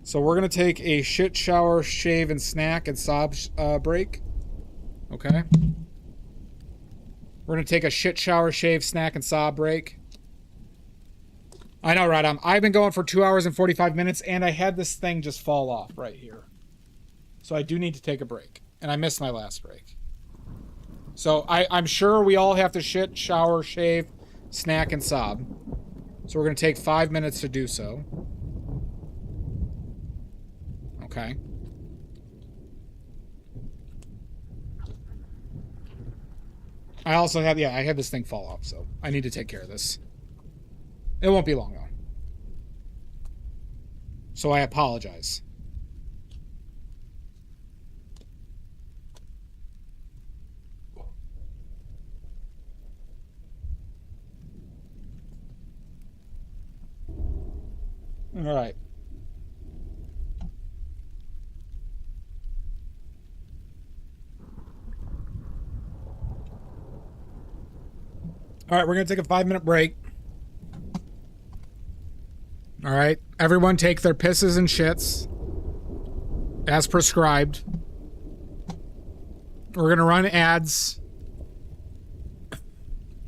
So we're going to take a shit, shower, shave, and snack and sob break. Okay. We're going to take a shit, shower, shave, snack, and sob break. I know, Radam. I've been going for 2 hours and 45 minutes, and I had this thing just fall off right here. So I do need to take a break. And I missed my last break. So I'm sure we all have to shit, shower, shave, snack, and sob. So we're going to take 5 minutes to do so. Okay. I also had, I had this thing fall off, so I need to take care of this. It won't be long, though. So I apologize. All right. All right, we're going to take a 5-minute break. All right, everyone take their pisses and shits as prescribed. We're going to run ads,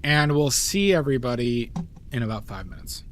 and we'll see everybody in about 5 minutes.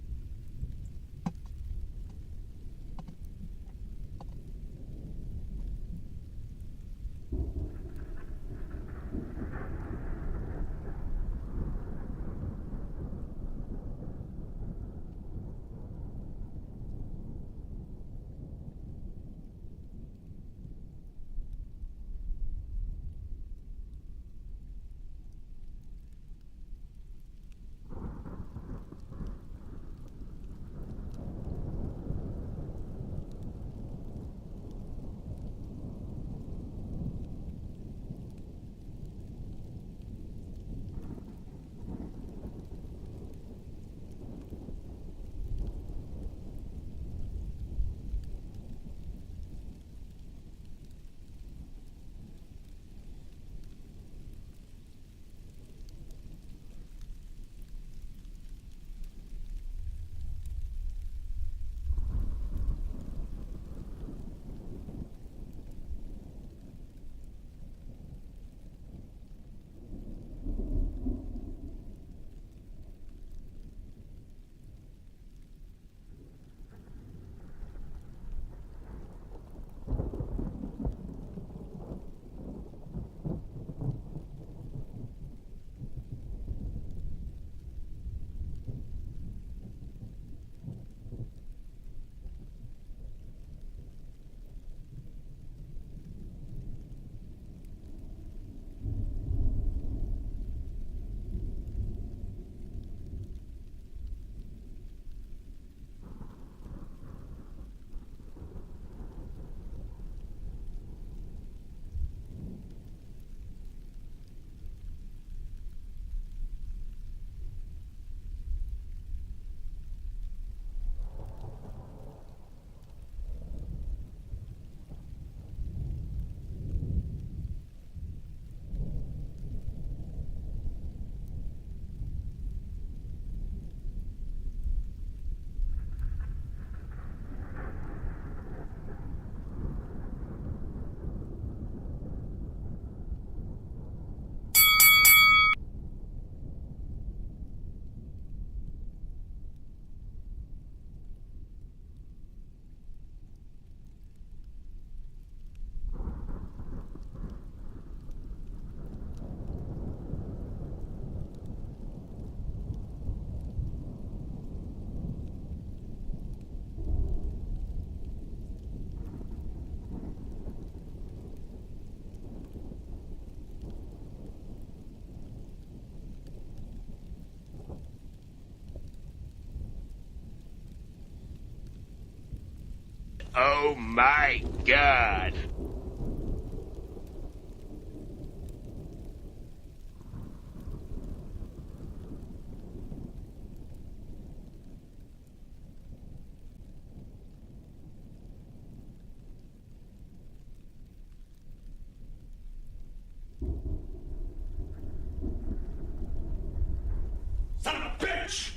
Oh my God. Son of a bitch!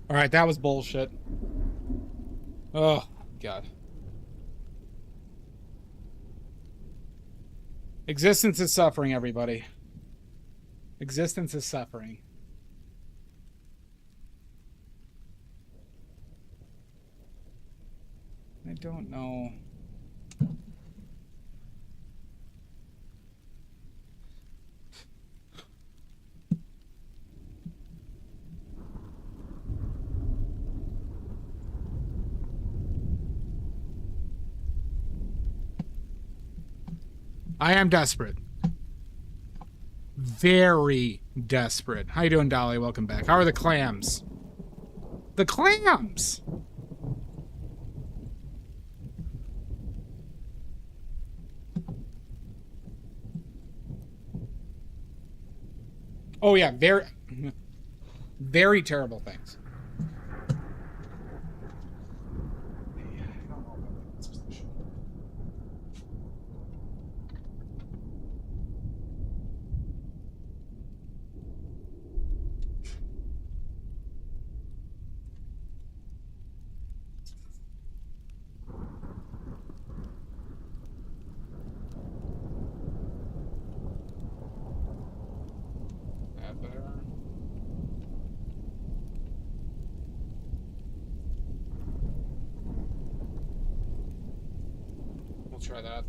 All right, that was bullshit. Oh, God. Existence is suffering, everybody. Existence is suffering. I don't know. I am desperate. Very desperate. How you doing, Dolly? Welcome back. How are the clams? The clams! Oh yeah, very terrible things. We'll try that.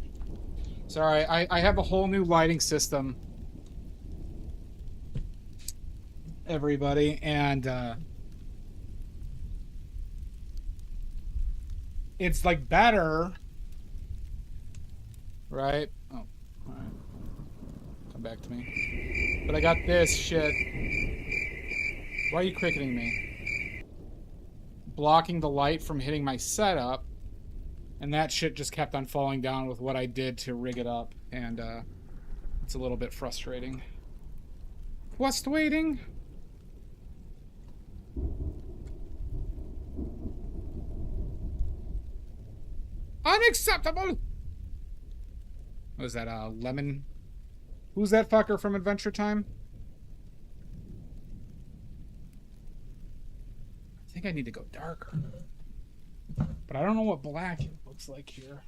Sorry, I have a whole new lighting system, everybody, and it's like better, right? Oh, all right. Come back to me. But I got this shit. Why are you cricketing me? Blocking the light from hitting my setup. And that shit just kept on falling down with what I did to rig it up. And it's a little bit frustrating. Quest waiting. Unacceptable! What was that, Lemon? Who's that fucker from Adventure Time? I think I need to go darker. But I don't know what black looks like here.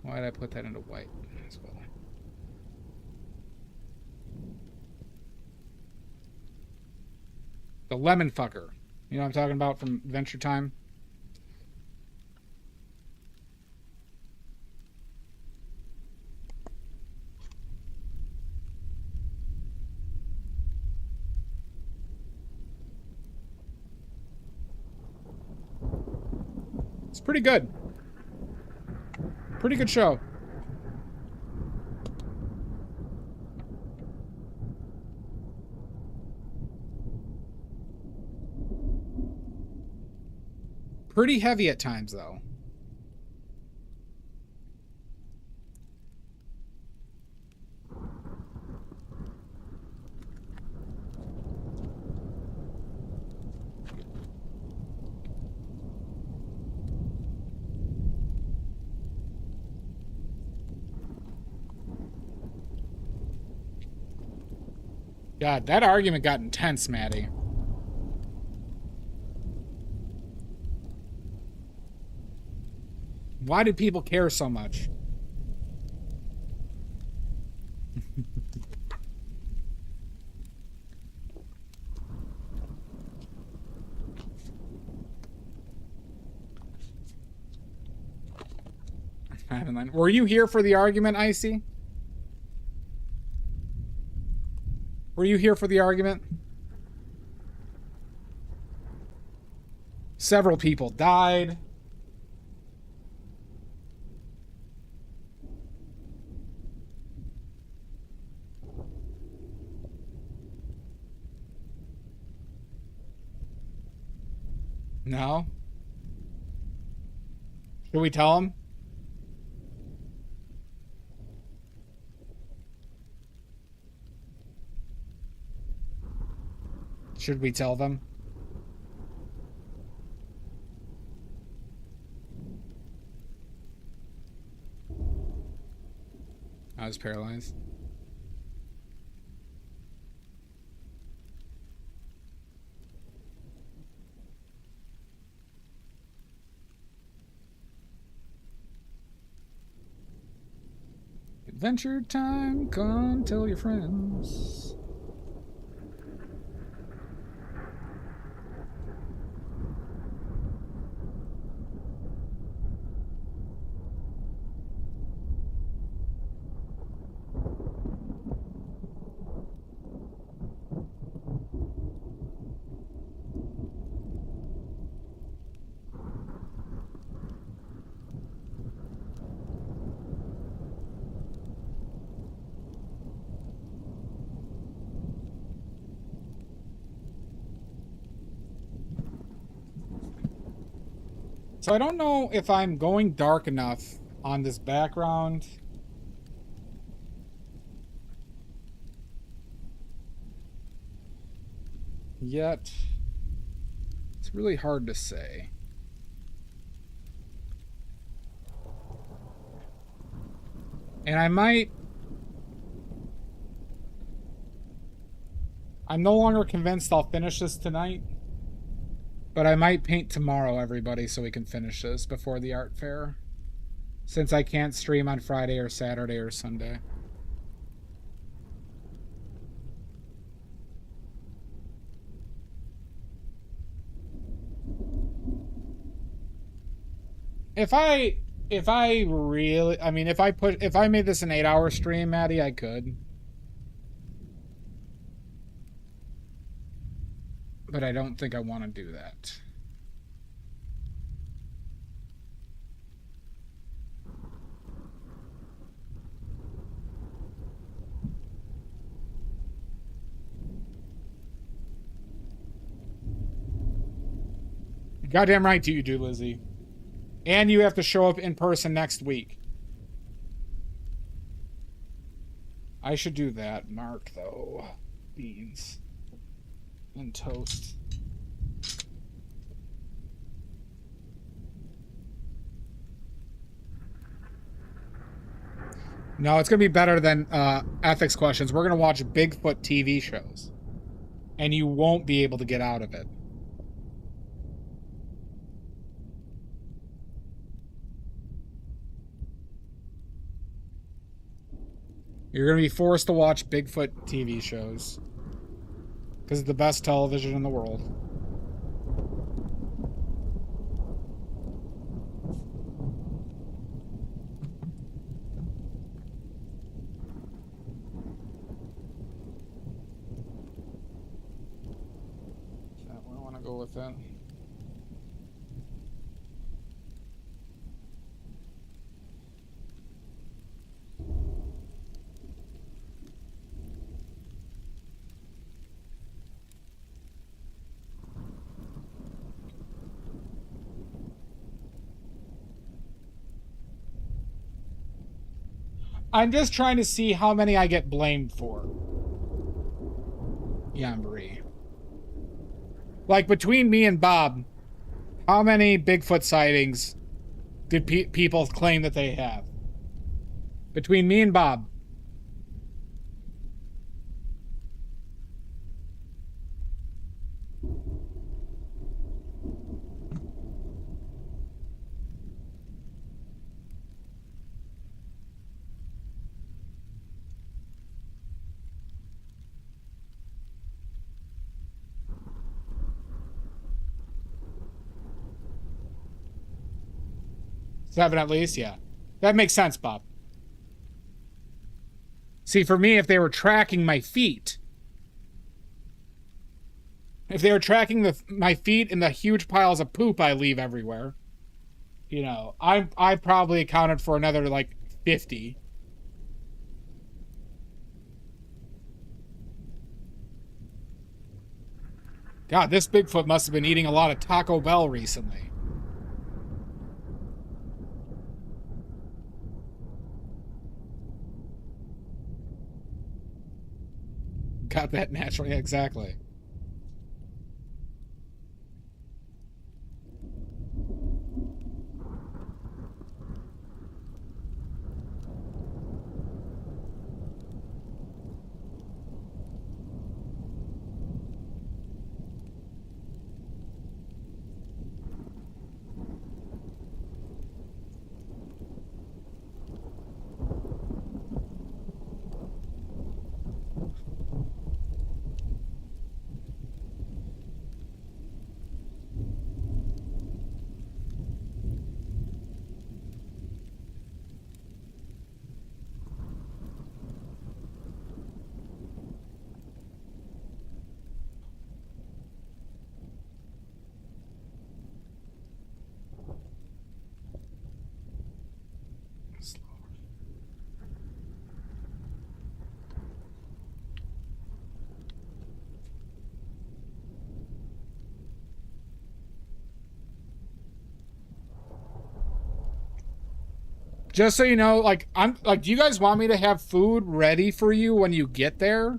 Why did I put that into white as well? The lemon fucker. You know what I'm talking about from Adventure Time? It's pretty good. Pretty good show. Pretty heavy at times, though. God, that argument got intense, Maddie. Why did people care so much? Were you here for the argument, Icy? Were you here for the argument? Several people died. No? Should we tell him? Should we tell them? I was paralyzed. Adventure time, come tell your friends. So I don't know if I'm going dark enough on this background. Yet, it's really hard to say. And I'm no longer convinced I'll finish this tonight, but I might paint tomorrow, everybody, so we can finish this before the art fair, since I can't stream on Friday or Saturday or Sunday. If I really, I mean, if I made this an 8-hour stream, Maddie, I could. But I don't think I want to do that. Goddamn right you do, Lizzie. And you have to show up in person next week. I should do that, Mark, though. Beans. And toast. No, it's going to be better than ethics questions. We're going to watch Bigfoot TV shows. And you won't be able to get out of it. You're going to be forced to watch Bigfoot TV shows. Because it's the best television in the world. Is that where I want to go with that? I'm just trying to see how many I get blamed for. Yeah, Marie. Like, between me and Bob, how many Bigfoot sightings did people claim that they have? Between me and Bob. Seven at least, yeah. That makes sense, Bob. See, for me, if they were tracking my feet, if they were tracking my feet and the huge piles of poop I leave everywhere, you know, I probably accounted for another, like, 50. God, this Bigfoot must have been eating a lot of Taco Bell recently. Got that naturally, exactly. Just so you know, like, do you guys want me to have food ready for you when you get there?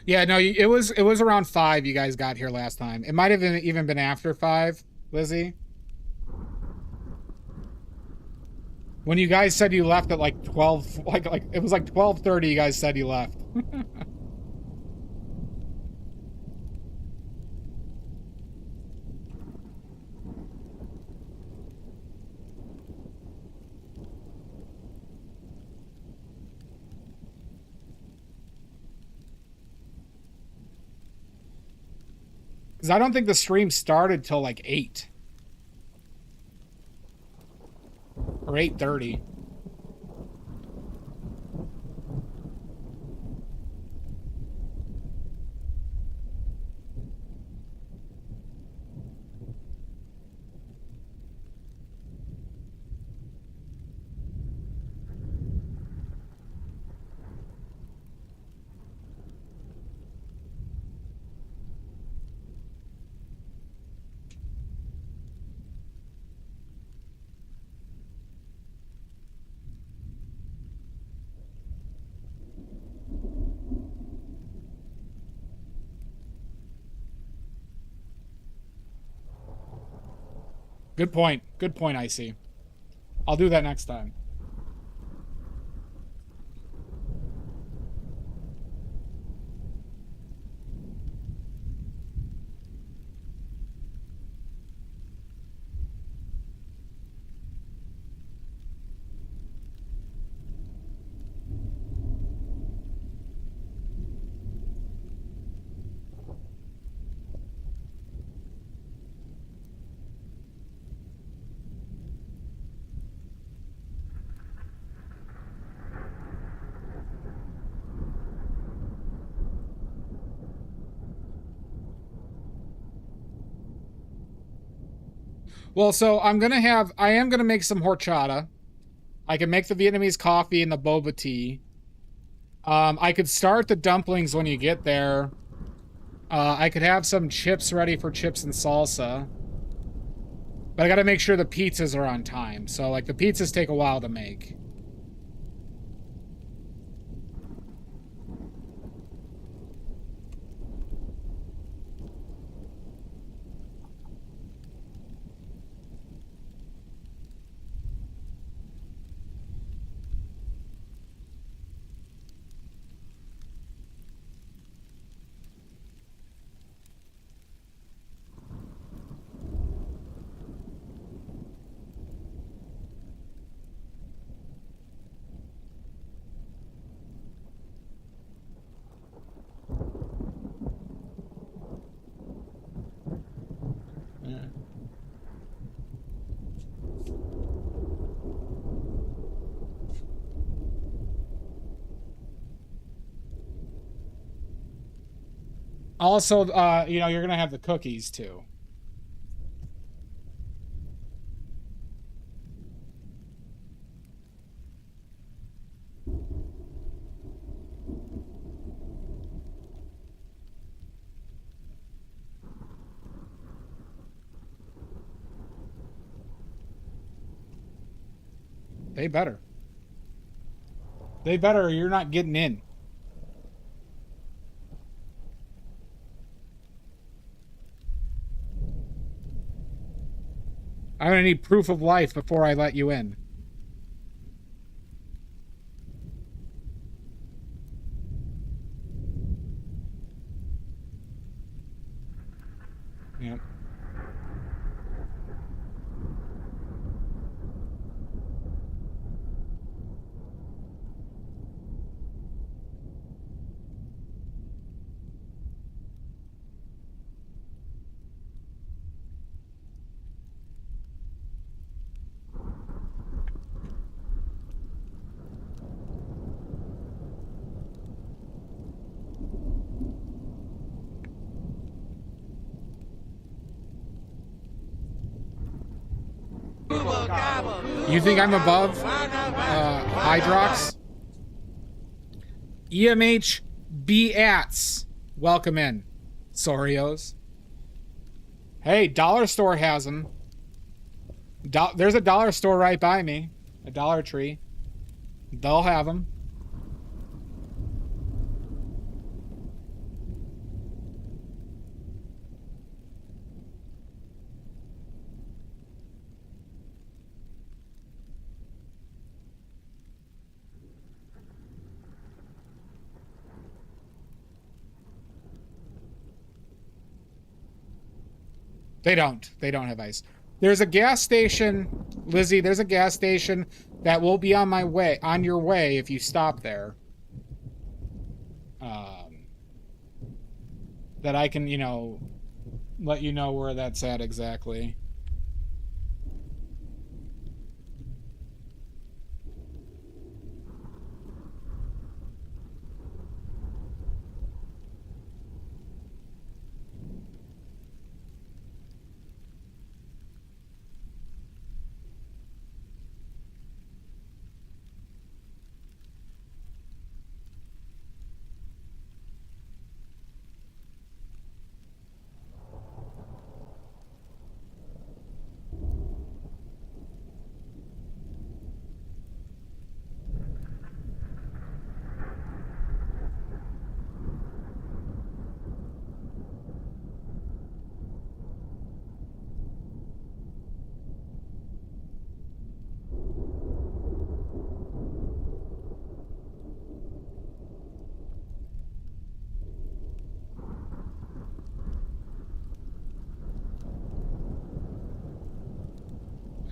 Yeah, no, it was around 5 you guys got here last time. It might have even been after 5, Lizzie. When you guys said you left at like 12, like it was like 12:30 you guys said you left. Because I don't think the stream started till like 8. Or 8:30. Good point. Good point, Icy. I'll do that next time. Well, so I am gonna make some horchata. I can make the Vietnamese coffee and the boba tea. I could start the dumplings when you get there. I could have some chips ready for chips and salsa. But I gotta make sure the pizzas are on time. So, like, the pizzas take a while to make. Also, you know, you're gonna have the cookies too. They better. They better, or you're not getting in. I'm gonna need proof of life before I let you in. You think I'm above Hydrox? EMH Beats. Welcome in. Sorios. Hey, Dollar Store has them. There's a dollar store right by me. A Dollar Tree. They'll have them. They don't. They don't have ice. There's a gas station, Lizzie. There's a gas station that will be on your way if you stop there. That I can, let you know where that's at exactly.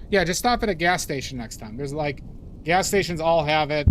Yeah, just stop at a gas station next time. There's like, gas stations all have it,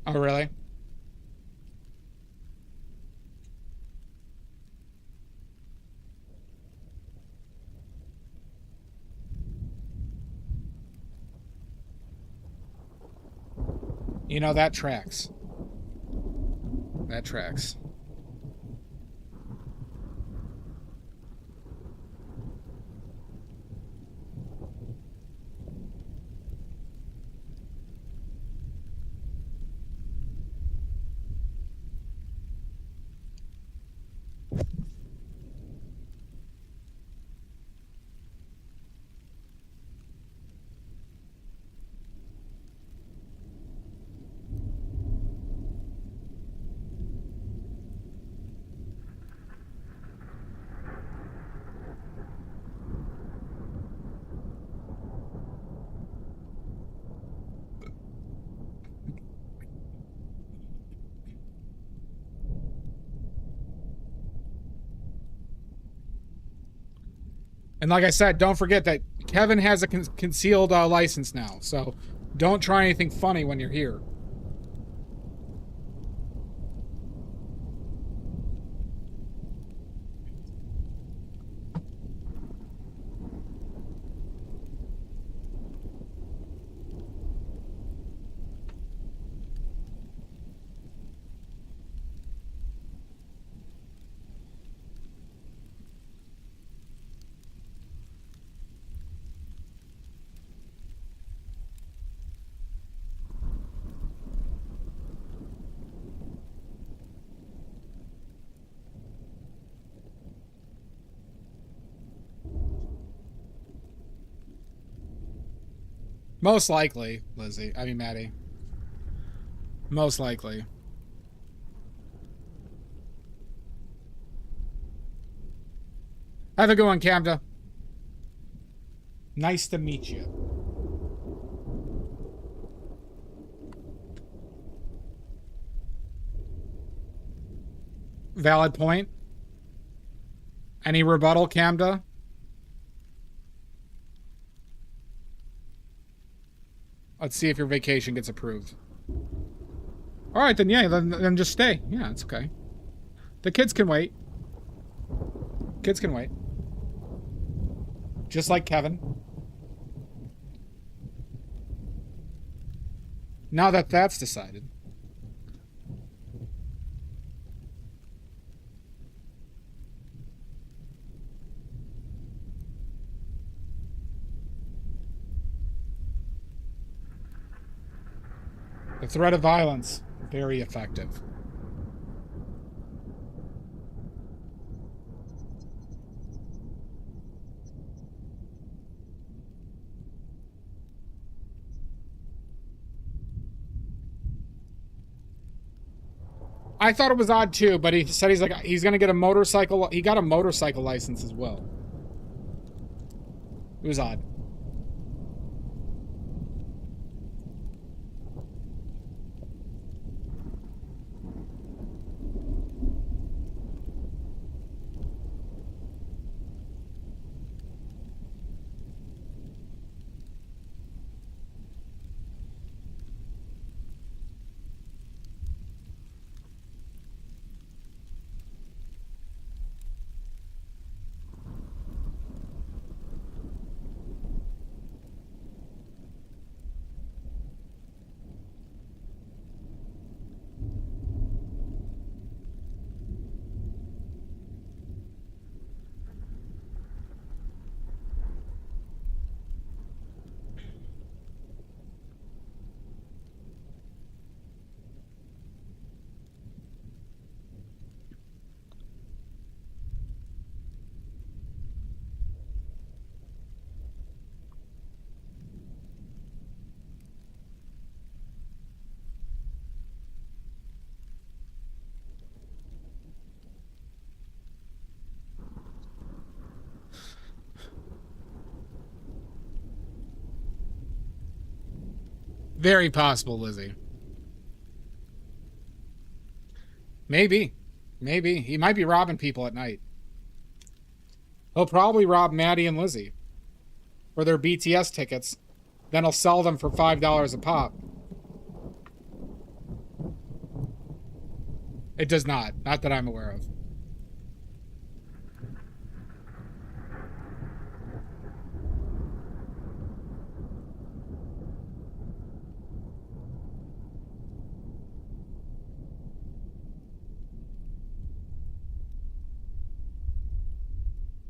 Oh, really? That tracks. That tracks. And like I said, don't forget that Kevin has a concealed license now, so don't try anything funny when you're here. Most likely, Lizzie. I mean, Maddie. Most likely. Have a good one, Camda. Nice to meet you. Valid point. Any rebuttal, Camda? Let's see if your vacation gets approved. All right, then yeah, then just stay. Yeah, it's okay. The kids can wait. Kids can wait. Just like Kevin. Now that that's decided. The threat of violence, very effective. I thought it was odd too, but he said he's gonna get a motorcycle. He got a motorcycle license as well. It was odd. Very possible, Lizzie. Maybe. Maybe. He might be robbing people at night. He'll probably rob Maddie and Lizzie for their BTS tickets. Then he'll sell them for $5 a pop. It does not. Not that I'm aware of.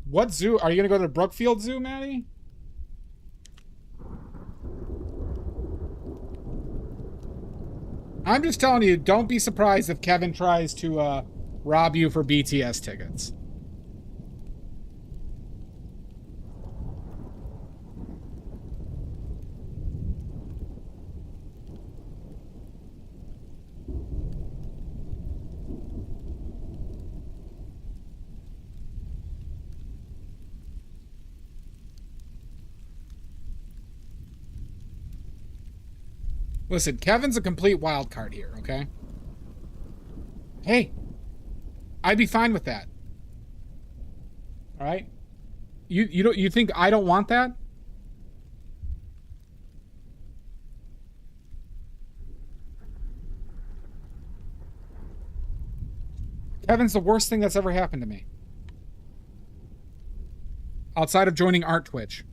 What zoo? Are you going to go to the Brookfield Zoo, Maddie? I'm just telling you, don't be surprised if Kevin tries to rob you for BTS tickets. Listen, Kevin's a complete wild card here, okay? Hey, I'd be fine with that. All right? You think I don't want that? Kevin's the worst thing that's ever happened to me. Outside of joining Art Twitch.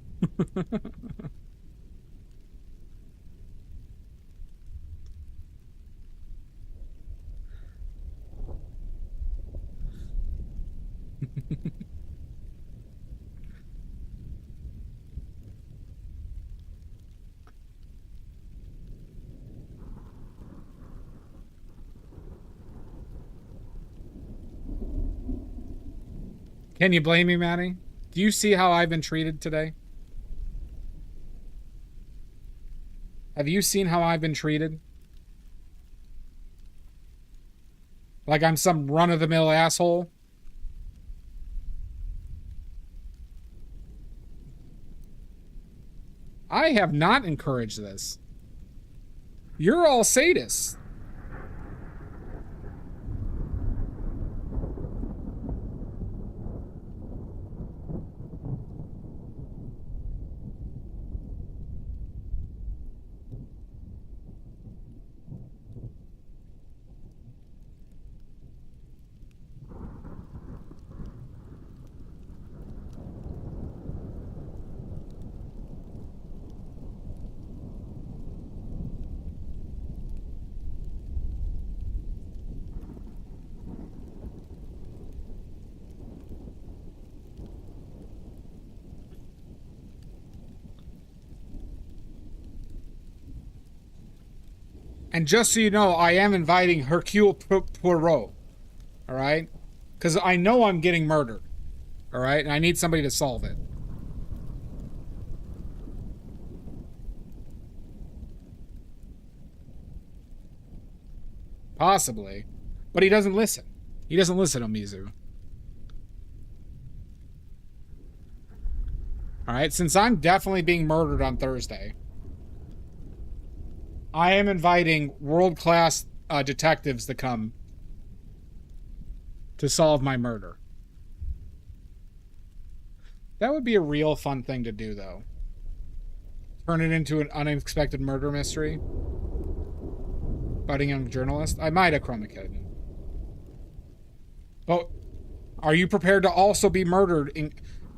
Can you blame me, Maddie? Do you see how I've been treated today? Have you seen how I've been treated? Like I'm some run-of-the-mill asshole? I have not encouraged this. You're all sadists. And just so you know, I am inviting Hercule Poirot. All right? Because I know I'm getting murdered. All right? And I need somebody to solve it. Possibly. But he doesn't listen. He doesn't listen, Omizu. All right? Since I'm definitely being murdered on Thursday, I am inviting world-class detectives to come to solve my murder. That would be a real fun thing to do, though. Turn it into an unexpected murder mystery. Budding young journalist. I might have Chroma Kid. But are you prepared to also be murdered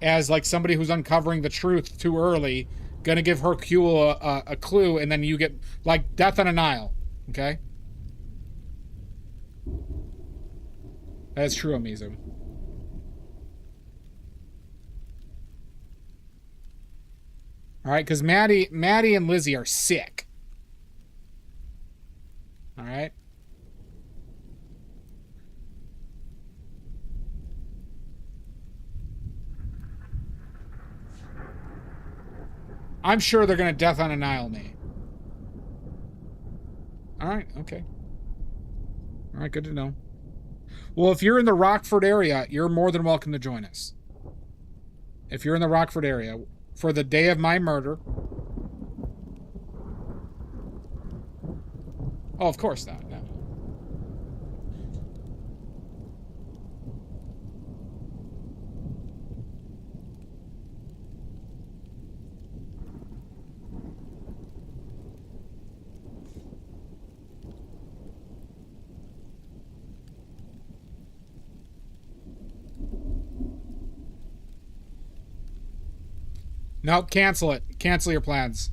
as like somebody who's uncovering the truth too early? Gonna give Hercule a clue, and then you get, like, death on a Nile. Okay? That's true, Omizu. Alright, because Maddie and Lizzie are sick. Alright? I'm sure they're going to death on a Nile me. Alright, okay. Alright, good to know. Well, if you're in the Rockford area, you're more than welcome to join us. If you're in the Rockford area, for the day of my murder. Oh, of course not. No. Nope, cancel it. Cancel your plans.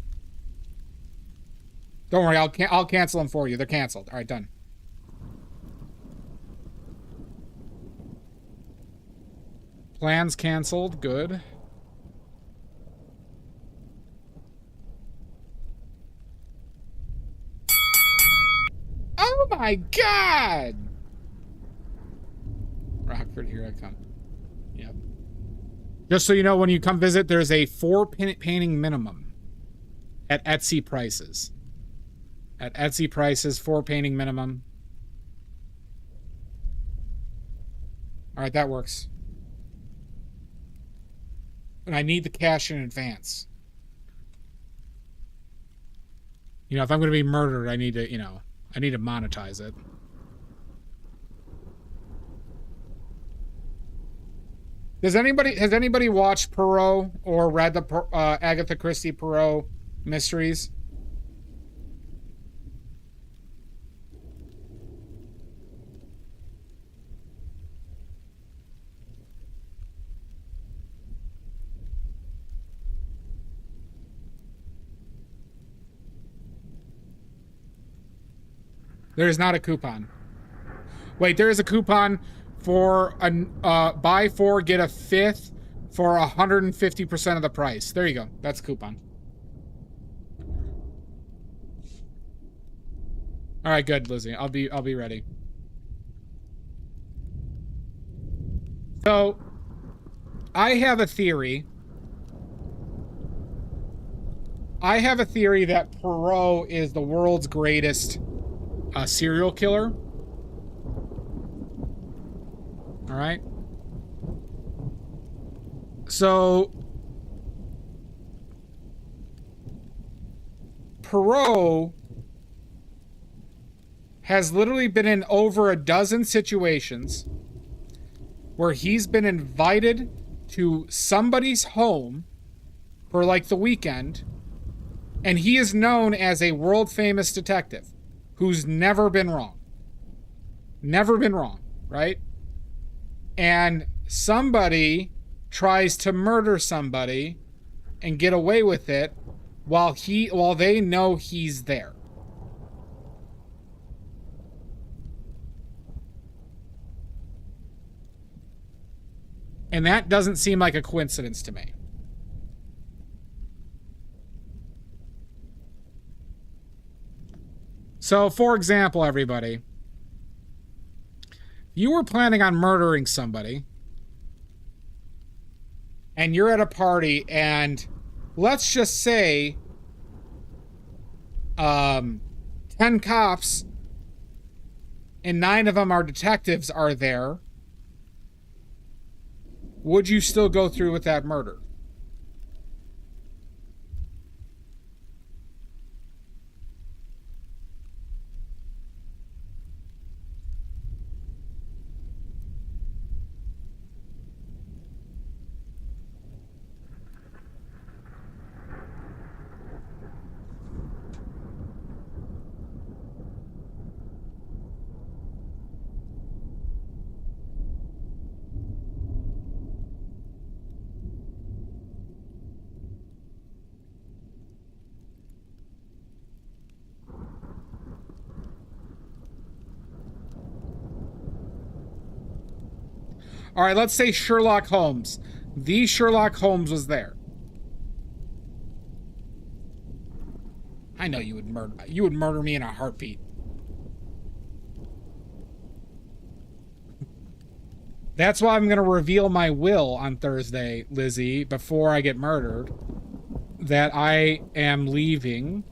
Don't worry, I'll cancel them for you. They're canceled. All right, done. Plans canceled. Good. Oh my God! Rockford, here I come. Yep. Just so you know, when you come visit, there's a 4 painting minimum at Etsy prices. At Etsy prices, 4 painting minimum. All right, that works. But I need the cash in advance. You know, if I'm going to be murdered, I need to, you know, I need to monetize it. Has anybody watched Poirot or read the Agatha Christie Poirot mysteries? There is not a coupon. Wait, there is a coupon for a buy 4 get a 5th for 150% of the price. There you go. That's a coupon. All right, good, Lizzie. I'll be ready. So, I have a theory. I have a theory that Poirot is the world's greatest serial killer. All right. So Perot has literally been in over a dozen situations where he's been invited to somebody's home for like the weekend, and he is known as a world famous detective who's never been wrong. Never been wrong, right? And somebody tries to murder somebody and get away with it while they know he's there. And that doesn't seem like a coincidence to me. So, for example, everybody, you were planning on murdering somebody, and you're at a party, and let's just say 10 cops and 9 of them are detectives are there. Would you still go through with that murder? All right, let's say Sherlock Holmes. The Sherlock Holmes was there. I know you would murder me in a heartbeat. That's why I'm going to reveal my will on Thursday, Lizzie, before I get murdered, that I am leaving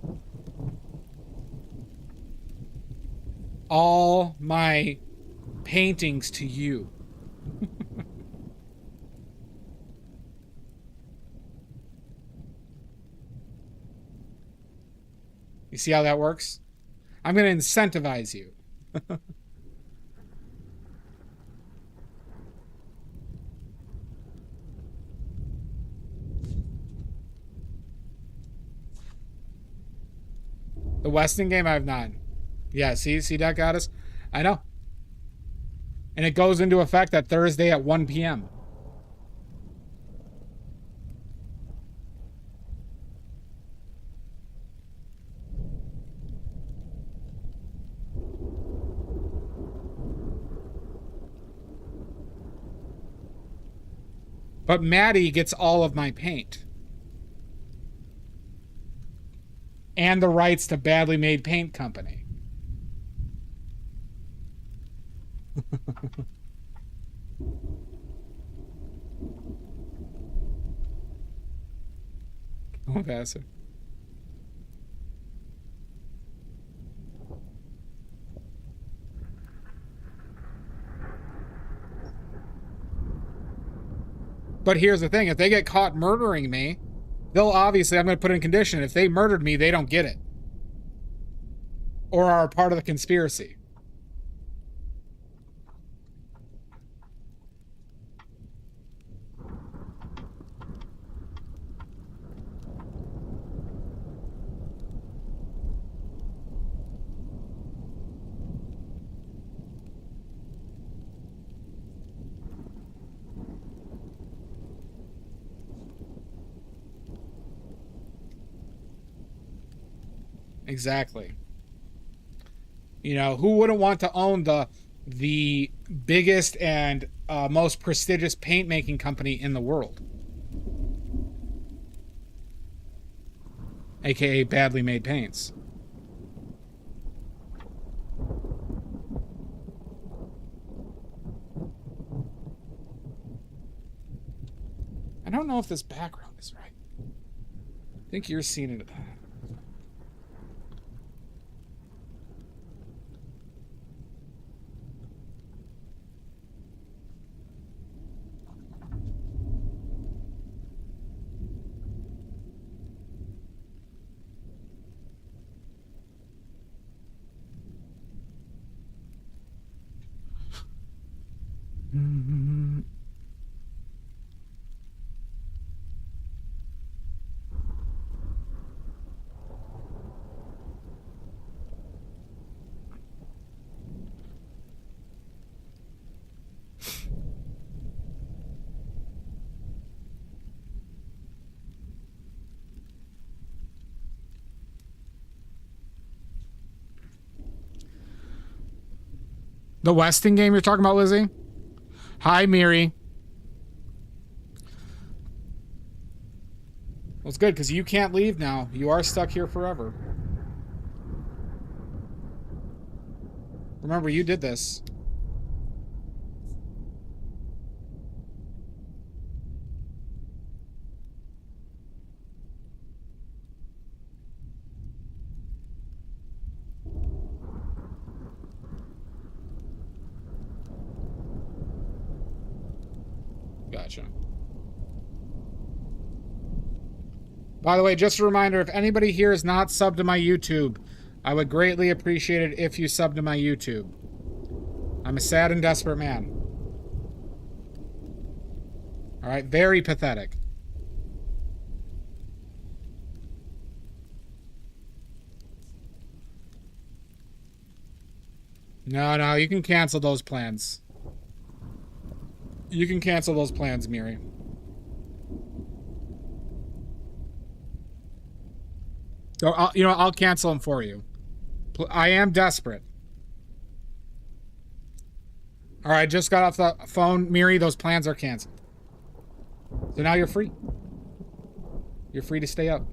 all my paintings to you. You see how that works? I'm going to incentivize you. The Weston game, I have not. Yeah, see that got us? I know. And it goes into effect that Thursday at 1 p.m. But Maddie gets all of my paint. And the rights to Badly Made Paint Company. Oh, Vassar. But here's the thing, if they get caught murdering me, they'll obviously, I'm going to put in condition, if they murdered me, they don't get it. Or are a part of the conspiracy. Exactly. You know, who wouldn't want to own the biggest and most prestigious paint making company in the world? AKA Badly Made Paints. I don't know if this background is right. I think you're seeing it. The Westing game you're talking about, Lizzie? Hi, Miri. Well, it's good, because you can't leave now. You are stuck here forever. Remember, you did this. Gotcha. By the way, just a reminder, if anybody here is not subbed to my YouTube, I would greatly appreciate it if you subbed to my YouTube. I'm a sad and desperate man. Alright, very pathetic. No, you can cancel those plans. You can cancel those plans, Miri. Or I'll cancel them for you. I am desperate. All right, just got off the phone, Miri. Those plans are canceled. So now you're free. You're free to stay up.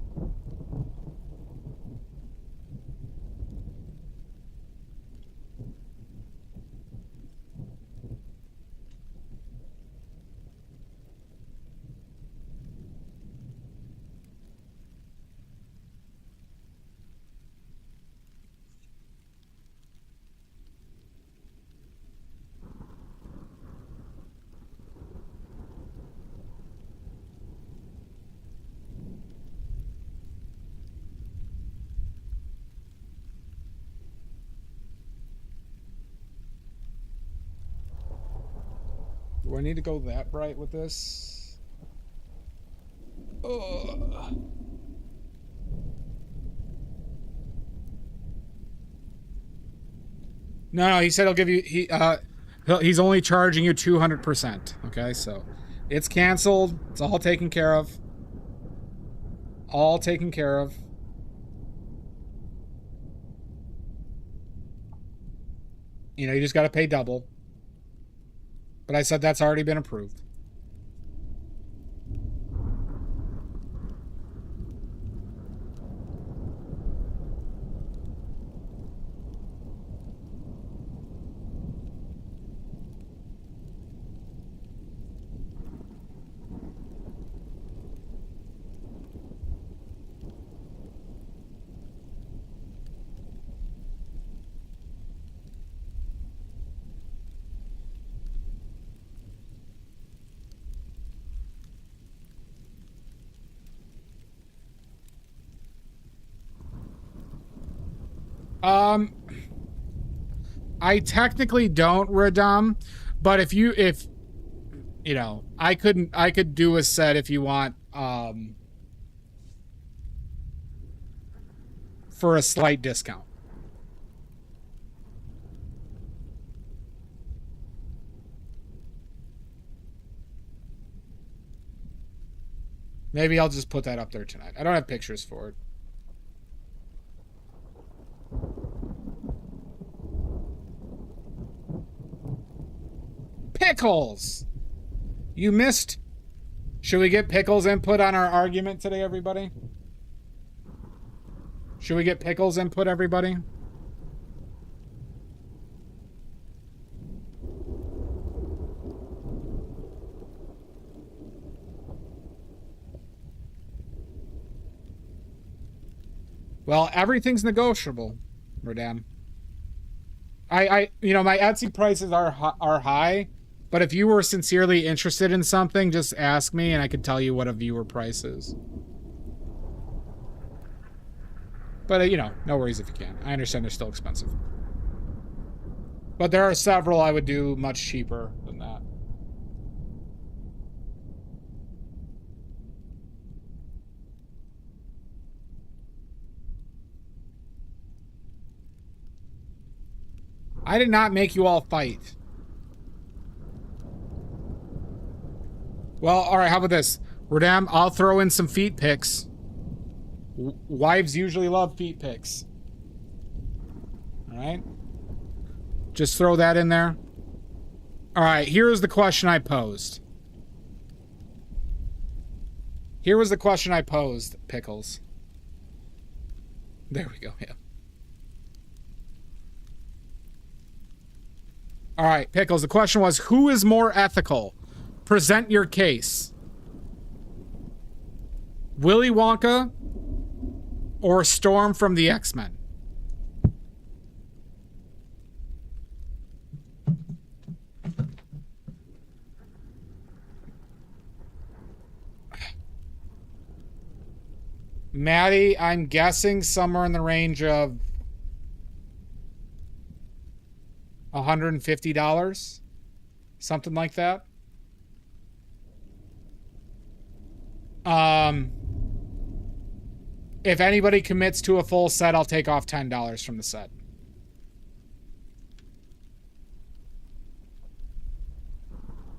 Do I need to go that bright with this? Ugh. No, he said he'll give you he's only charging you 200%. Okay, so it's canceled. It's all taken care of. All taken care of. You just got to pay double. But I said that's already been approved. I technically don't, Radam, but if I could do a set if you want, for a slight discount. Maybe I'll just put that up there tonight. I don't have pictures for it. Pickles! You missed. Should we get Pickles input on our argument today, everybody? Should we get Pickles input, everybody? Well, everything's negotiable, Radam. My Etsy prices are high, but if you were sincerely interested in something, just ask me and I could tell you what a viewer price is. But, no worries if you can't. I understand they're still expensive. But there are several I would do much cheaper than that. I did not make you all fight. Well, alright, how about this? Radam, I'll throw in some feet pics. Wives usually love feet pics. Alright? Just throw that in there. Alright, here's the question I posed. Here was the question I posed, Pickles. There we go, yeah. Alright, Pickles, the question was, who is more ethical? Present your case. Willy Wonka or Storm from the X-Men? Maddie, I'm guessing somewhere in the range of $150. Something like that. If anybody commits to a full set, I'll take off $10 from the set.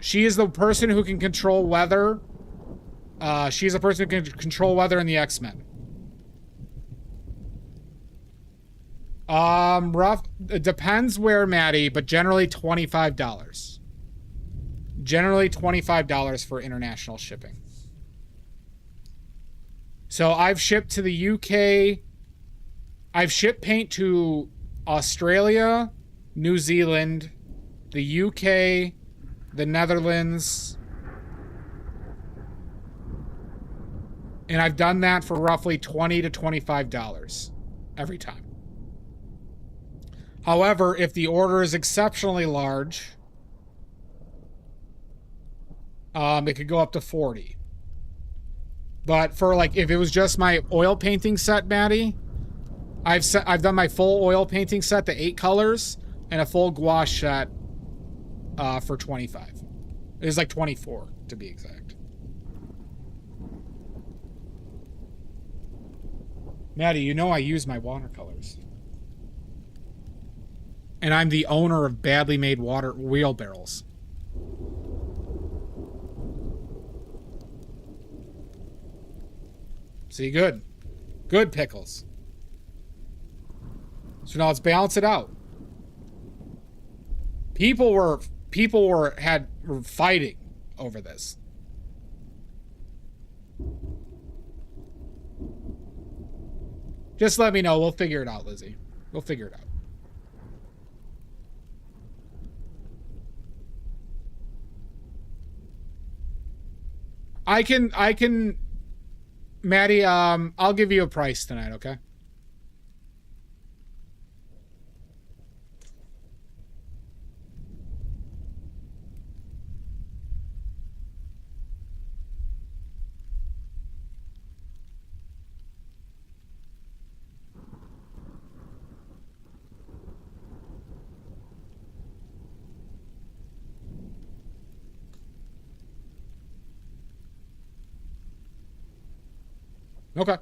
She is the person who can control weather. She's a person who can control weather in the X-Men. Rough. It depends where, Maddie, but generally $25. Generally $25 for international shipping. So I've shipped to the UK. I've shipped paint to Australia, New Zealand, the UK, the Netherlands. And I've done that for roughly $20 to $25 every time. However, if the order is exceptionally large, it could go up to $40. But for like, if it was just my oil painting set, Maddie, I've done my full oil painting set, the 8 colors, and a full gouache set for $25. It was like $24 to be exact. Maddie, you know I use my watercolors. And I'm the owner of badly made water wheelbarrows. See, good. Good, Pickles. So now let's balance it out. People were fighting over this. Just let me know. We'll figure it out, Lizzie. We'll figure it out. I can, Maddie, I'll give you a price tonight, okay? Okay.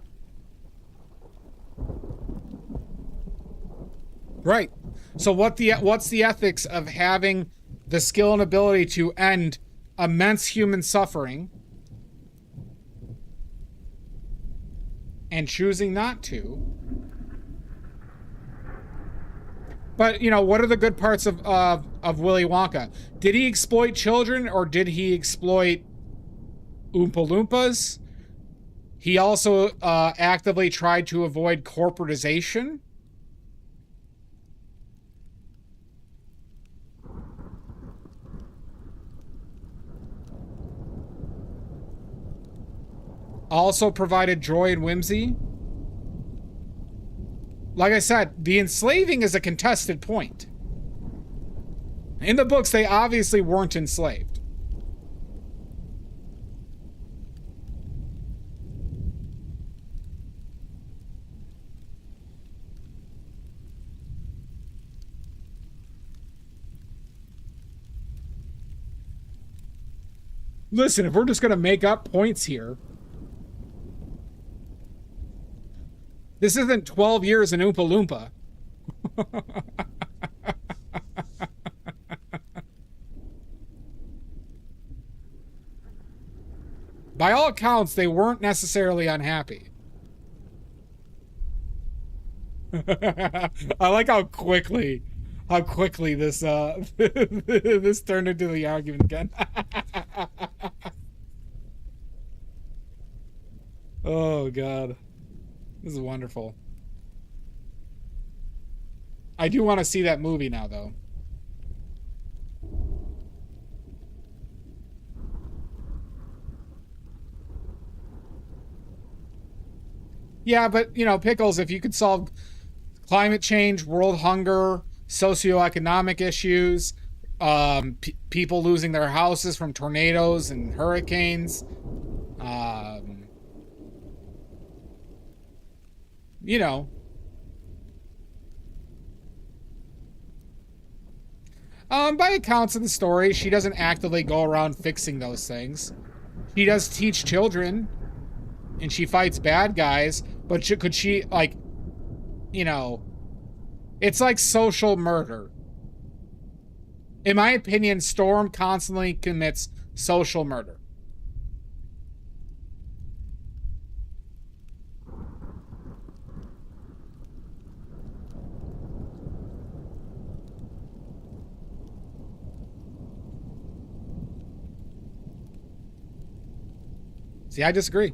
Right. So what's the ethics of having the skill and ability to end immense human suffering and choosing not to? But, you know, what are the good parts of Willy Wonka? Did he exploit children or did he exploit Oompa Loompas? He also actively tried to avoid corporatization. Also provided joy and whimsy. Like I said, the enslaving is a contested point. In the books, they obviously weren't enslaved. Listen, if we're just going to make up points here, this isn't 12 years in Oompa Loompa. by all accounts, they weren't necessarily unhappy. I like how quickly this this turned into the argument again. Oh God, this is wonderful. I do want to see that movie now, though. Yeah, but, you know, Pickles, if you could solve climate change, world hunger, socioeconomic issues, people losing their houses from tornadoes and hurricanes, you know. By accounts of the story, she doesn't actively go around fixing those things. She does teach children, and she fights bad guys, but could she, like, you know, it's like social murder. In my opinion, Storm constantly commits social murder. See, I disagree.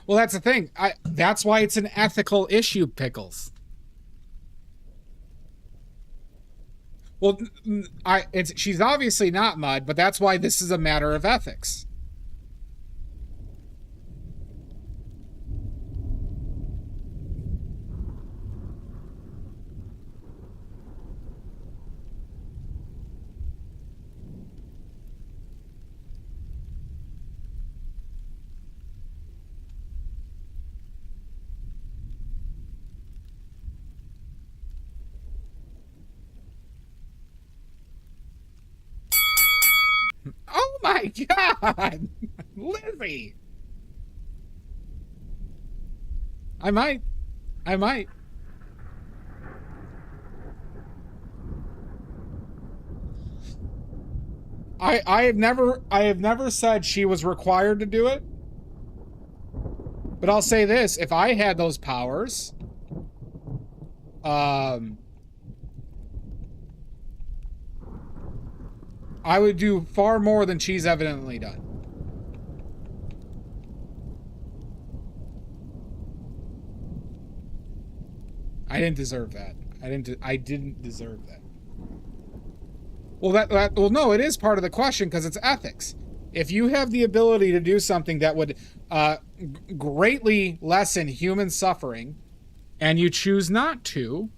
Well, that's the thing. That's why it's an ethical issue, Pickles. Well, she's obviously not Mud, but that's why this is a matter of ethics. Oh my God, Lizzie! I might. I have never said she was required to do it. But I'll say this, if I had those powers, I would do far more than she's evidently done. I didn't deserve that. I didn't deserve that. Well, well, no, it is part of the question because it's ethics. If you have the ability to do something that would greatly lessen human suffering, and you choose not to,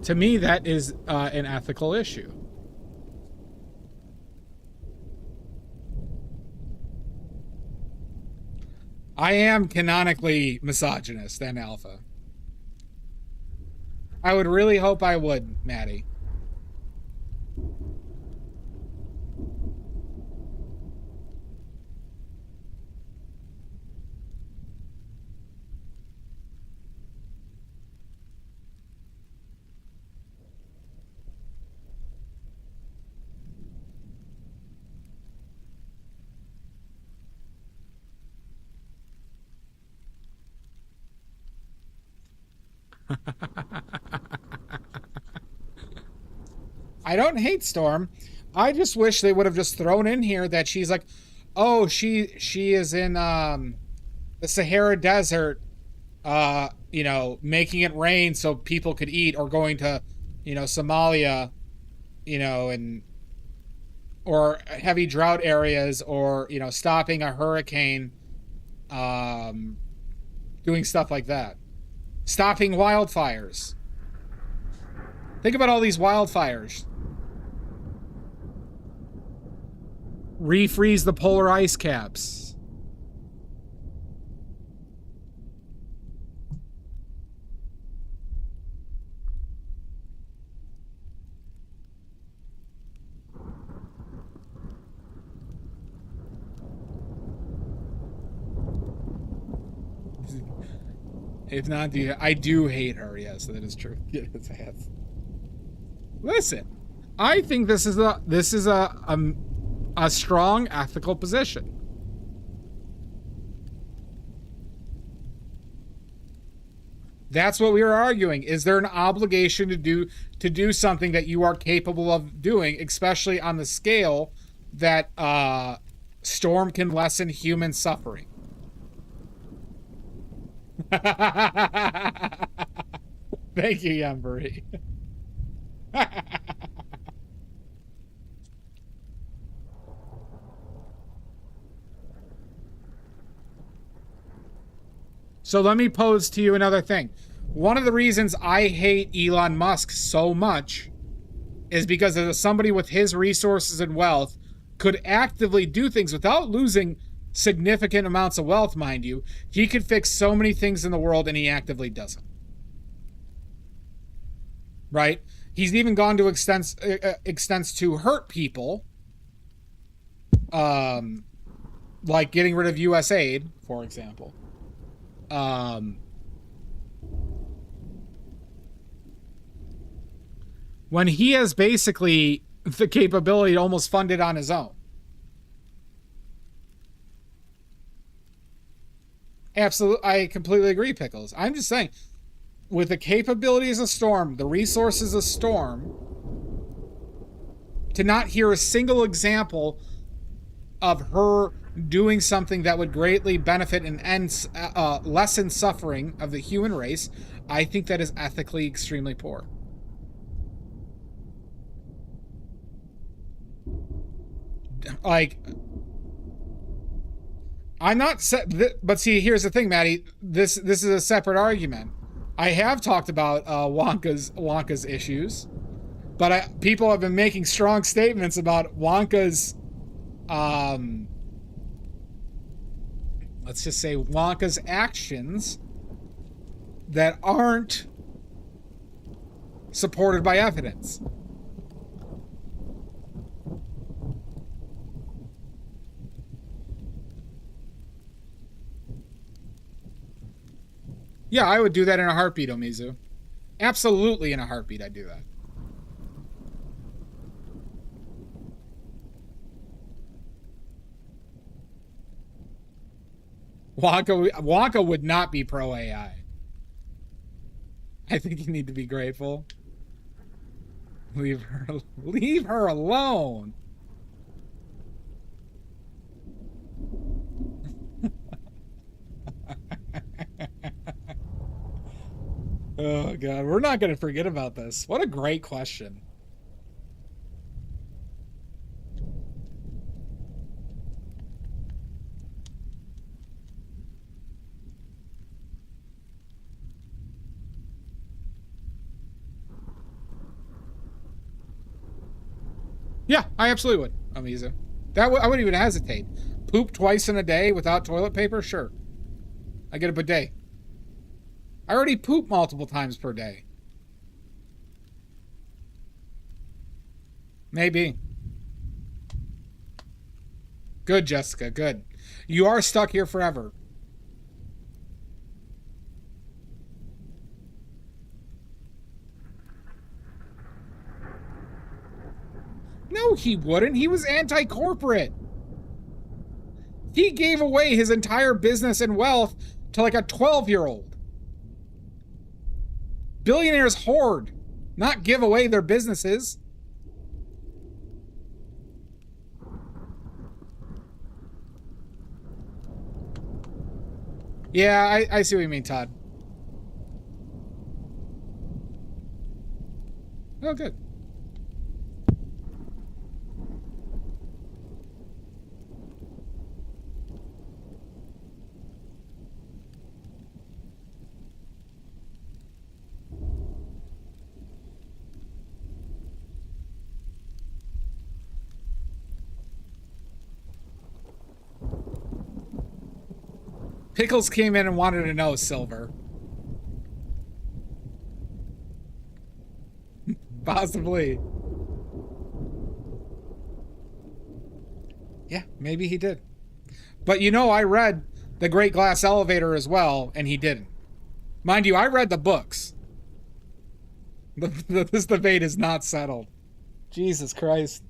to me, that is an ethical issue. I am canonically misogynist and alpha. I would really hope I would, Maddie. I don't hate Storm. I just wish they would have just thrown in here that she's like, oh, she is in the Sahara Desert you know, making it rain so people could eat, or going to, you know, Somalia, you know, and or heavy drought areas, or, you know, stopping a hurricane, doing stuff like that. Stopping wildfires. Think about all these wildfires. Refreeze the polar ice caps. If not, I do hate her. Yes, that is true. Yes. Listen, I think this is a strong ethical position. That's what we are arguing. Is there an obligation to do something that you are capable of doing, especially on the scale that storm can lessen human suffering? Thank you, Yambury. So let me pose to you another thing. One of the reasons I hate Elon Musk so much is because as somebody with his resources and wealth could actively do things without losing significant amounts of wealth, mind you. He could fix so many things in the world, and he actively doesn't. Right? He's even gone to extents to hurt people, like getting rid of U.S. aid, for example. When he has basically the capability to almost fund it on his own. Absolutely, I completely agree, Pickles. I'm just saying, with the capabilities of Storm, the resources of Storm, to not hear a single example of her doing something that would greatly benefit and lessen suffering of the human race, I think that is ethically extremely poor. Like, I'm not but see, here's the thing, Maddie. This is a separate argument. I have talked about Wonka's issues, but people have been making strong statements about Wonka's, let's just say Wonka's actions that aren't supported by evidence. Yeah, I would do that in a heartbeat, Omizu. Absolutely in a heartbeat, I'd do that. Wonka would not be pro AI. I think you need to be grateful. Leave her alone. Oh, God. We're not going to forget about this. What a great question. Yeah, I absolutely would, Amiza. I wouldn't even hesitate. Poop twice in a day without toilet paper? Sure. I get a bidet. I already poop multiple times per day. Maybe. Good, Jessica, good. You are stuck here forever. No, he wouldn't. He was anti-corporate. He gave away his entire business and wealth to like a 12-year-old. Billionaires hoard, not give away their businesses. Yeah, I see what you mean, Todd. Oh, good. Pickles came in and wanted to know, Silver. Possibly. Yeah, maybe he did. But you know, I read The Great Glass Elevator as well, and he didn't. Mind you, I read the books. This debate is not settled. Jesus Christ.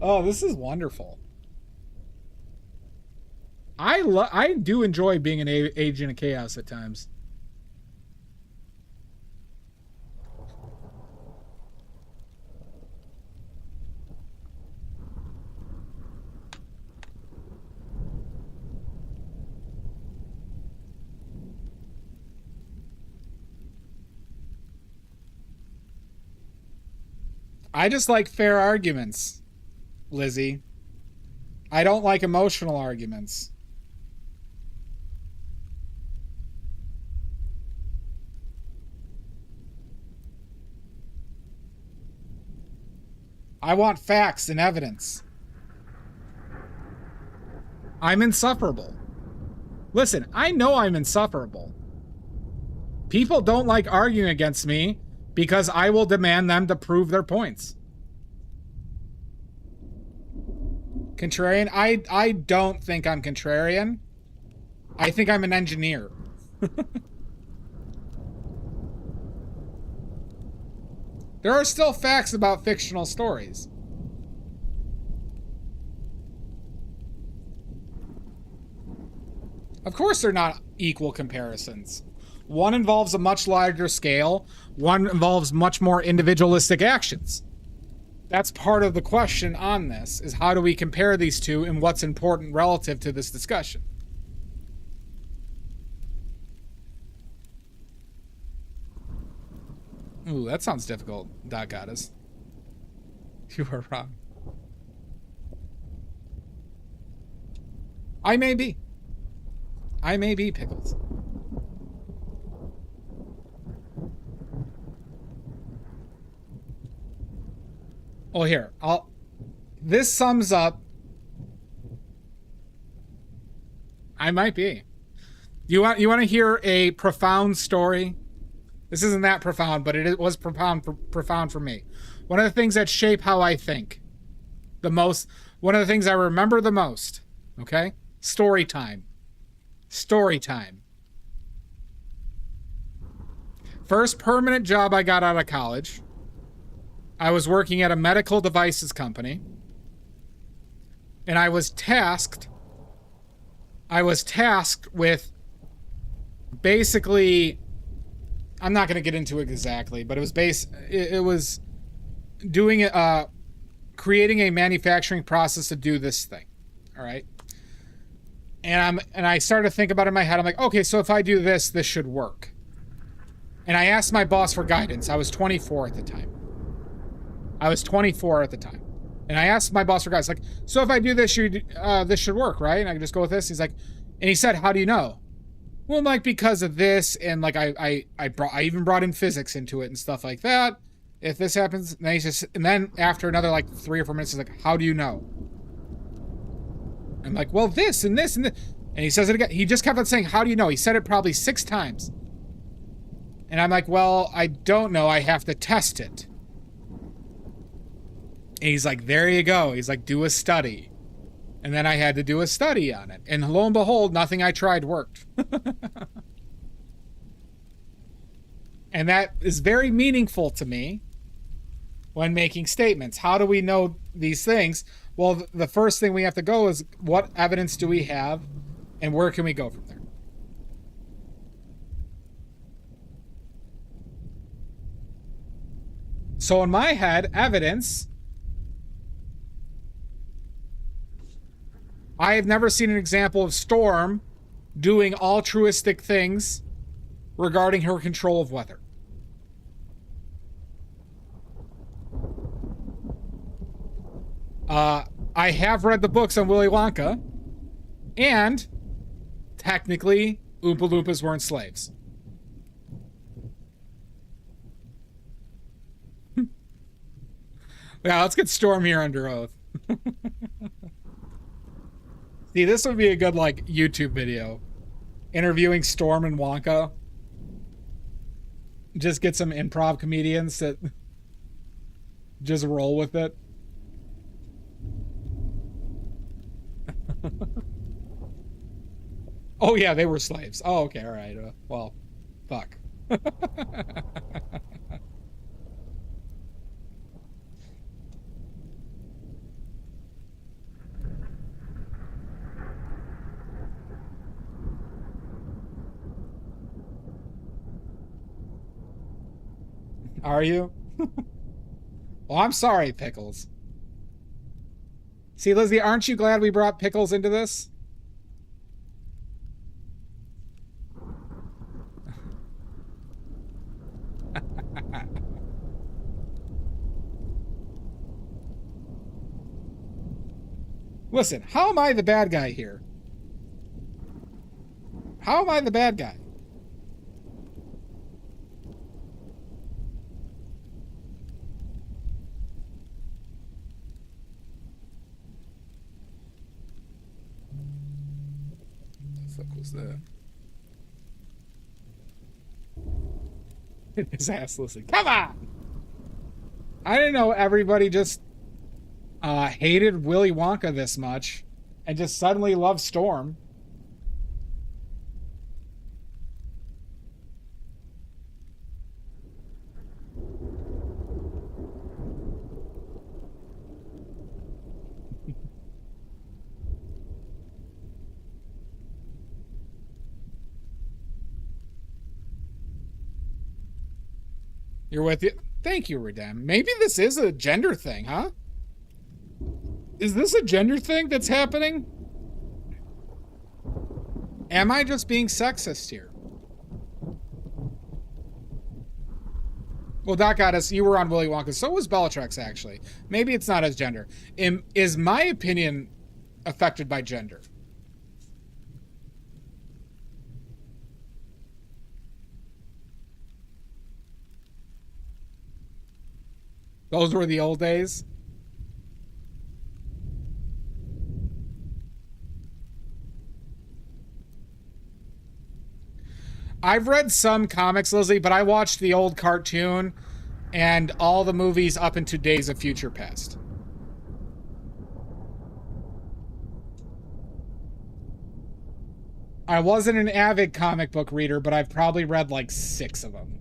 Oh, this is wonderful. I do enjoy being an agent of chaos at times. I just like fair arguments, Lizzie. I don't like emotional arguments. I want facts and evidence. I'm insufferable. Listen, I know I'm insufferable. People don't like arguing against me because I will demand them to prove their points. Contrarian? I don't think I'm contrarian. I think I'm an engineer. There are still facts about fictional stories. Of course they're not equal comparisons. One involves a much larger scale. One involves much more individualistic actions. That's part of the question on this, is how do we compare these two and what's important relative to this discussion? Ooh, that sounds difficult, Doc Goddess. You are wrong. I may be. I may be, Pickles. Oh, here. This sums up... I might be. You want to hear a profound story? This isn't that profound, but it was profound for me. One of the things that shape how I think the most, one of the things I remember the most, okay? Story time. Story time. First permanent job I got out of college, I was working at a medical devices company, and I was tasked with basically, I'm not going to get into it exactly, but it was doing creating a manufacturing process to do this thing. All right. And I started to think about it in my head. I'm like, okay, so if I do this, this should work. And I asked my boss for guidance. I was 24 at the time. And I asked my boss for guidance, like, so if I do this, this should work, right? And I can just go with this. He's like, and he said, how do you know? Well, like, because of this, and like I even brought in physics into it and stuff like that. If this happens, and then after another like 3 or 4 minutes, he's like, how do you know? I'm like, well, this and this and this. And he says it again. He just kept on saying, how do you know? He said it probably 6 times. And I'm like, well, I don't know. I have to test it. And he's like, there you go. He's like, do a study. And then I had to do a study on it. And lo and behold, nothing I tried worked. And that is very meaningful to me when making statements. How do we know these things? Well, the first thing we have to go is, what evidence do we have, and where can we go from there? So in my head, evidence... I have never seen an example of Storm doing altruistic things regarding her control of weather. I have read the books on Willy Wonka, and technically, Oompa Loompas weren't slaves. Yeah, let's get Storm here under oath. See, this would be a good, like, YouTube video. Interviewing Storm and Wonka. Just get some improv comedians that just roll with it. Oh, yeah, they were slaves. Oh, okay, all right. Well, fuck. Are you? Well, I'm sorry, Pickles. See, Lizzie, aren't you glad we brought Pickles into this? Listen, how am I the bad guy here? How am I the bad guy? That his ass, listen, come on. I didn't know everybody just hated Willy Wonka this much and just suddenly loved Storm. You're with you. Thank you, Redem. Maybe this is a gender thing, huh? Is this a gender thing that's happening? Am I just being sexist here? Well, Doc Goddess, you were on Willy Wonka. So was Bellatrix, actually. Maybe it's not as gender. Is my opinion affected by gender? Those were the old days. I've read some comics, Lizzie, but I watched the old cartoon and all the movies up into Days of Future Past. I wasn't an avid comic book reader, but I've probably read like 6 of them.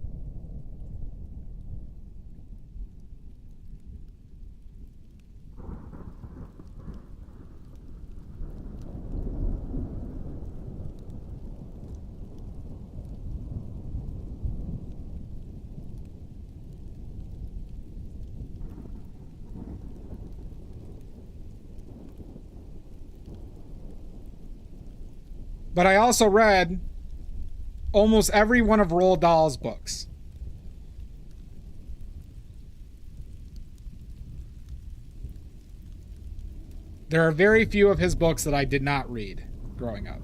But I also read almost every one of Roald Dahl's books. There are very few of his books that I did not read growing up.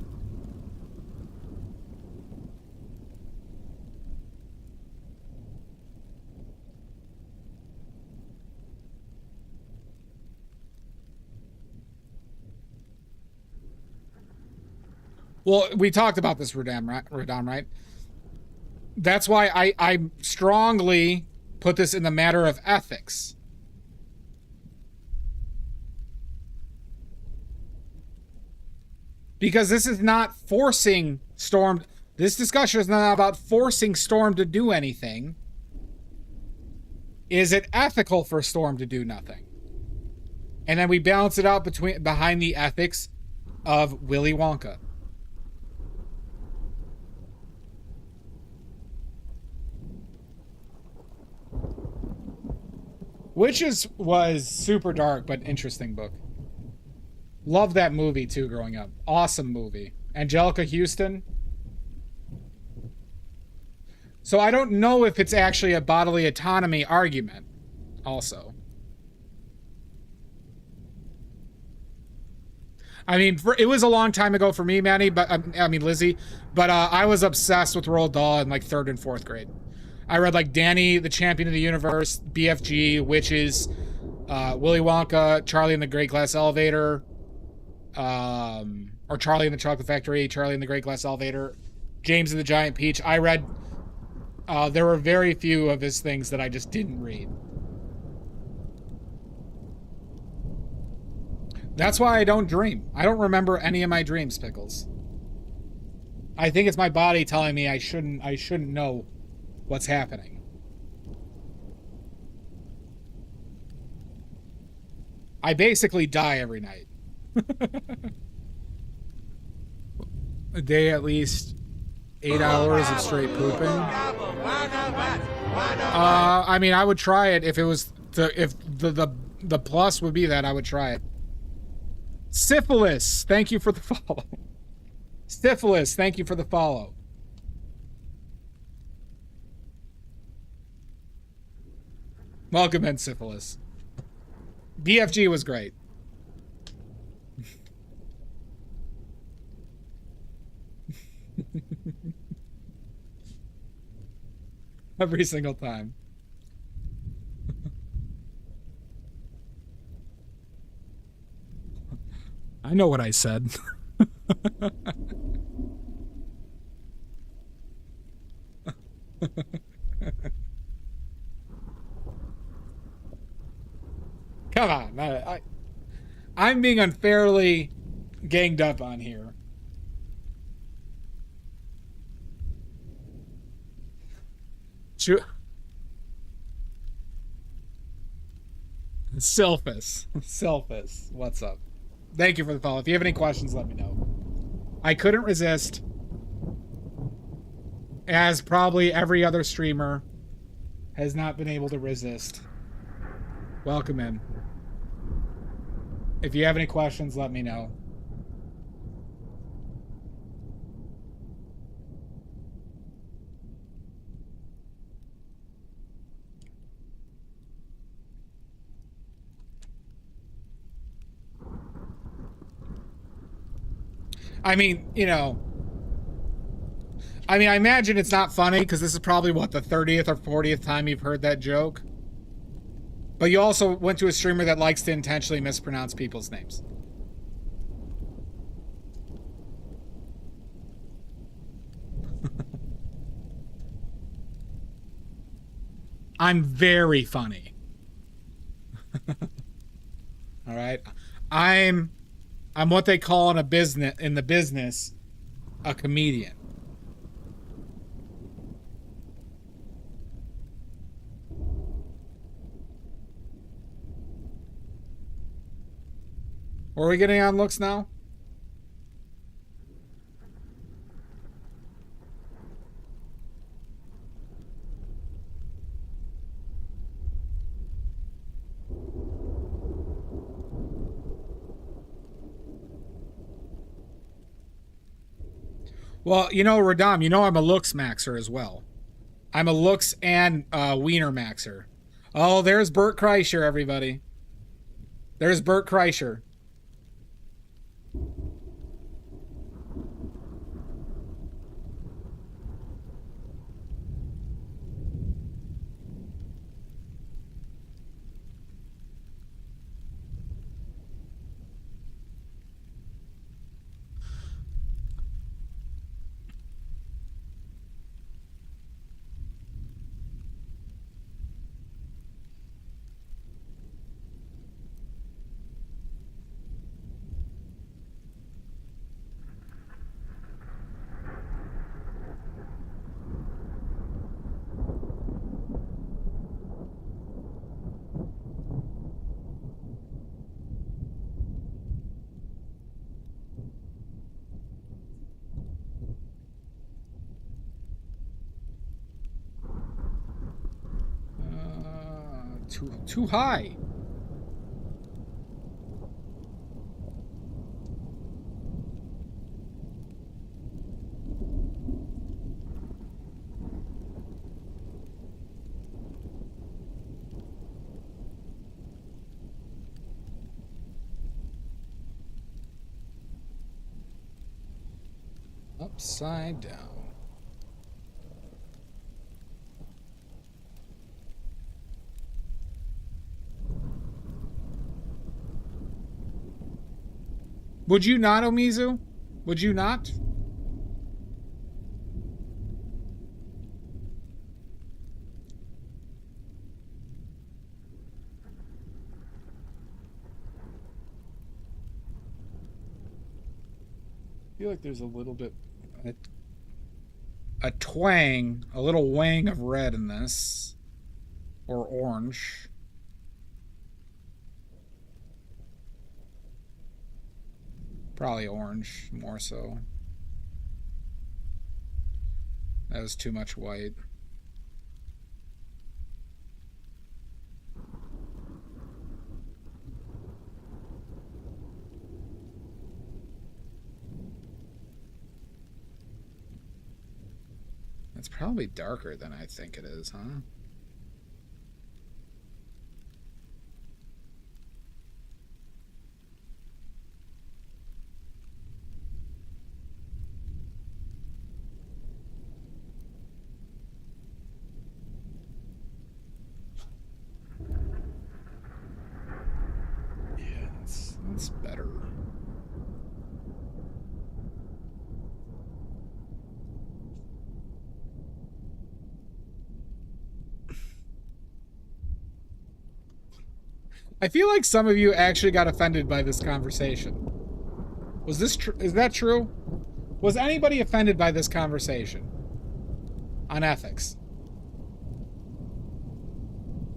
Well, we talked about this, Radam, right? That's why I strongly put this in the matter of ethics. Because this is not forcing Storm. This discussion is not about forcing Storm to do anything. Is it ethical for Storm to do nothing? And then we balance it out behind the ethics of Willy Wonka. Witches was super dark, but interesting book. Loved that movie, too, growing up. Awesome movie. Angelica Houston. So I don't know if it's actually a bodily autonomy argument also. I mean, it was a long time ago for me, Manny, but I mean, Lizzie, but I was obsessed with Roald Dahl in like 3rd and 4th grade. I read like Danny, the Champion of the Universe, BFG, Witches, Willy Wonka, Charlie and the Great Glass Elevator, or Charlie and the Chocolate Factory, Charlie and the Great Glass Elevator, James and the Giant Peach. I read, there were very few of his things that I just didn't read. That's why I don't dream. I don't remember any of my dreams, Pickles. I think it's my body telling me I shouldn't know what's happening. I basically die every night. A day at least 8 hours of straight pooping. I mean, I would try it if it was if the plus would be that I would try it. Syphilis, thank you for the follow. Syphilis, thank you for the follow. Welcome in, Syphilis. BFG was great. Every single time. I know what I said. Come on, I'm being unfairly ganged up on here. Selfis, what's up? Thank you for the follow. If you have any questions, let me know. I couldn't resist, as probably every other streamer has not been able to resist. Welcome in. If you have any questions, let me know. I mean, you know, I imagine it's not funny because this is probably, what, the 30th or 40th time you've heard that joke? But you also went to a streamer that likes to intentionally mispronounce people's names. I'm very funny. All right. I'm what they call in the business a comedian. Are we getting on looks now? Well, you know, Radam, you know I'm a looks maxer as well. I'm a looks and wiener maxer. Oh, there's Bert Kreischer, everybody. There's Bert Kreischer. Too high. Upside down. Would you not, Omizu? Would you not? I feel like there's a little bit, a twang, a little wang of red in this, or orange. Probably orange, more so. That was too much white. It's probably darker than I think it is, huh? Yeah, that's better. I feel like some of you actually got offended by this conversation. Was this true? Is that true? Was anybody offended by this conversation on ethics?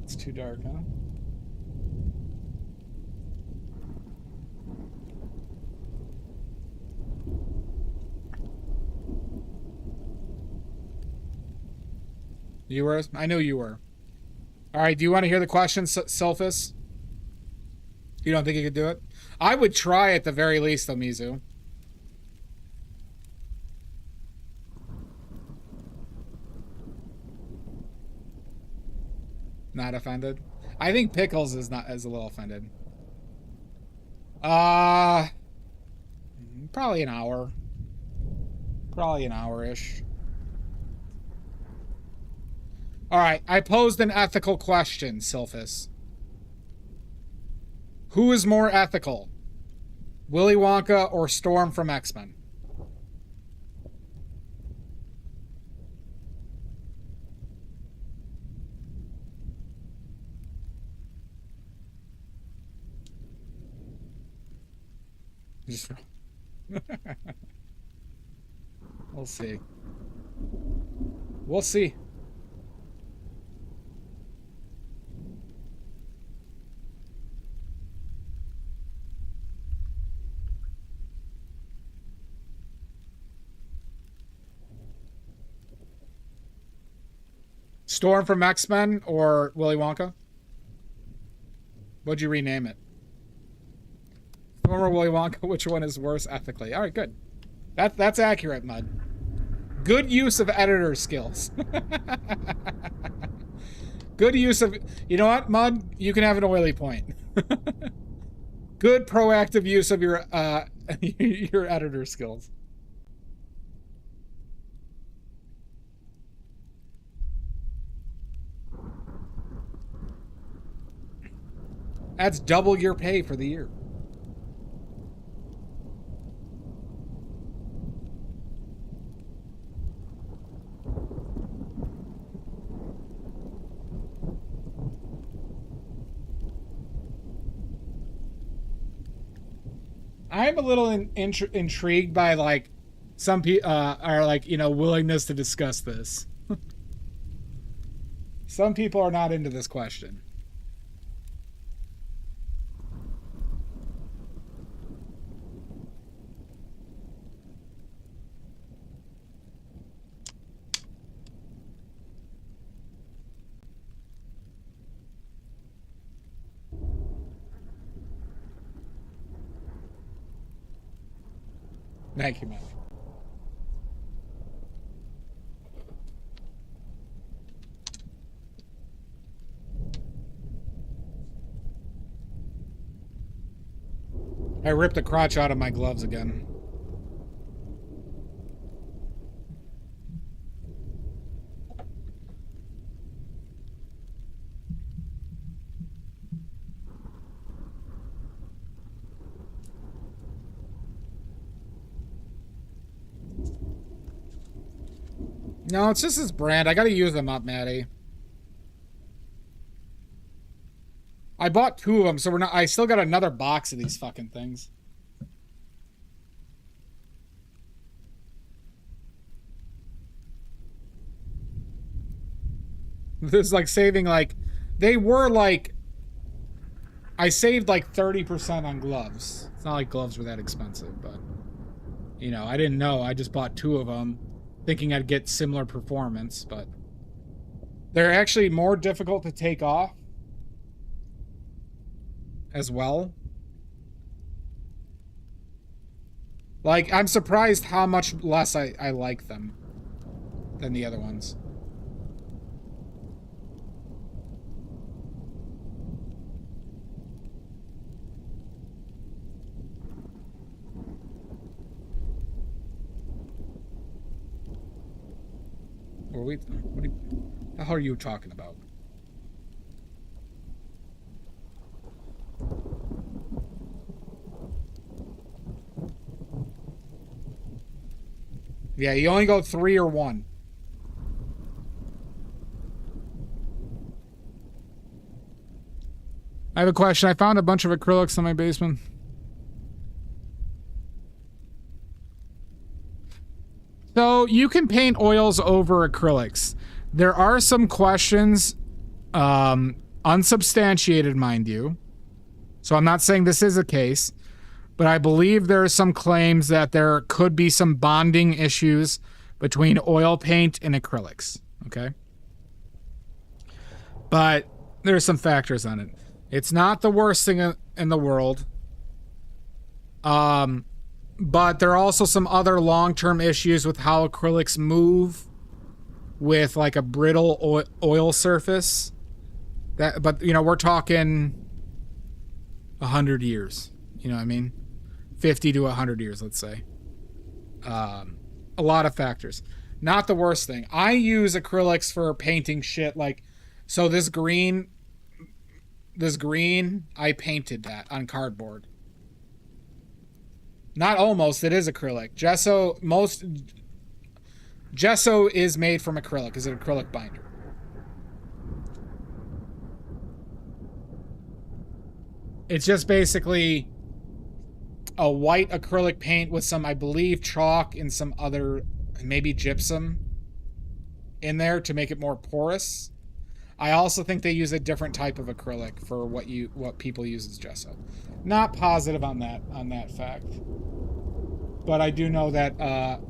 It's too dark, huh? You were? I know you were. All right, do you want to hear the question, Sulfus? You don't think you could do it? I would try at the very least, though, Mizu. Not offended? I think Pickles is a little offended. Probably an hour. Probably an hour-ish. All right, I posed an ethical question, Sulfus. Who is more ethical? Willy Wonka or Storm from X-Men? We'll see. We'll see. Storm from X-Men or Willy Wonka? What'd you rename it? Storm or Willy Wonka, which one is worse ethically? All right, good. That's accurate, Mud. Good use of editor skills. Good use of... You know what, Mud? You can have an oily point. Good proactive use of your your editor skills. That's double your pay for the year. I'm a little intrigued by, like, some people are like, you know, willingness to discuss this. Some people are not into this question. Thank you, man. I ripped the crotch out of my gloves again. No, it's just this brand. I gotta use them up, Maddie. I bought 2 of them, so we're not. I still got another box of these fucking things. This is like saving like, they were like, I saved like 30% on gloves. It's not like gloves were that expensive, but you know, I didn't know. I just bought 2 of them thinking I'd get similar performance, but they're actually more difficult to take off as well. Like, I'm surprised how much less I like them than the other ones. What the hell are you talking about? Yeah, you only go 3 or 1. I have a question. I found a bunch of acrylics in my basement. So you can paint oils over acrylics. There are some questions, unsubstantiated, mind you. So I'm not saying this is a case, but I believe there are some claims that there could be some bonding issues between oil paint and acrylics. Okay. But there's some factors on it. It's not the worst thing in the world. But there are also some other long-term issues with how acrylics move with like a brittle oil surface. But you know, we're talking 100 years. You know what I mean? 50 to 100 years, let's say. A lot of factors. Not the worst thing. I use acrylics for painting shit like, so this green, I painted that on cardboard. Not almost, it is acrylic. Gesso is made from acrylic, is an acrylic binder. It's just basically a white acrylic paint with some, I believe, chalk and some other, maybe gypsum in there to make it more porous. I also think they use a different type of acrylic for what people use as gesso. Not positive on that fact. But I do know that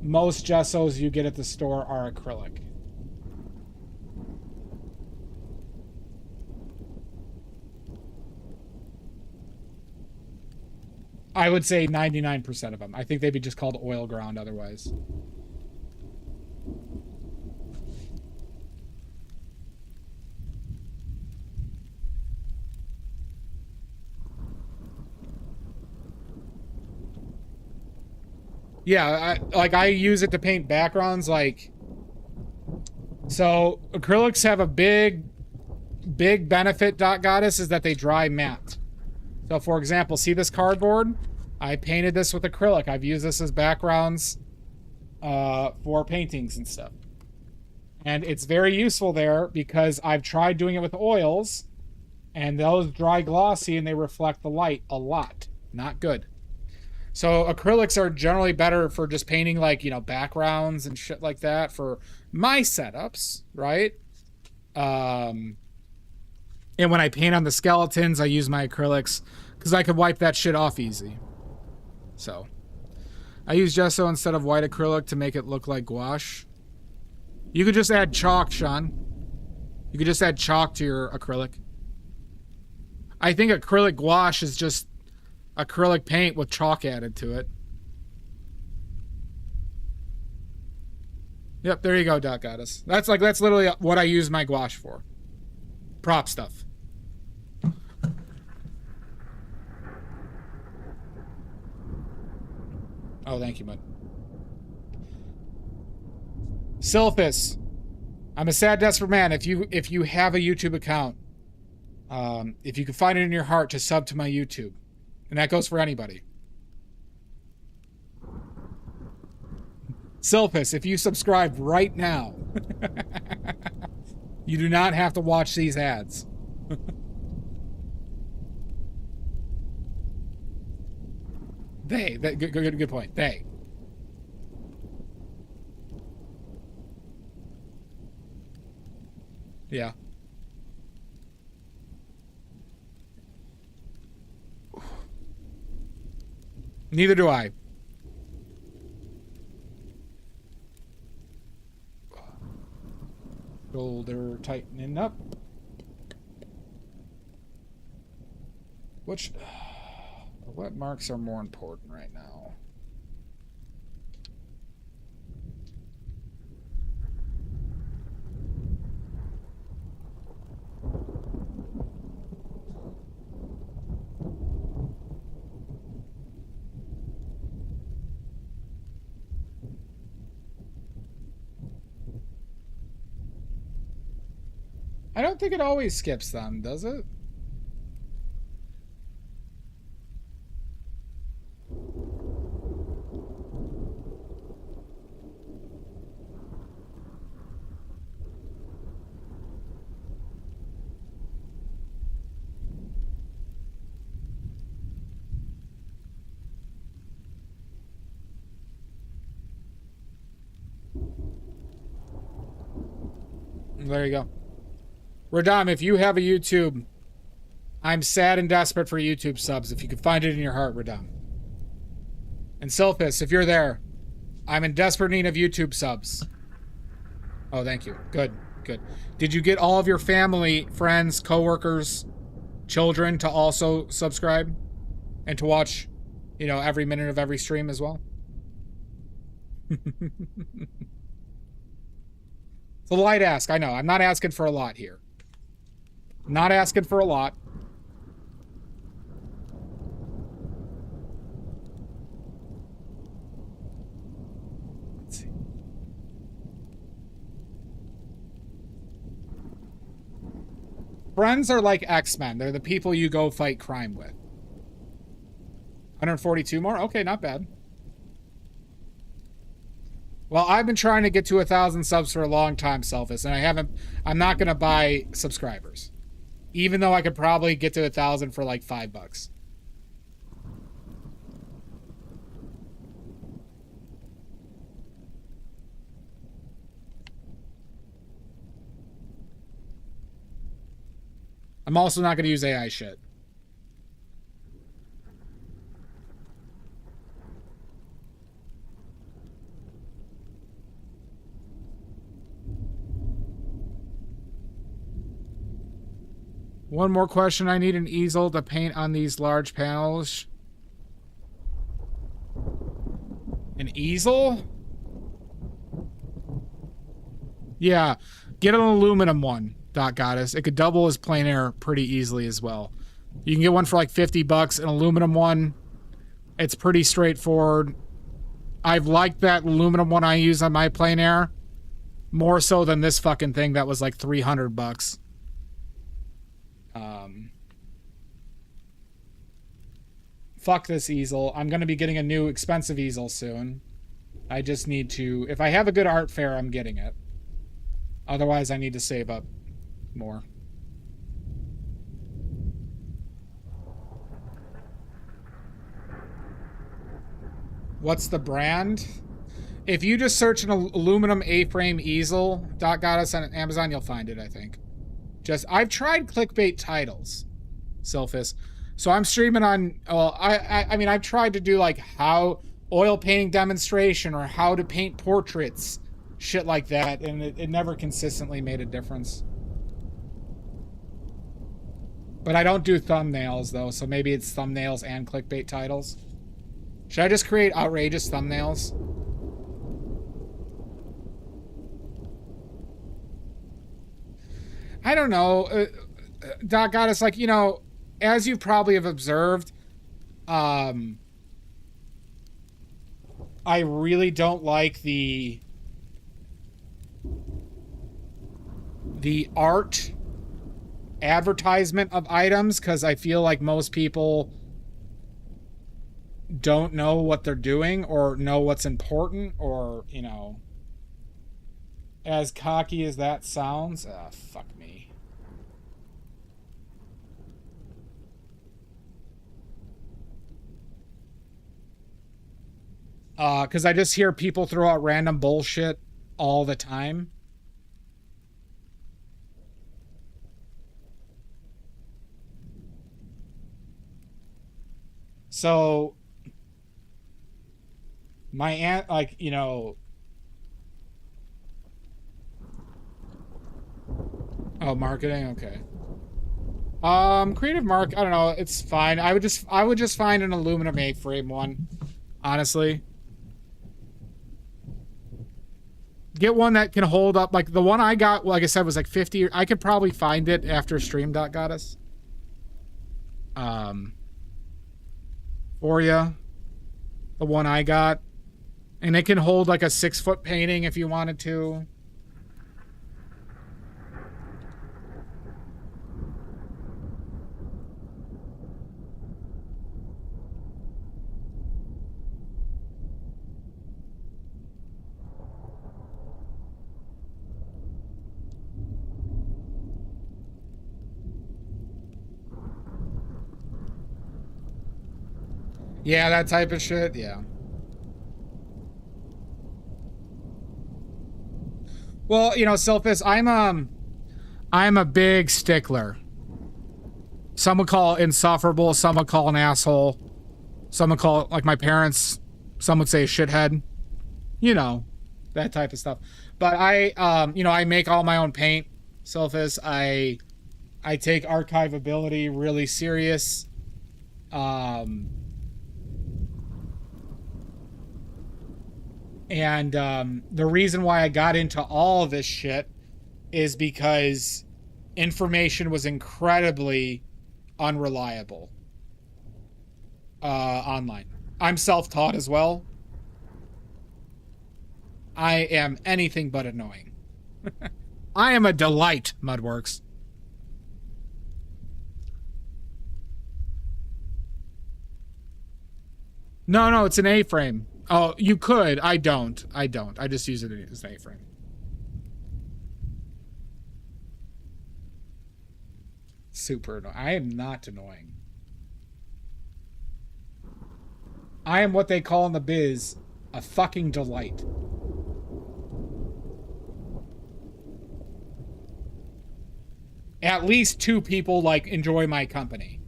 most gessos you get at the store are acrylic. I would say 99% of them. I think they'd be just called oil ground otherwise. Yeah, I use it to paint backgrounds, like, so acrylics have a big benefit, Goddess, is that they dry matte. So for example, see this cardboard? I painted this with acrylic. I've used this as backgrounds for paintings and stuff. And it's very useful there because I've tried doing it with oils and those dry glossy and they reflect the light a lot. Not good. So acrylics are generally better for just painting, like, you know, backgrounds and shit like that for my setups, right? And when I paint on the skeletons, I use my acrylics because I could wipe that shit off easy. So I use gesso instead of white acrylic to make it look like gouache. You could just add chalk, Sean. You could just add chalk to your acrylic. I think acrylic gouache is just acrylic paint with chalk added to it. Yep, there you go, Doc Goddess. That's literally what I use my gouache for. Prop stuff. Oh, thank you, bud. Sylphus. I'm a sad, desperate man. If you have a YouTube account, if you can find it in your heart to sub to my YouTube. And that goes for anybody. Silpus, if you subscribe right now, you do not have to watch these ads. Good point. They. Yeah. Neither do I. Shoulder tightening up. What marks are more important right now? I don't think it always skips them, does it? There you go. Radam, if you have a YouTube, I'm sad and desperate for YouTube subs. If you could find it in your heart, Radam. And Silphus, if you're there, I'm in desperate need of YouTube subs. Oh, thank you. Good, good. Did you get all of your family, friends, coworkers, children to also subscribe and to watch, you know, every minute of every stream as well? It's a light ask, I know. I'm not asking for a lot here. Not asking for a lot. Let's see. Friends are like X-Men. They're the people you go fight crime with. 142 more? Okay, not bad. Well, I've been trying to get to 1,000 subs for a long time, Selphus, and I'm not going to buy subscribers. Even though I could probably get to 1,000 for like $5. I'm also not going to use AI shit. One more question. I need an easel to paint on these large panels. An easel? Yeah. Get an aluminum one, Dot Goddess. It could double as plein air pretty easily as well. You can get one for like $50. An aluminum one. It's pretty straightforward. I've liked that aluminum one I use on my plein air more so than this fucking thing that was like $300. Fuck this easel. I'm going to be getting a new expensive easel soon. I just need to... If I have a good art fair, I'm getting it. Otherwise, I need to save up more. What's the brand? If you just search an aluminum A-frame easel, Dot Goddess on Amazon, you'll find it, I think. I've tried clickbait titles, Selphus. So I'm streaming on, I mean, I've tried to do like how oil painting demonstration or how to paint portraits, shit like that, and it never consistently made a difference. But I don't do thumbnails though, so maybe it's thumbnails and clickbait titles. Should I just create outrageous thumbnails? I don't know. Doc Goddess, like, you know, as you probably have observed, I really don't like the art advertisement of items because I feel like most people don't know what they're doing or know what's important, or, you know, as cocky as that sounds, fuck me. Because I just hear people throw out random bullshit all the time. So my aunt, like, you know, oh, marketing, okay. Creative mark, I don't know, it's fine. I would just find an aluminum A-frame one, honestly. Get one that can hold up, like the one I got, like I said, was like 50. I could probably find it after Stream Dot got us. For you, the one I got, and it can hold like a 6-foot painting if you wanted to. Yeah, that type of shit, yeah. Well, you know, Sylphus, I'm a big stickler. Some would call it insufferable, some would call an asshole. Some would call it, like my parents, some would say a shithead. You know, that type of stuff. But you know, I make all my own paint, Sylphus. I take archivability really serious. And the reason why I got into all of this shit is because information was incredibly unreliable online. I'm self-taught as well. I am anything but annoying. I am a delight, Mudworks. No, it's an A-frame. Oh, you could. I don't. I just use it as an A-frame. Super annoying. I am not annoying. I am what they call in the biz a fucking delight. At least 2 people, like, enjoy my company.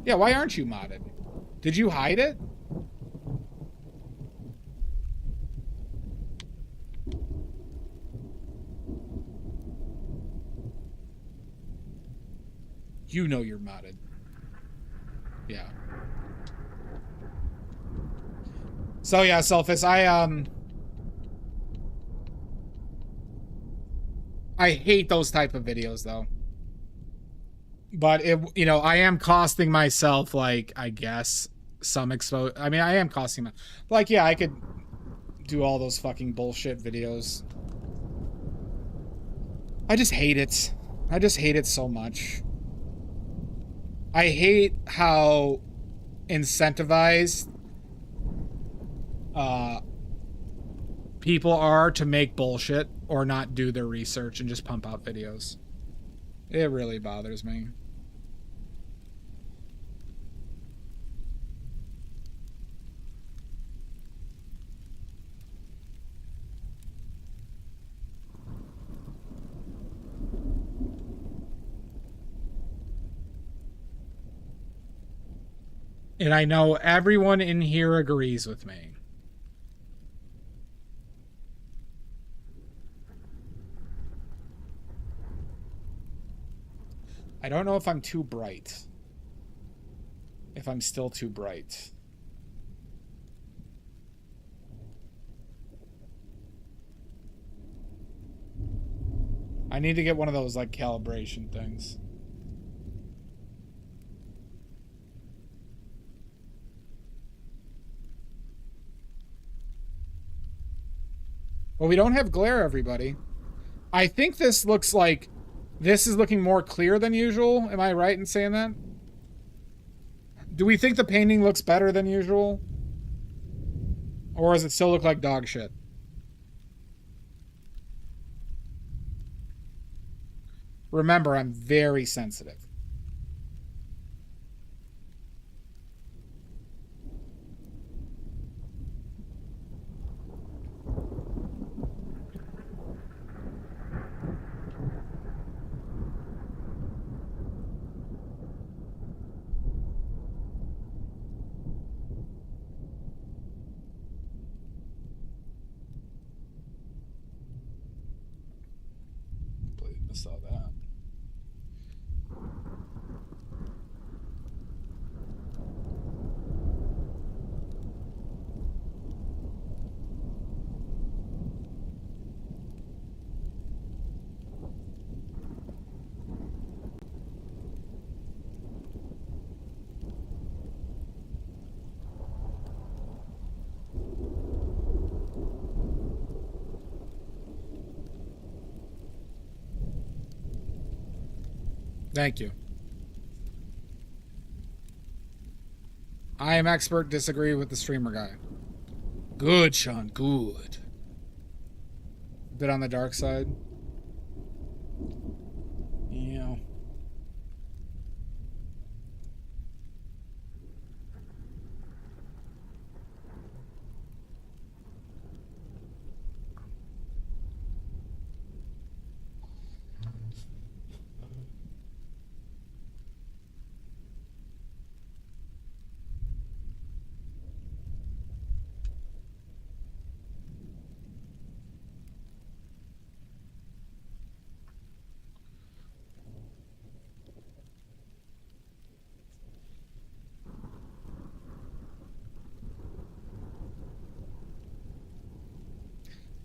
Yeah, why aren't you modded? Did you hide it? You know you're modded. Yeah. So yeah, Selphus, I hate those type of videos though. But it, you know, I am costing myself, like, I guess, some expo. I mean, I am costing my, like, yeah, I could do all those fucking bullshit videos. I just hate it. I just hate it so much. I hate how incentivized people are to make bullshit or not do their research and just pump out videos. It really bothers me. And I know everyone in here agrees with me. I don't know if I'm too bright. If I'm still too bright. I need to get one of those, like, calibration things. Well, we don't have glare, everybody. I think this looks like... This is looking more clear than usual. Am I right in saying that? Do we think the painting looks better than usual? Or does it still look like dog shit? Remember, I'm very sensitive. I saw that. Thank you. I am expert, disagree with the streamer guy. Good, Sean, good. Bit on the dark side. Yeah.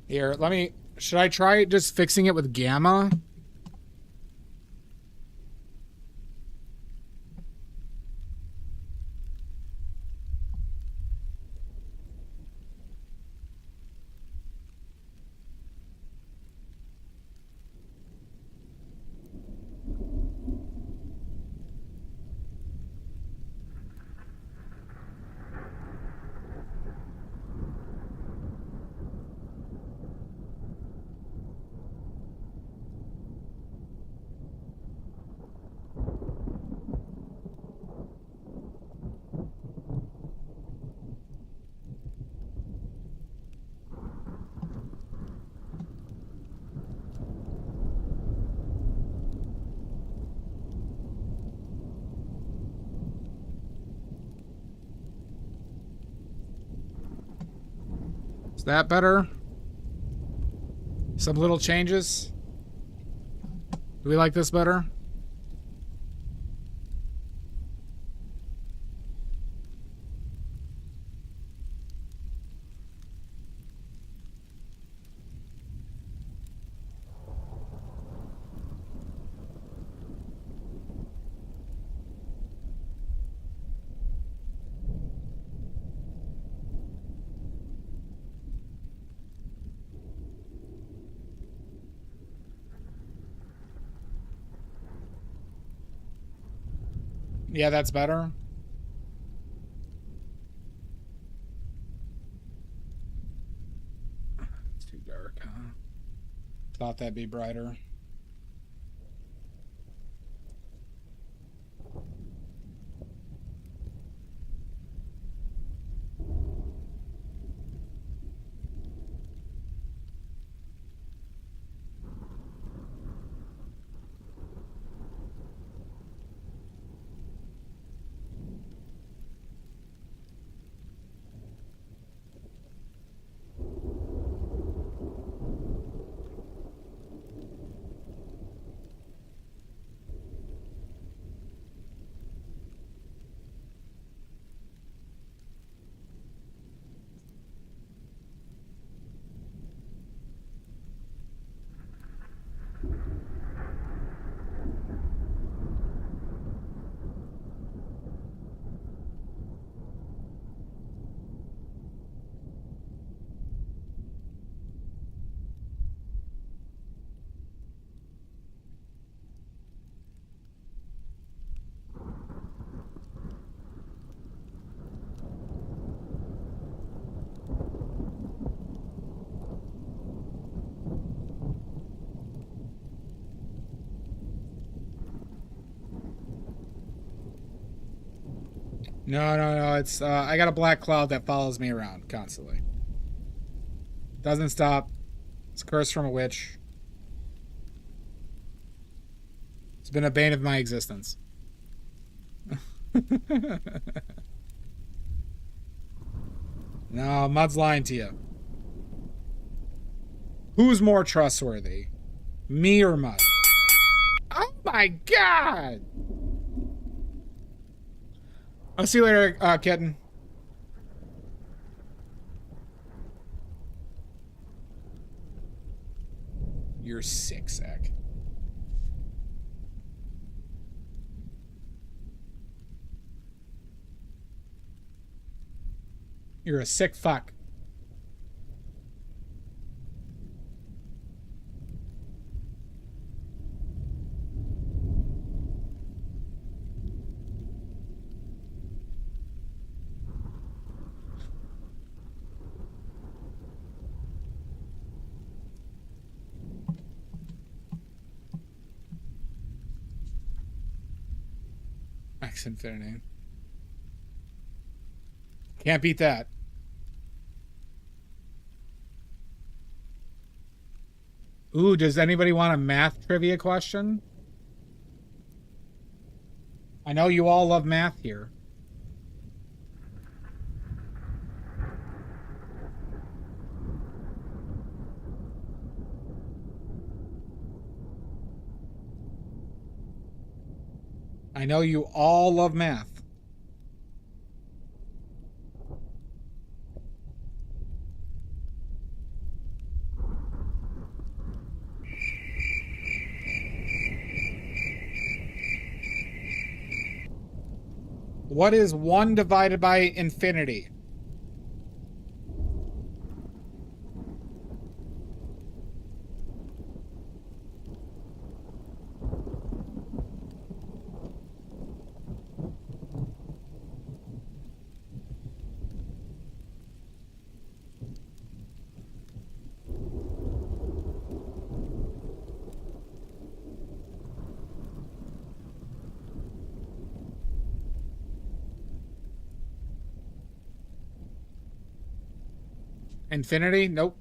Here, let me... Should I try just fixing it with gamma? Is that better? Some little changes? Do we like this better? Yeah, that's better. It's too dark, huh? Thought that'd be brighter. No, no, no. It's I got a black cloud that follows me around constantly. Doesn't stop. It's a curse from a witch. It's been a bane of my existence. No, Mud's lying to you. Who's more trustworthy? Me or Mud? Oh my god! I'll see you later, kitten. You're sick, Zach. You're a sick fuck. Max Infinity. Can't beat that. Ooh, does anybody want a math trivia question? I know you all love math here. I know you all love math. What is 1 divided by infinity? Infinity? Nope.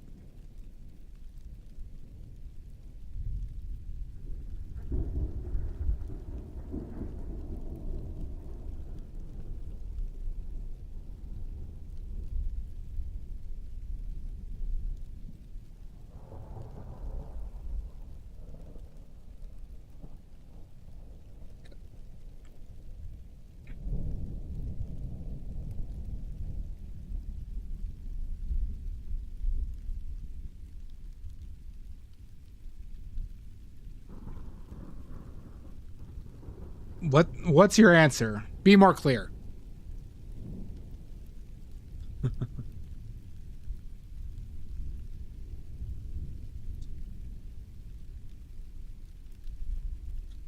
What's your answer? Be more clear.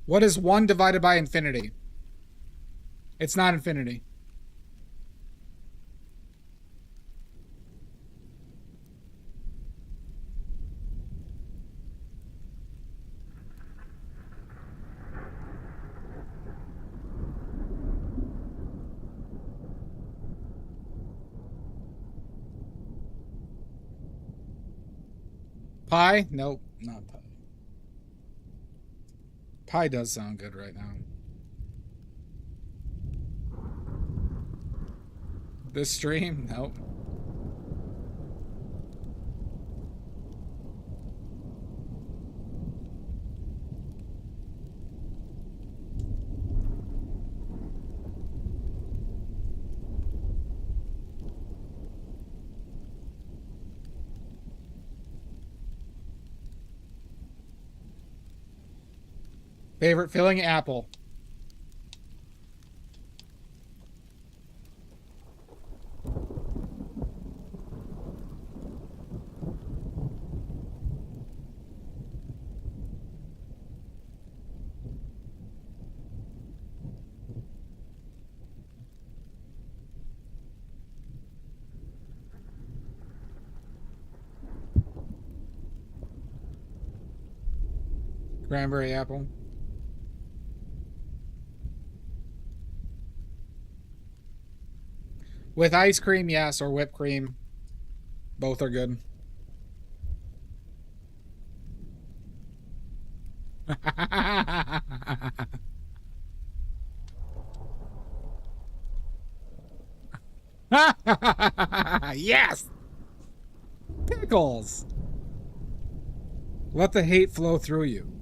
What is 1 divided by infinity? It's not infinity. Pi? Nope, not pi. Pi does sound good right now. This stream? Nope. Favorite filling? Apple. Cranberry apple. With ice cream, yes, or whipped cream. Both are good. Yes! Pickles! Let the hate flow through you.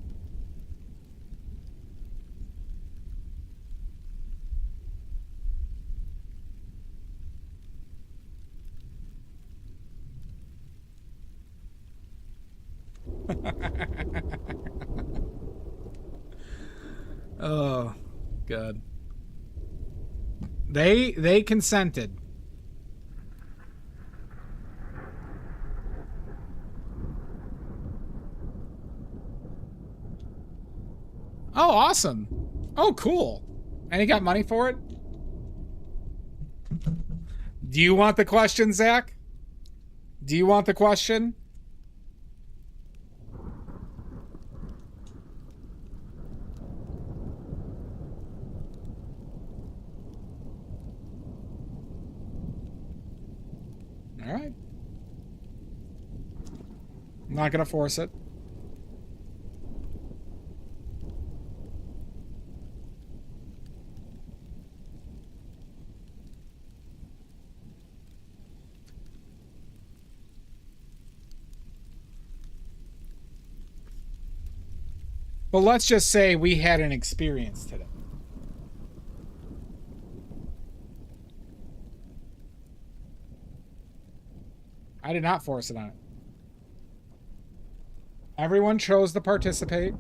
Oh, God. They consented. Oh, awesome. Oh, cool. And he got money for it? Do you want the question, Zach? Do you want the question? All right. I'm not going to force it. But let's just say we had an experience today. I did not force it on it. Everyone chose to participate.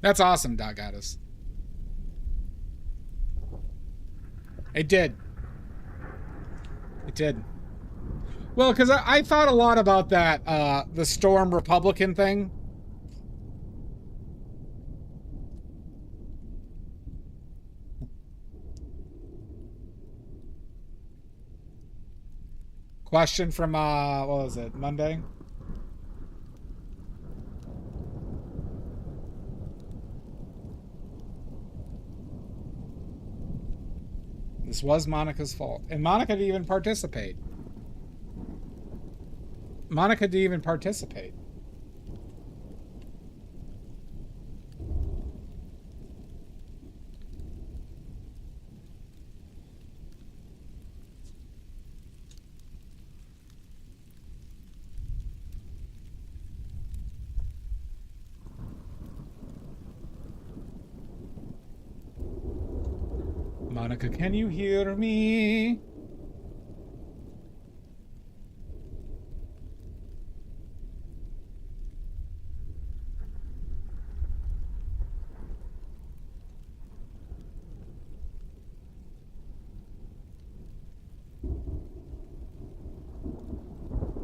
That's awesome, Doc Goddess. It did. It did. Well, because I thought a lot about that, the Storm Republican thing. Question from, what was it, Monday? This was Monica's fault. And Monica didn't even participate. Monica didn't even participate. Monica, can you hear me?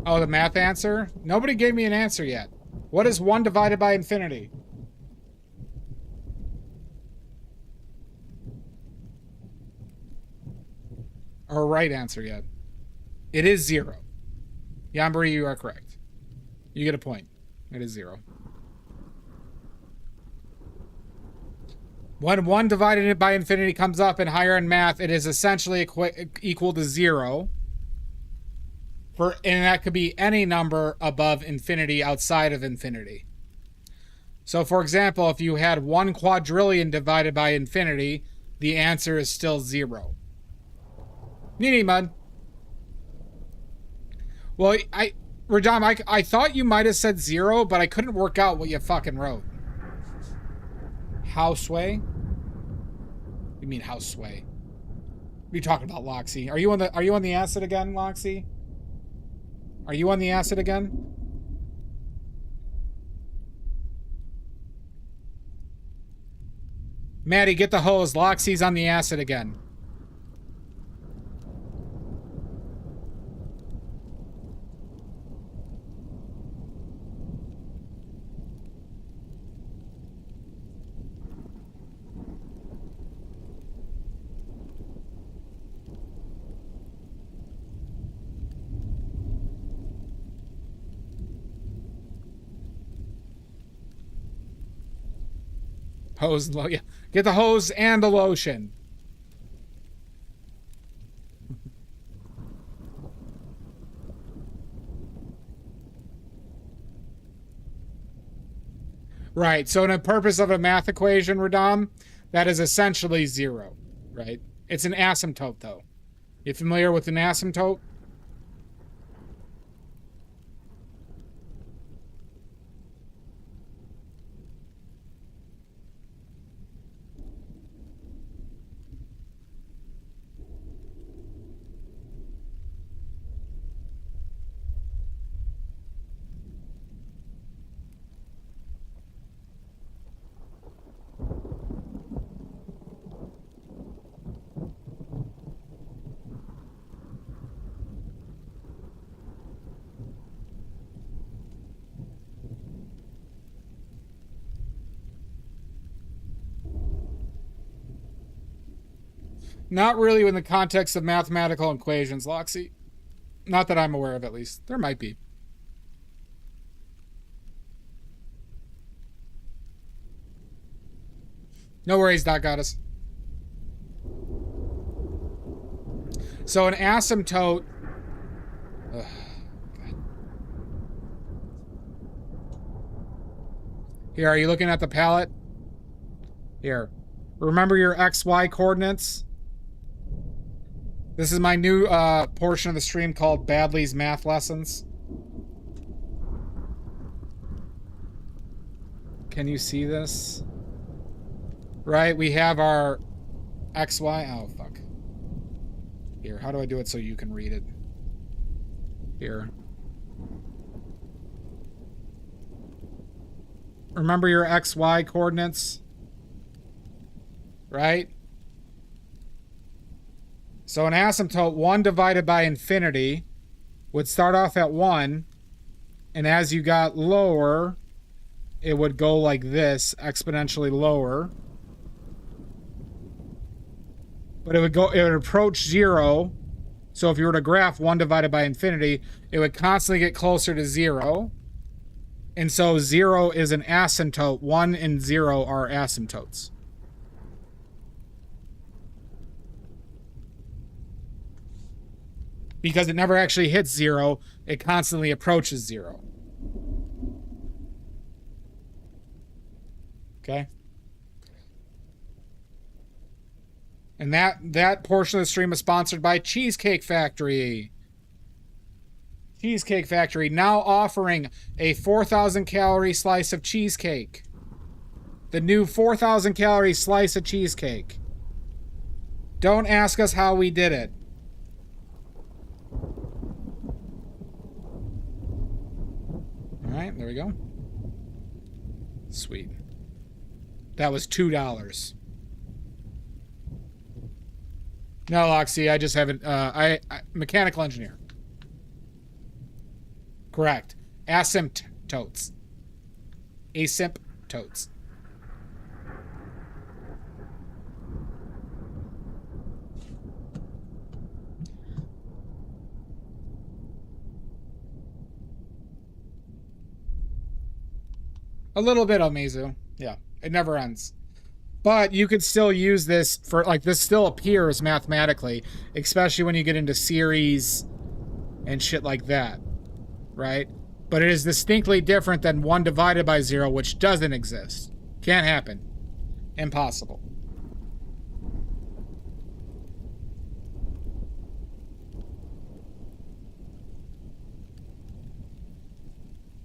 Oh, the math answer? Nobody gave me an answer yet. What is 1 divided by infinity? Or a right answer yet. It is 0. Yambri, you are correct. You get a point. It is 0. When 1 divided by infinity comes up in higher in math, it is essentially equal to 0. And that could be any number above infinity outside of infinity. So, for example, if you had 1 quadrillion divided by infinity, the answer is still 0. Needy, Mud. Well, Radom, I thought you might have said 0, but I couldn't work out what you fucking wrote. Houseway? You mean houseway? What are you talking about, Loxy? Are you on the acid again, Loxy? Are you on the acid again? Maddie, get the hose. Loxy's on the acid again. Hose, yeah. Get the hose and the lotion. Right, so in the purpose of a math equation, Radom, that is essentially 0, right? It's an asymptote, though. You familiar with an asymptote? Not really in the context of mathematical equations, Loxy. Not that I'm aware of, at least. There might be. No worries, Doc Goddess. So an asymptote... Ugh, God. Here, are you looking at the palette? Here. Remember your XY coordinates? This is my new portion of the stream called Badley's Math Lessons. Can you see this? Right, we have our XY. Oh, fuck. Here, how do I do it so you can read it? Here. Remember your XY coordinates? Right? So an asymptote, 1 divided by infinity, would start off at 1, and as you got lower, it would go like this, exponentially lower. But it would approach 0. So if you were to graph 1 divided by infinity, it would constantly get closer to 0. And so 0 is an asymptote. 1 and 0 are asymptotes. Because it never actually hits 0, it constantly approaches 0. Okay? And that portion of the stream is sponsored by Cheesecake Factory. Cheesecake Factory now offering a 4,000 calorie slice of cheesecake. The new 4,000 calorie slice of cheesecake. Don't ask us how we did it. Alright, there we go. Sweet. That was $2. No, Loxy, I just haven't... I mechanical engineer. Correct. Asymptotes. Asymptotes. A little bit, Omizu. Yeah, it never ends. But you could still use this for, like, this still appears mathematically, especially when you get into series and shit like that, right? But it is distinctly different than 1 divided by 0, which doesn't exist. Can't happen. Impossible.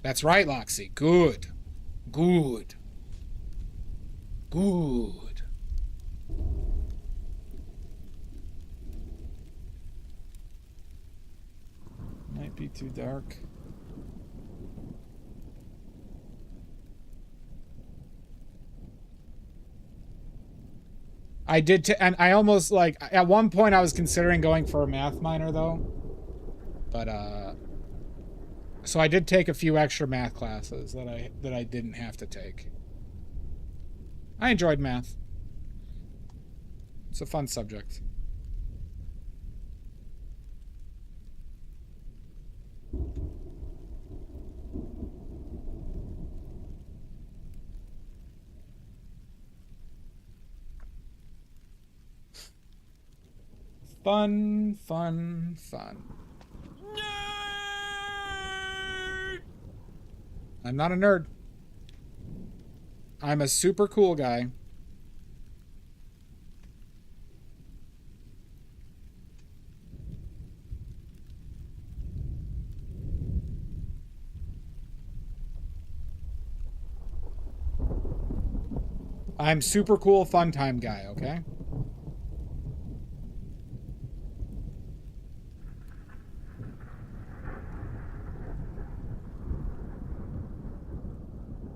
That's right, Loxy. Good. Good. Good. Might be too dark. I did, and I almost, like, at one point I was considering going for a math minor, though. But, so I did take a few extra math classes that I didn't have to take. I enjoyed math. It's a fun subject. Fun, fun, fun. Nerd! I'm not a nerd. I'm a super cool guy. I'm super cool fun time guy, okay?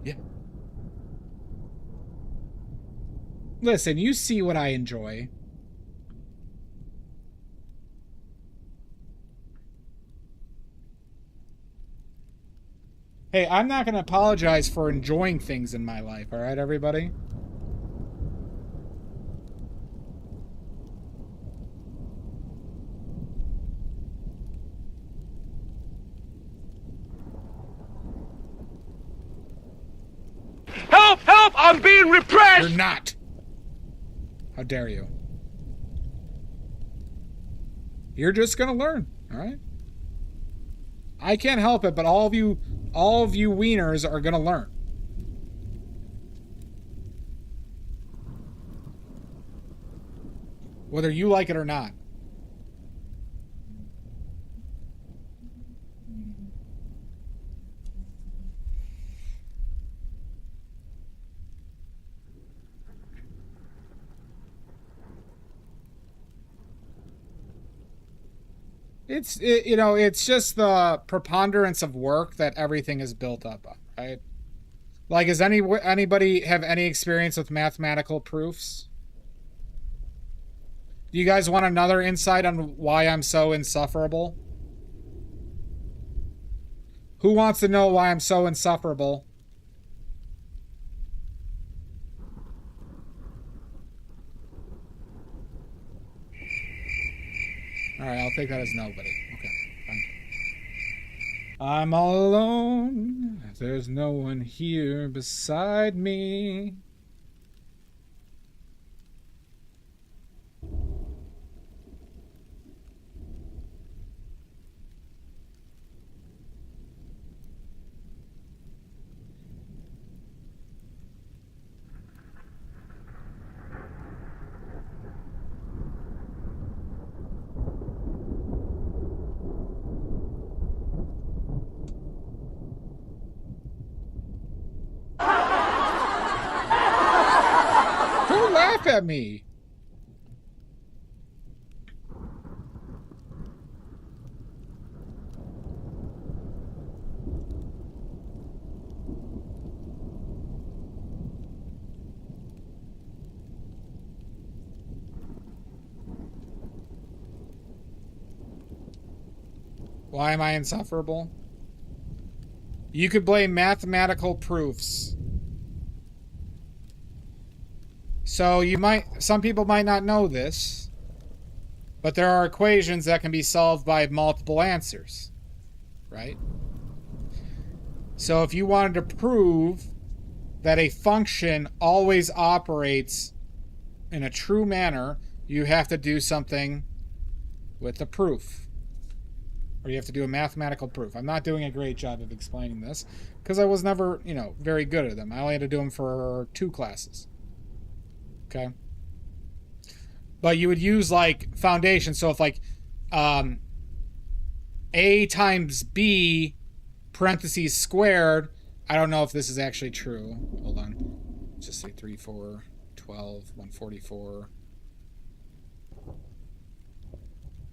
Yeah. Listen, you see what I enjoy. Hey, I'm not going to apologize for enjoying things in my life, all right, everybody? Help! Help! I'm being repressed! You're not. How dare you? You're just gonna learn, all right? I can't help it, but all of you wieners are gonna learn. Whether you like it or not. You know, it's just the preponderance of work that everything is built up on, right? Like, does anybody have any experience with mathematical proofs? Do you guys want another insight on why I'm so insufferable? Who wants to know why I'm so insufferable? Alright, I'll take that as nobody. Okay, fine. I'm all alone. There's no one here beside me. Don't laugh at me. Why am I insufferable? You could blame mathematical proofs. So some people might not know this, but there are equations that can be solved by multiple answers, right? So if you wanted to prove that a function always operates in a true manner, you have to do something with the proof. Or you have to do a mathematical proof. I'm not doing a great job of explaining this because I was never, very good at them. I only had to do them for 2 classes. Okay? But you would use, like, foundation. So if, like, A times B parentheses squared. I don't know if this is actually true. Hold on. Let's just say 3, 4, 12, 144,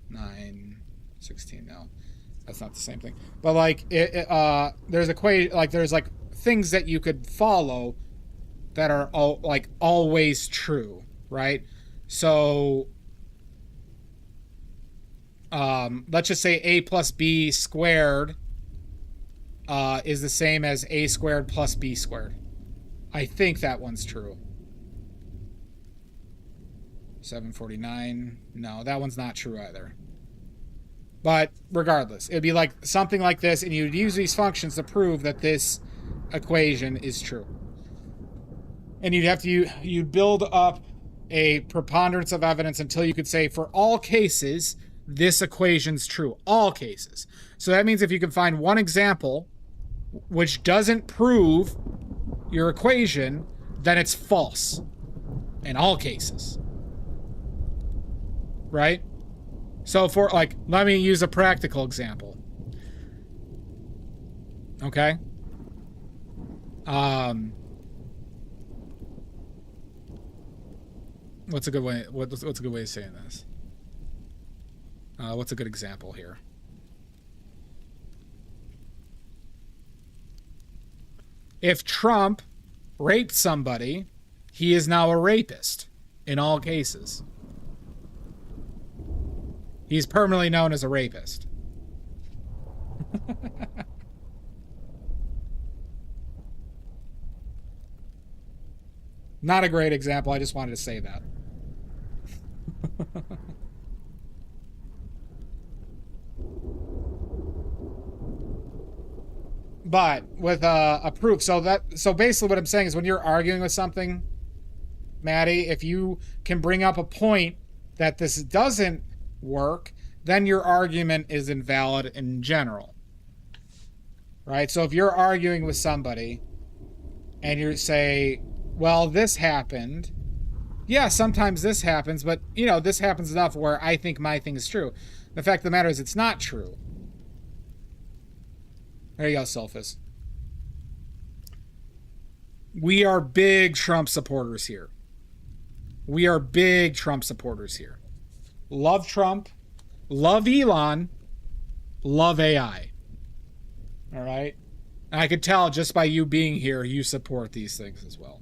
9, 16. No, that's not the same thing. But like, there's there's like things that you could follow that are always true, right? So, let's just say a plus b squared is the same as a squared plus b squared. I think that one's true. 749. No, that one's not true either. But regardless, it'd be like something like this, and you'd use these functions to prove that this equation is true. And you'd build up a preponderance of evidence until you could say, for all cases, this equation's true. All cases. So that means if you can find one example which doesn't prove your equation, then it's false. In all cases. Right? So for, like, let me use a practical example. Okay? What's a good way? What's a good way of saying this? What's a good example here? If Trump raped somebody, he is now a rapist in all cases. He's permanently known as a rapist. Not a great example. I just wanted to say that. But with a proof, so basically what I'm saying is when you're arguing with something, Maddie, if you can bring up a point that this doesn't work, then your argument is invalid in general. Right? So if you're arguing with somebody and you say, well, this happened. Yeah, sometimes this happens, but, you know, this happens enough where I think my thing is true. The fact of the matter is it's not true. There you go, Sulfus. We are big Trump supporters here. We are big Trump supporters here. Love Trump. Love Elon. Love AI. All right? And I could tell just by you being here, you support these things as well.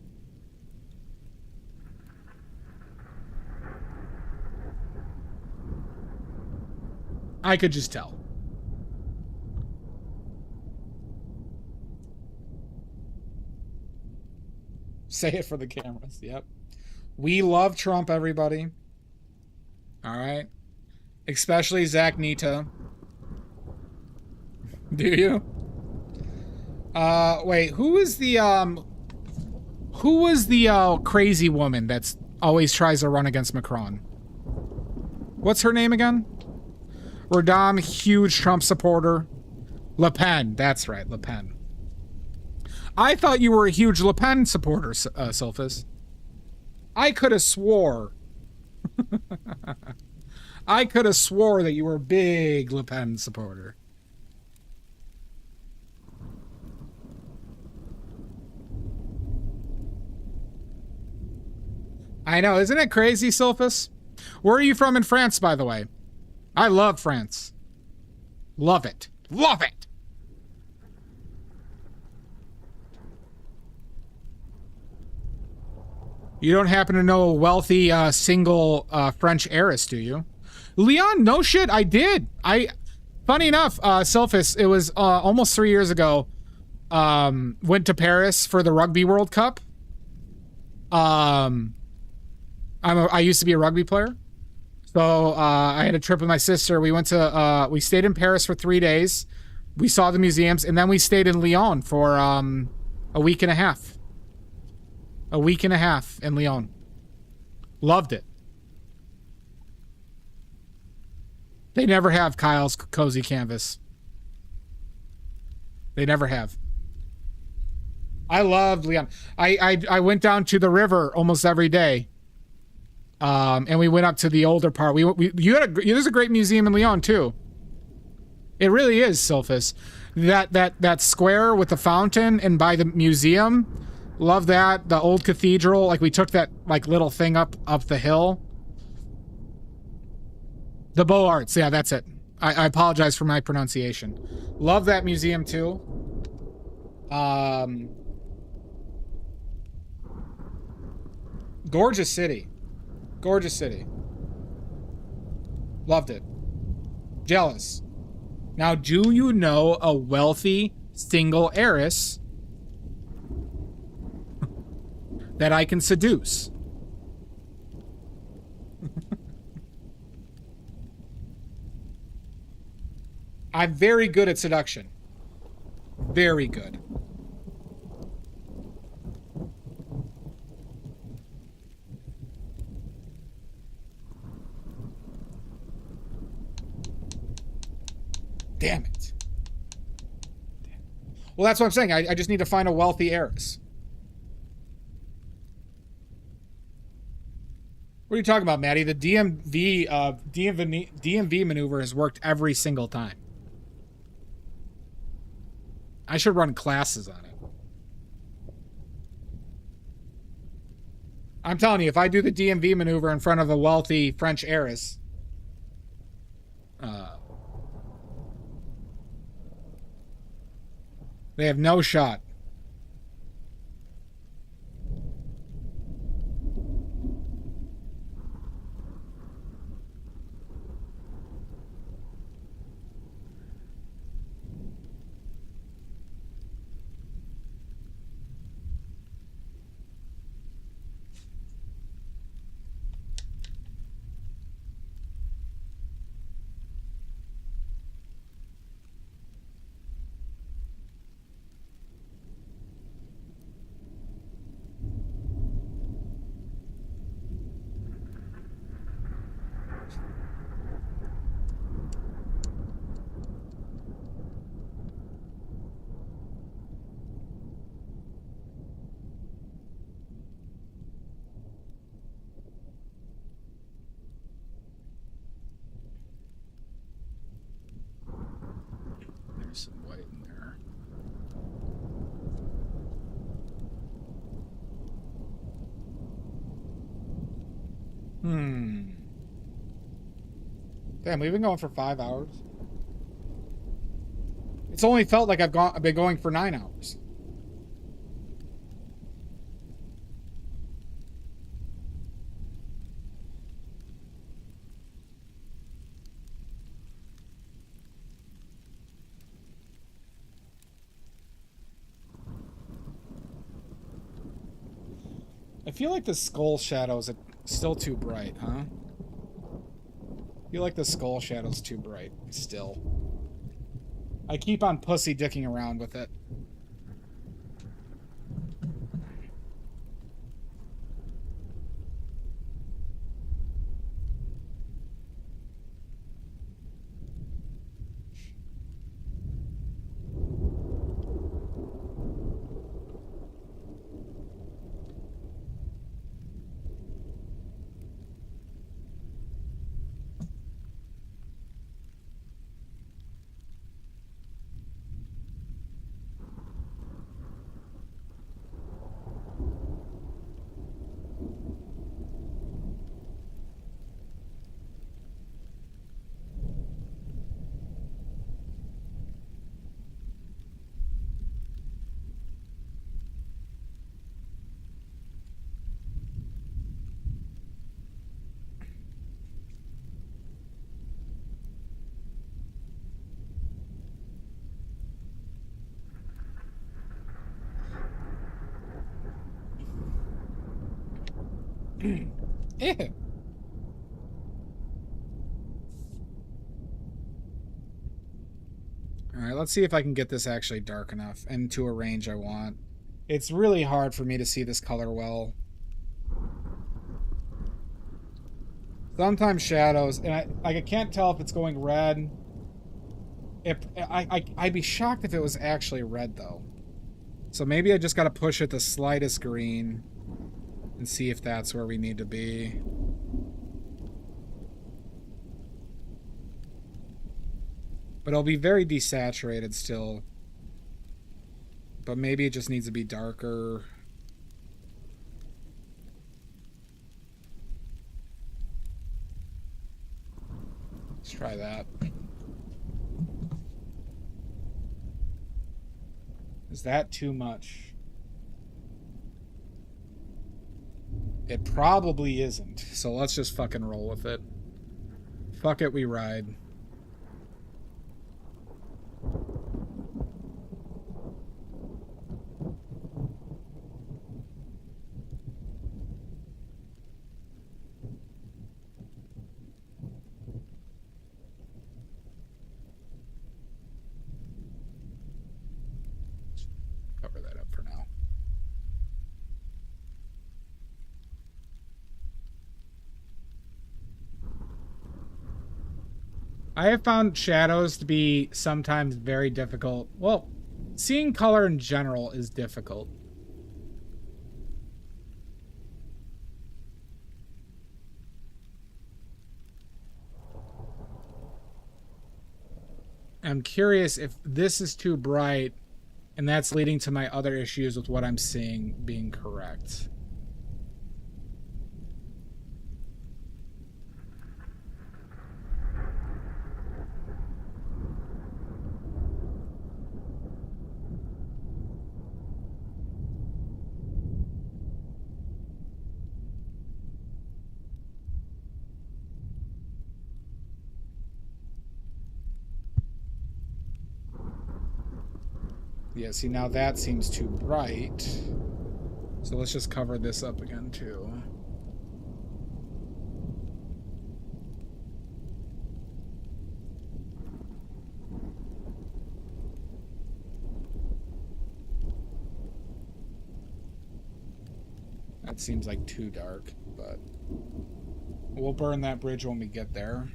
I could just tell. Say it for the cameras. Yep. We love Trump, everybody. All right. Especially Zach Nita. Do you? Wait, who was the crazy woman that's always tries to run against Macron? What's her name again? Rodam, huge Trump supporter. Le Pen, that's right, Le Pen. I thought you were a huge Le Pen supporter, Sulfus. I could have swore. I could have swore that you were a big Le Pen supporter. I know, isn't it crazy, Sulfus? Where are you from in France, by the way? I love France. Love it. Love it! You don't happen to know a wealthy, single, French heiress, do you? Leon, no shit, I did. Funny enough, Sulfus, it was, almost 3 years ago, went to Paris for the Rugby World Cup. I used to be a rugby player. So, I had a trip with my sister. We went to, we stayed in Paris for 3 days. We saw the museums, and then we stayed in Lyon for, a week and a half. A week and a half in Lyon. Loved it. They never have Kyle's cozy canvas. They never have. I loved Lyon. I went down to the river almost every day. And we went up to the older part. There's a great museum in Lyon too. It really is, Sulfus. That square with the fountain and by the museum. Love that. The old cathedral. Like, we took that, like, little thing up the hill. The Beaux Arts. Yeah, that's it. I apologize for my pronunciation. Love that museum, too. Gorgeous city. Gorgeous city. Loved it. Jealous. Now, do you know a wealthy single heiress that I can seduce? I'm very good at seduction. Very good. Damn it. Well, that's what I'm saying. I just need to find a wealthy heiress. What are you talking about, Maddie? The DMV maneuver has worked every single time. I should run classes on it. I'm telling you, if I do the DMV maneuver in front of a wealthy French heiress, they have no shot. There's some white in there. Damn, we've been going for 5 hours. It's only felt like I've been going for 9 hours. I feel like the skull shadows are still too bright, huh? I feel like the skull shadow's too bright still. I keep on pussy dicking around with it. Ew. Alright, let's see if I can get this actually dark enough and to a range I want. It's really hard for me to see this color well. Sometimes shadows, and I can't tell if it's going red. I'd be shocked if it was actually red, though. So maybe I just gotta push it the slightest green and see if that's where we need to be. But it'll be very desaturated still. But maybe it just needs to be darker. Let's try that. Is that too much? It probably isn't. So let's just fucking roll with it. Fuck it, we ride. Cover that up for now. I have found shadows to be sometimes very difficult. Well, seeing color in general is difficult. I'm curious if this is too bright, and that's leading to my other issues with what I'm seeing being correct. Yeah, see, now that seems too bright. So let's just cover this up again, too. That seems like too dark, but we'll burn that bridge when we get there.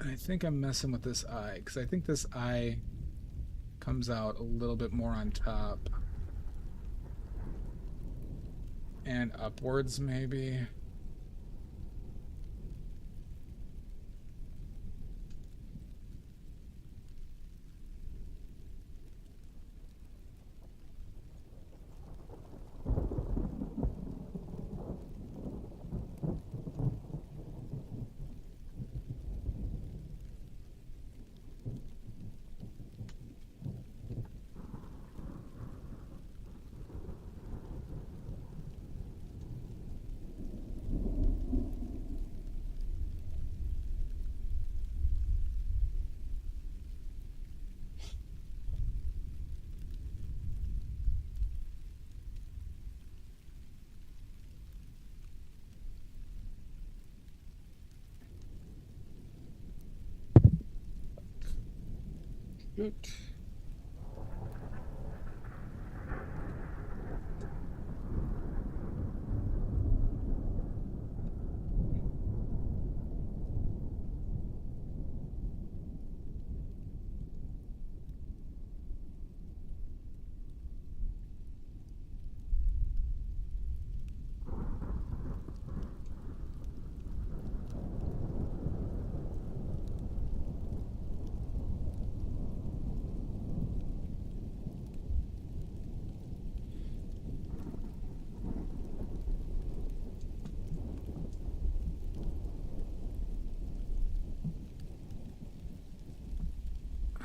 I think I'm messing with this eye, because I think this eye comes out a little bit more on top. And upwards, maybe. Good.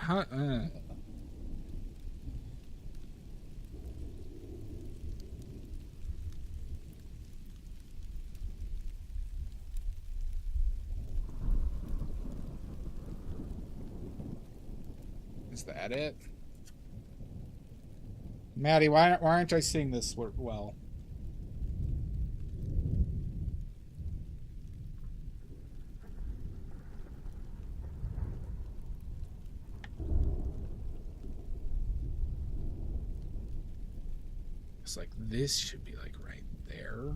How, Is that it? Maddie, why aren't I seeing this well? It's like this should be like right there.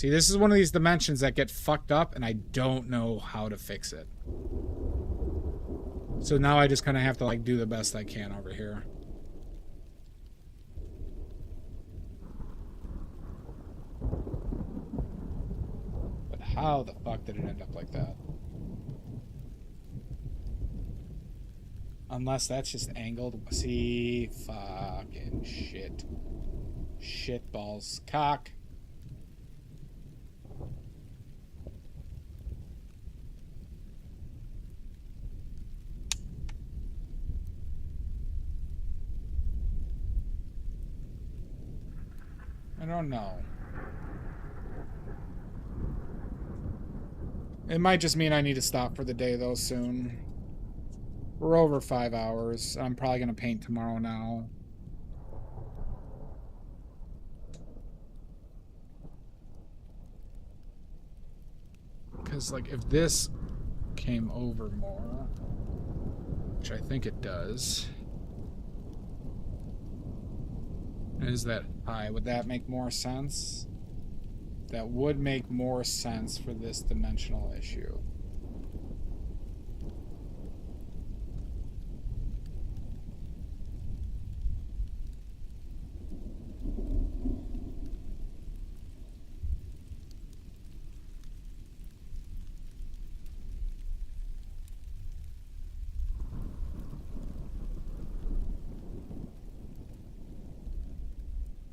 See, this is one of these dimensions that get fucked up, and I don't know how to fix it. So now I just kind of have to, like, do the best I can over here. But how the fuck did it end up like that? Unless that's just angled. See, fucking shit. Shit balls. Cock. I don't know. It might just mean I need to stop for the day, though, soon. We're over 5 hours. I'm probably going to paint tomorrow now. Because, like, if this came over more, which I think it does... Is that high? Would that make more sense? That would make more sense for this dimensional issue.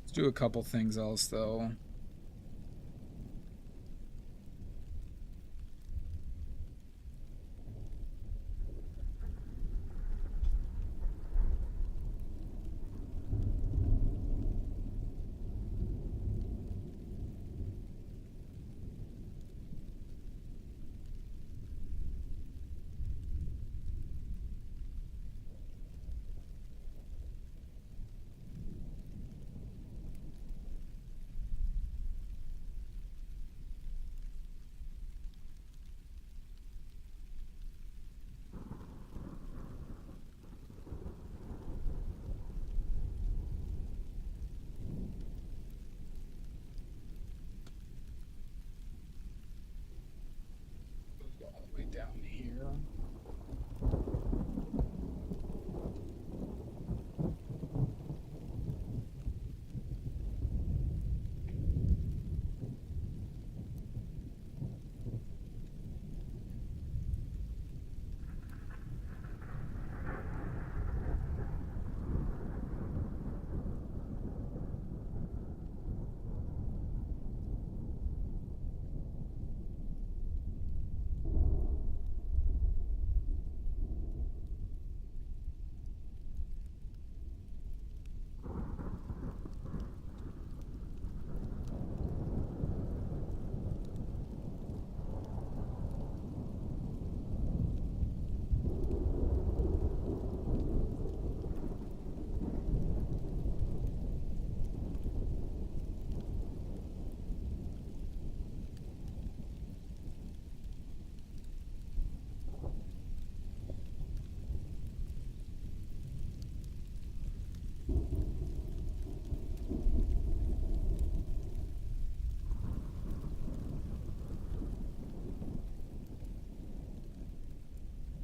Let's do a couple things else, though. Go all the way down here.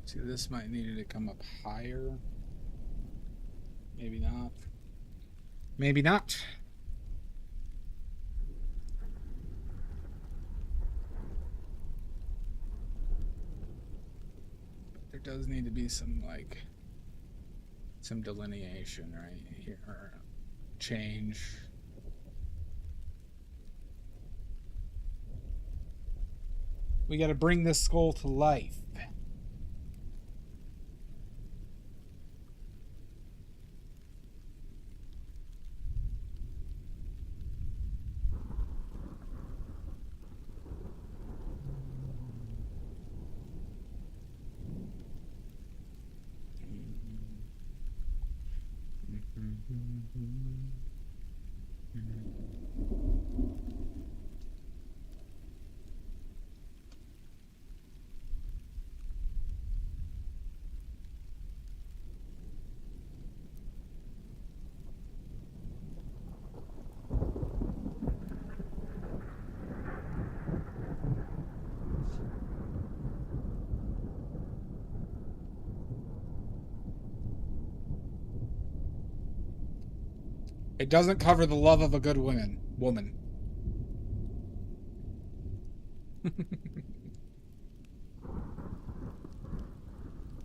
See, this might need to come up higher. Maybe not. Maybe not. There does need to be some, like, some delineation right here, or change. We got to bring this skull to life. It doesn't cover the love of a good woman.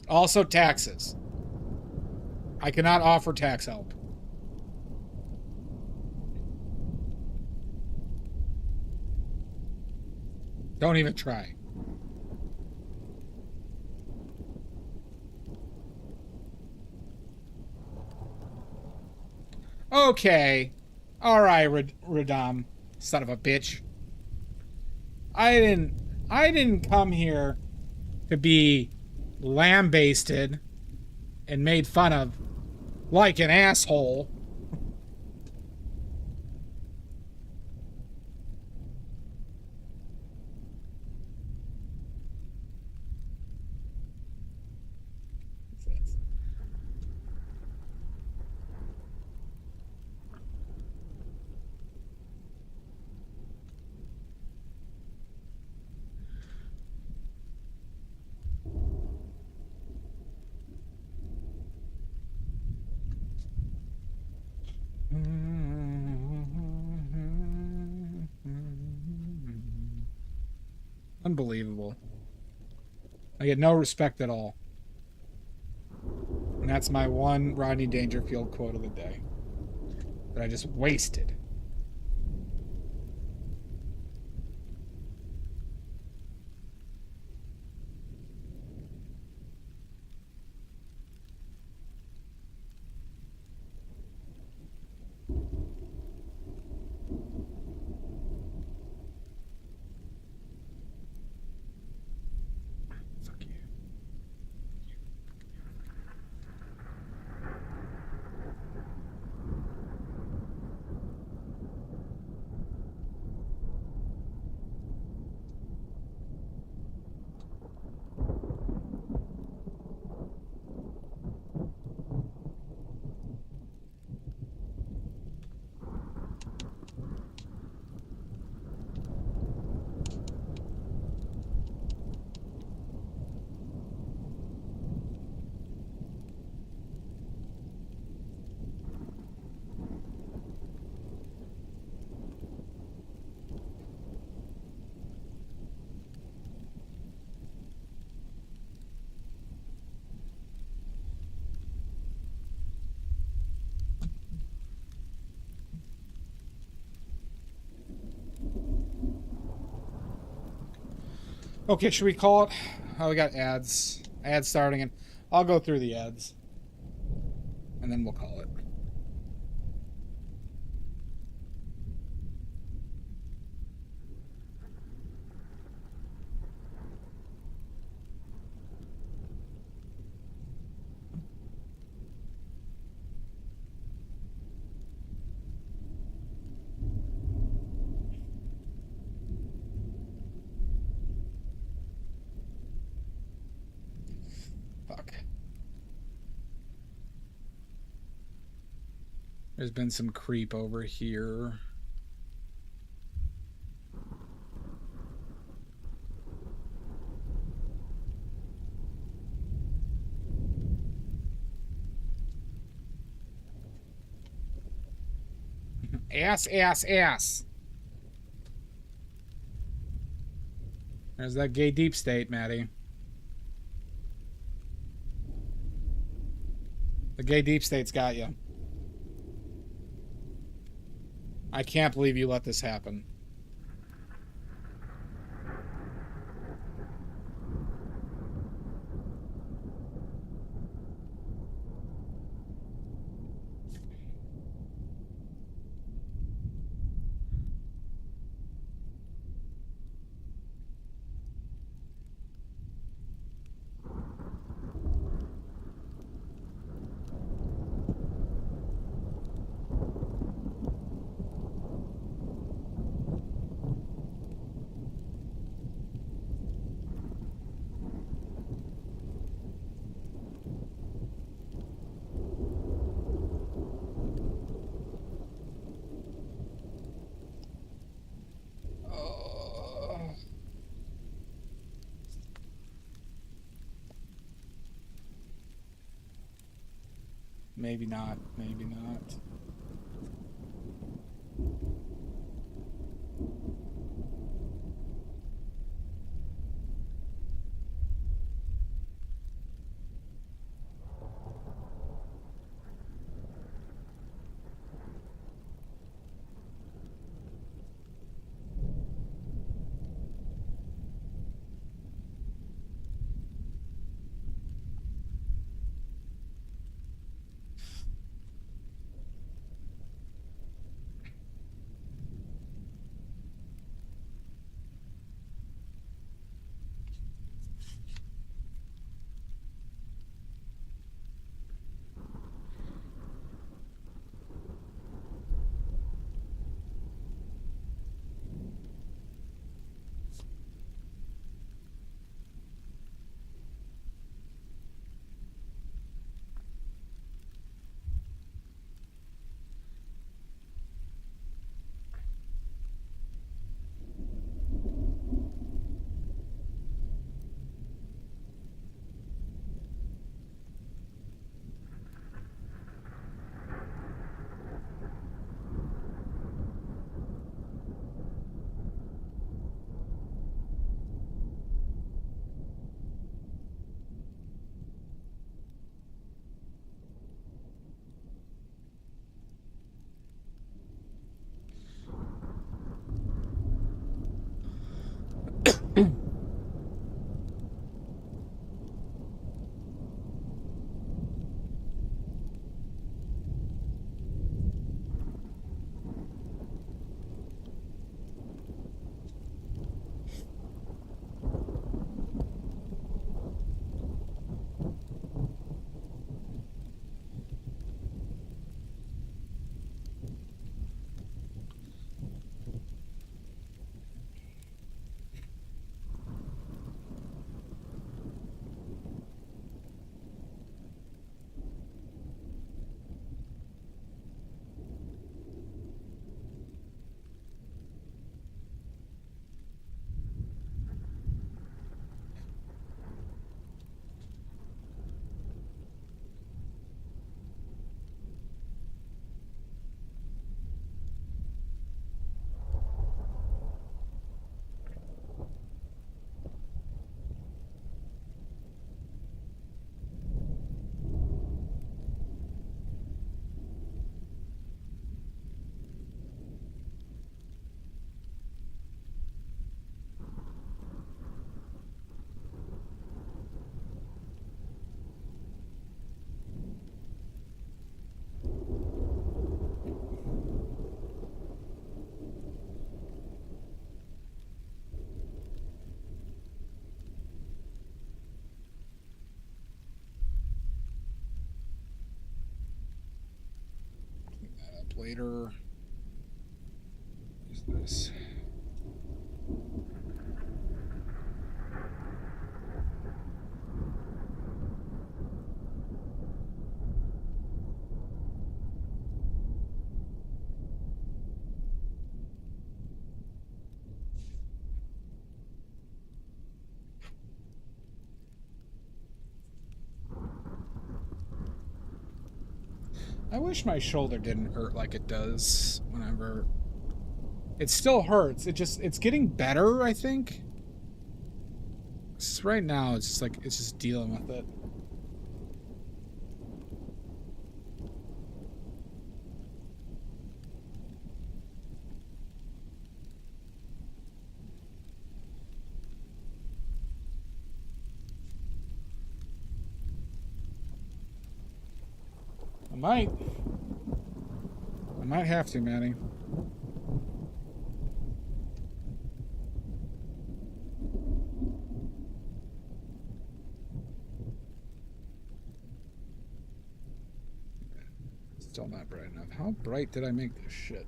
Also taxes. I cannot offer tax help. Don't even try. Okay. Alright, Radam. Son of a bitch. I didn't come here to be lambasted and made fun of like an asshole. Unbelievable. I get no respect at all. And that's my one Rodney Dangerfield quote of the day. That I just wasted. Fuck you. Okay, should we call it? Oh, we got ads. Ads starting, and I'll go through the ads. And then we'll call it. Fuck. There's been some creep over here. Ass, ass, ass. There's that gay deep state, Maddie. The gay deep state's got you. I can't believe you let this happen. Maybe not. Maybe not. Blader. What is this? I wish my shoulder didn't hurt like it does whenever. It still hurts. It's getting better, I think. Just right now, it's just like, it's just dealing with it. I might have to, Manny. Still not bright enough. How bright did I make this shit?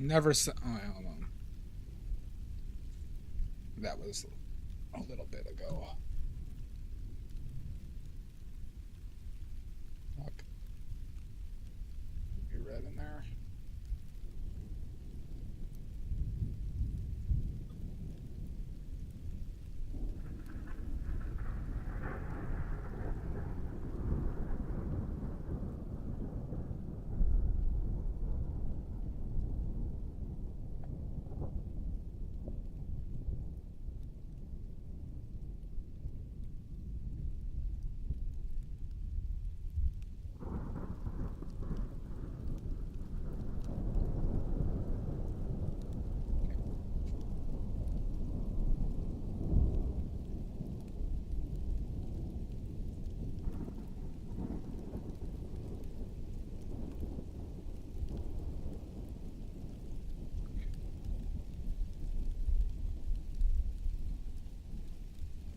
Never saw. Oh, hold on. That was a little bit ago. Fuck. Be red in there.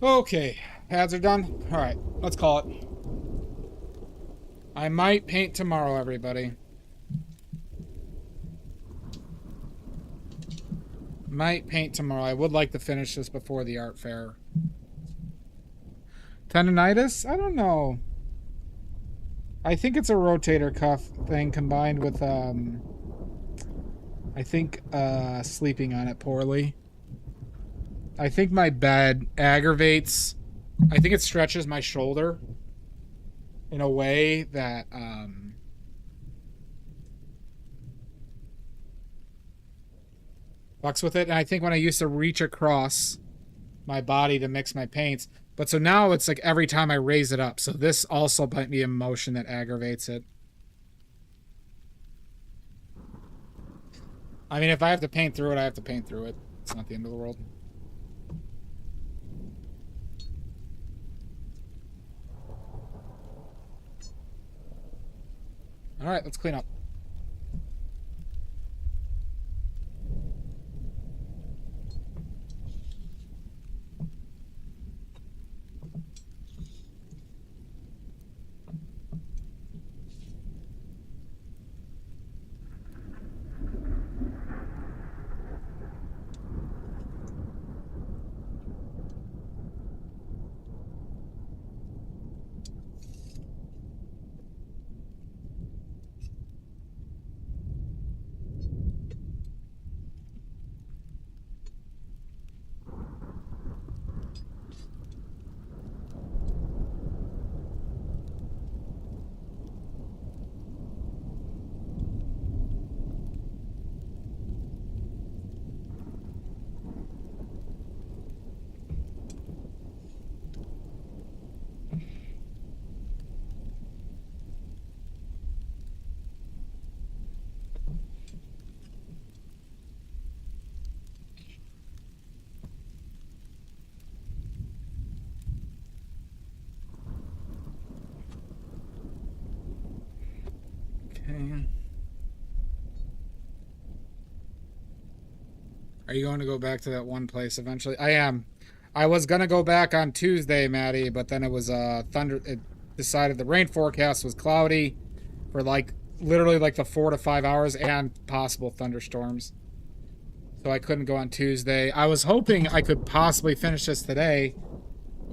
Okay, pads are done. All right, let's call it. I might paint tomorrow, everybody. Might paint tomorrow. I would like to finish this before the art fair. Tendonitis? I don't know. I think it's a rotator cuff thing combined with, I think, sleeping on it poorly. I think my bed aggravates. I think it stretches my shoulder in a way that fucks with it. And I think when I used to reach across my body to mix my paints, but so now it's like every time I raise it up. So this also might be a motion that aggravates it. I mean, if I have to paint through it, I have to paint through it. It's not the end of the world. All right, let's clean up. Are you going to go back to that one place eventually? I am. I was going to go back on Tuesday, Maddie, but then it was thunder. It decided the rain forecast was cloudy for like literally like the 4 to 5 hours and possible thunderstorms. So I couldn't go on Tuesday. I was hoping I could possibly finish this today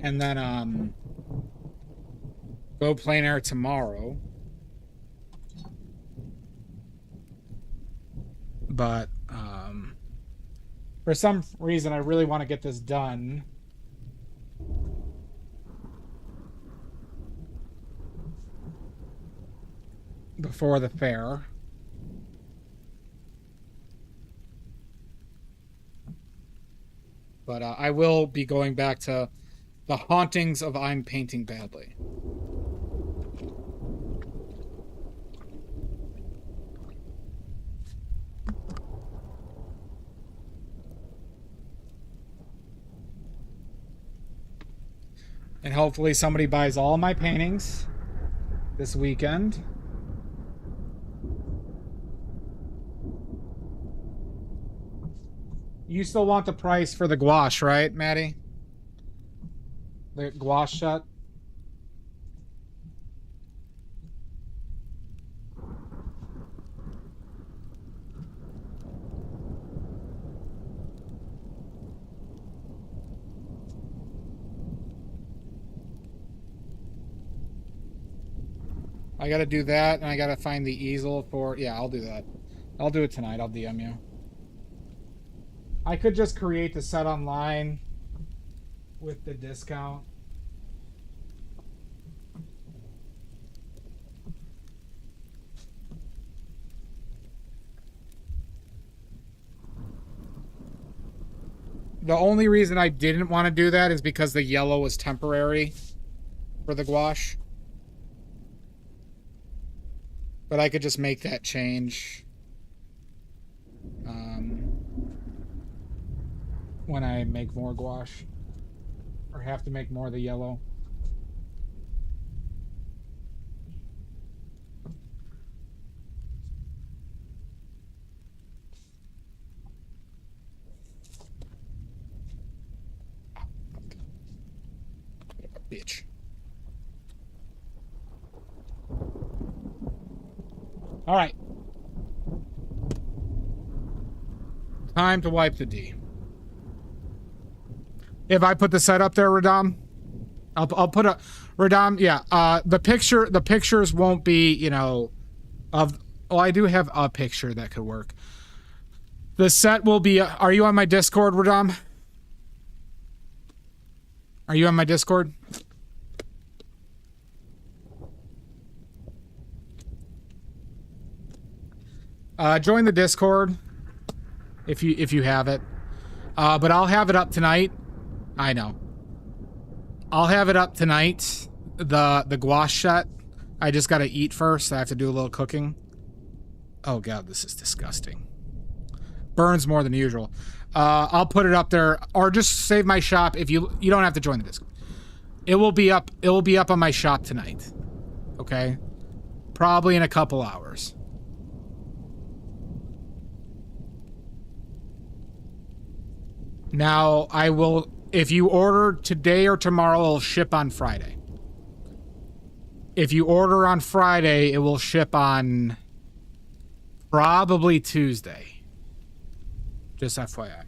and then go plein air tomorrow. But for some reason I really want to get this done. Before the fair. But I will be going back to the hauntings of I'm Painting Badly. And hopefully somebody buys all my paintings this weekend. You still want the price for the gouache, right, Maddie? The gouache shot? I gotta do that, and I gotta find the easel for... Yeah, I'll do that. I'll do it tonight. I'll DM you. I could just create the set online with the discount. The only reason I didn't want to do that is because the yellow was temporary for the gouache. But I could just make that change when I make more gouache. Or have to make more of the yellow. Bitch. All right. Time to wipe the D. If I put the set up there, Radam, I'll put a Radam. Yeah. The pictures won't be, you know, of. Oh, I do have a picture that could work. The set will be. Are you on my Discord, Radam? Are you on my Discord? Join the Discord if you have it. But I'll have it up tonight. I know. I'll have it up tonight. The gouache set. I just gotta eat first. I have to do a little cooking. Oh god, this is disgusting. Burns more than usual. I'll put it up there, or just save my shop. If you don't have to join the Discord. It will be up. It will be up on my shop tonight. Okay, probably in a couple hours. Now, I will, if you order today or tomorrow, it'll ship on Friday. If you order on Friday, it will ship on probably Tuesday. Just FYI.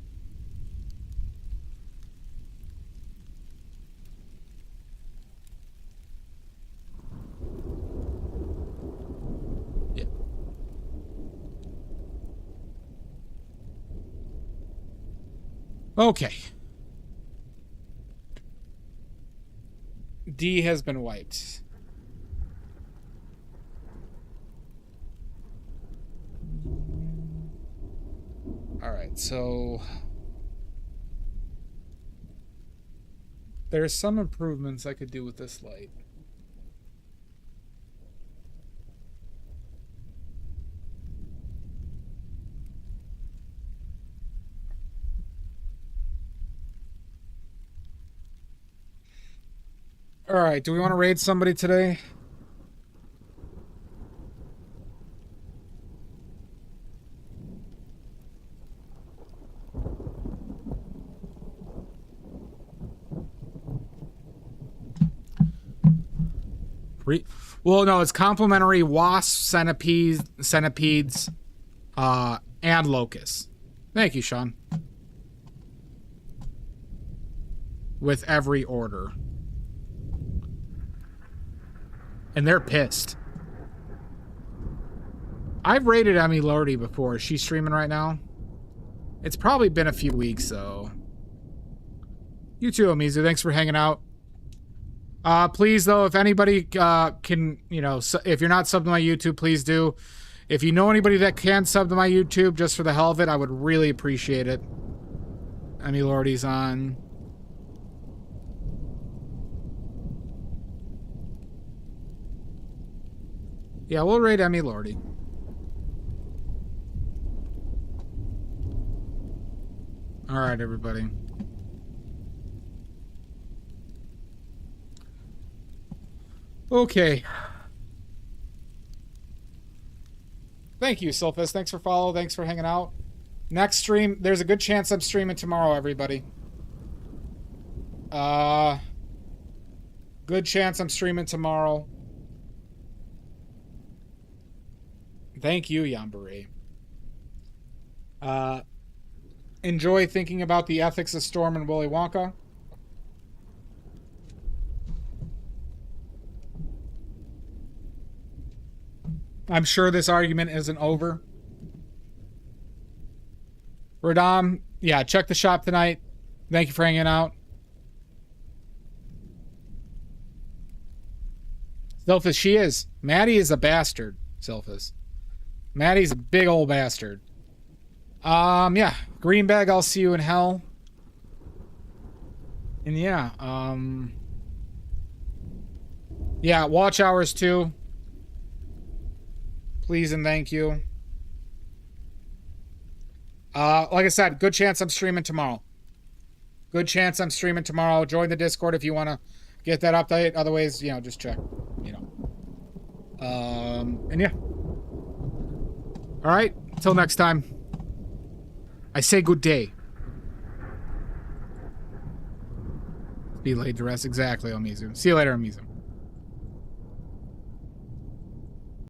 Yeah. Okay. D has been wiped. Alright, so there's some improvements I could do with this light. Alright, do we want to raid somebody today? Well, no, it's complimentary wasps, centipedes, and locusts. Thank you, Sean. With every order. And they're pissed. I've rated Emmy Lordy before. Is she streaming right now? It's probably been a few weeks, though. You too, Amizu. Thanks for hanging out. Please, though, if anybody can, you know, if you're not subbed to my YouTube, please do. If you know anybody that can sub to my YouTube just for the hell of it, I would really appreciate it. Emmy Lordy's on. Yeah, we'll rate Emmy Lordy. All right, everybody. Okay. Thank you, Sulfus. Thanks for follow. Thanks for hanging out. Next stream, there's a good chance I'm streaming tomorrow, everybody. Good chance I'm streaming tomorrow. Thank you, Yambari. Enjoy thinking about the ethics of Storm and Willy Wonka. I'm sure this argument isn't over. Radam, yeah, check the shop tonight. Thank you for hanging out. Silphus, she is. Maddie is a bastard, Silphus. Maddie's a big old bastard. Yeah. Greenbag, I'll see you in hell. And yeah, yeah, watch hours too. Please and thank you. Like I said, good chance I'm streaming tomorrow. Good chance I'm streaming tomorrow. Join the Discord if you want to get that update. Otherwise, you know, just check, you know. And yeah. All right. Until next time. I say good day. Be laid to rest. Exactly, Omizu. See you later, Omizu.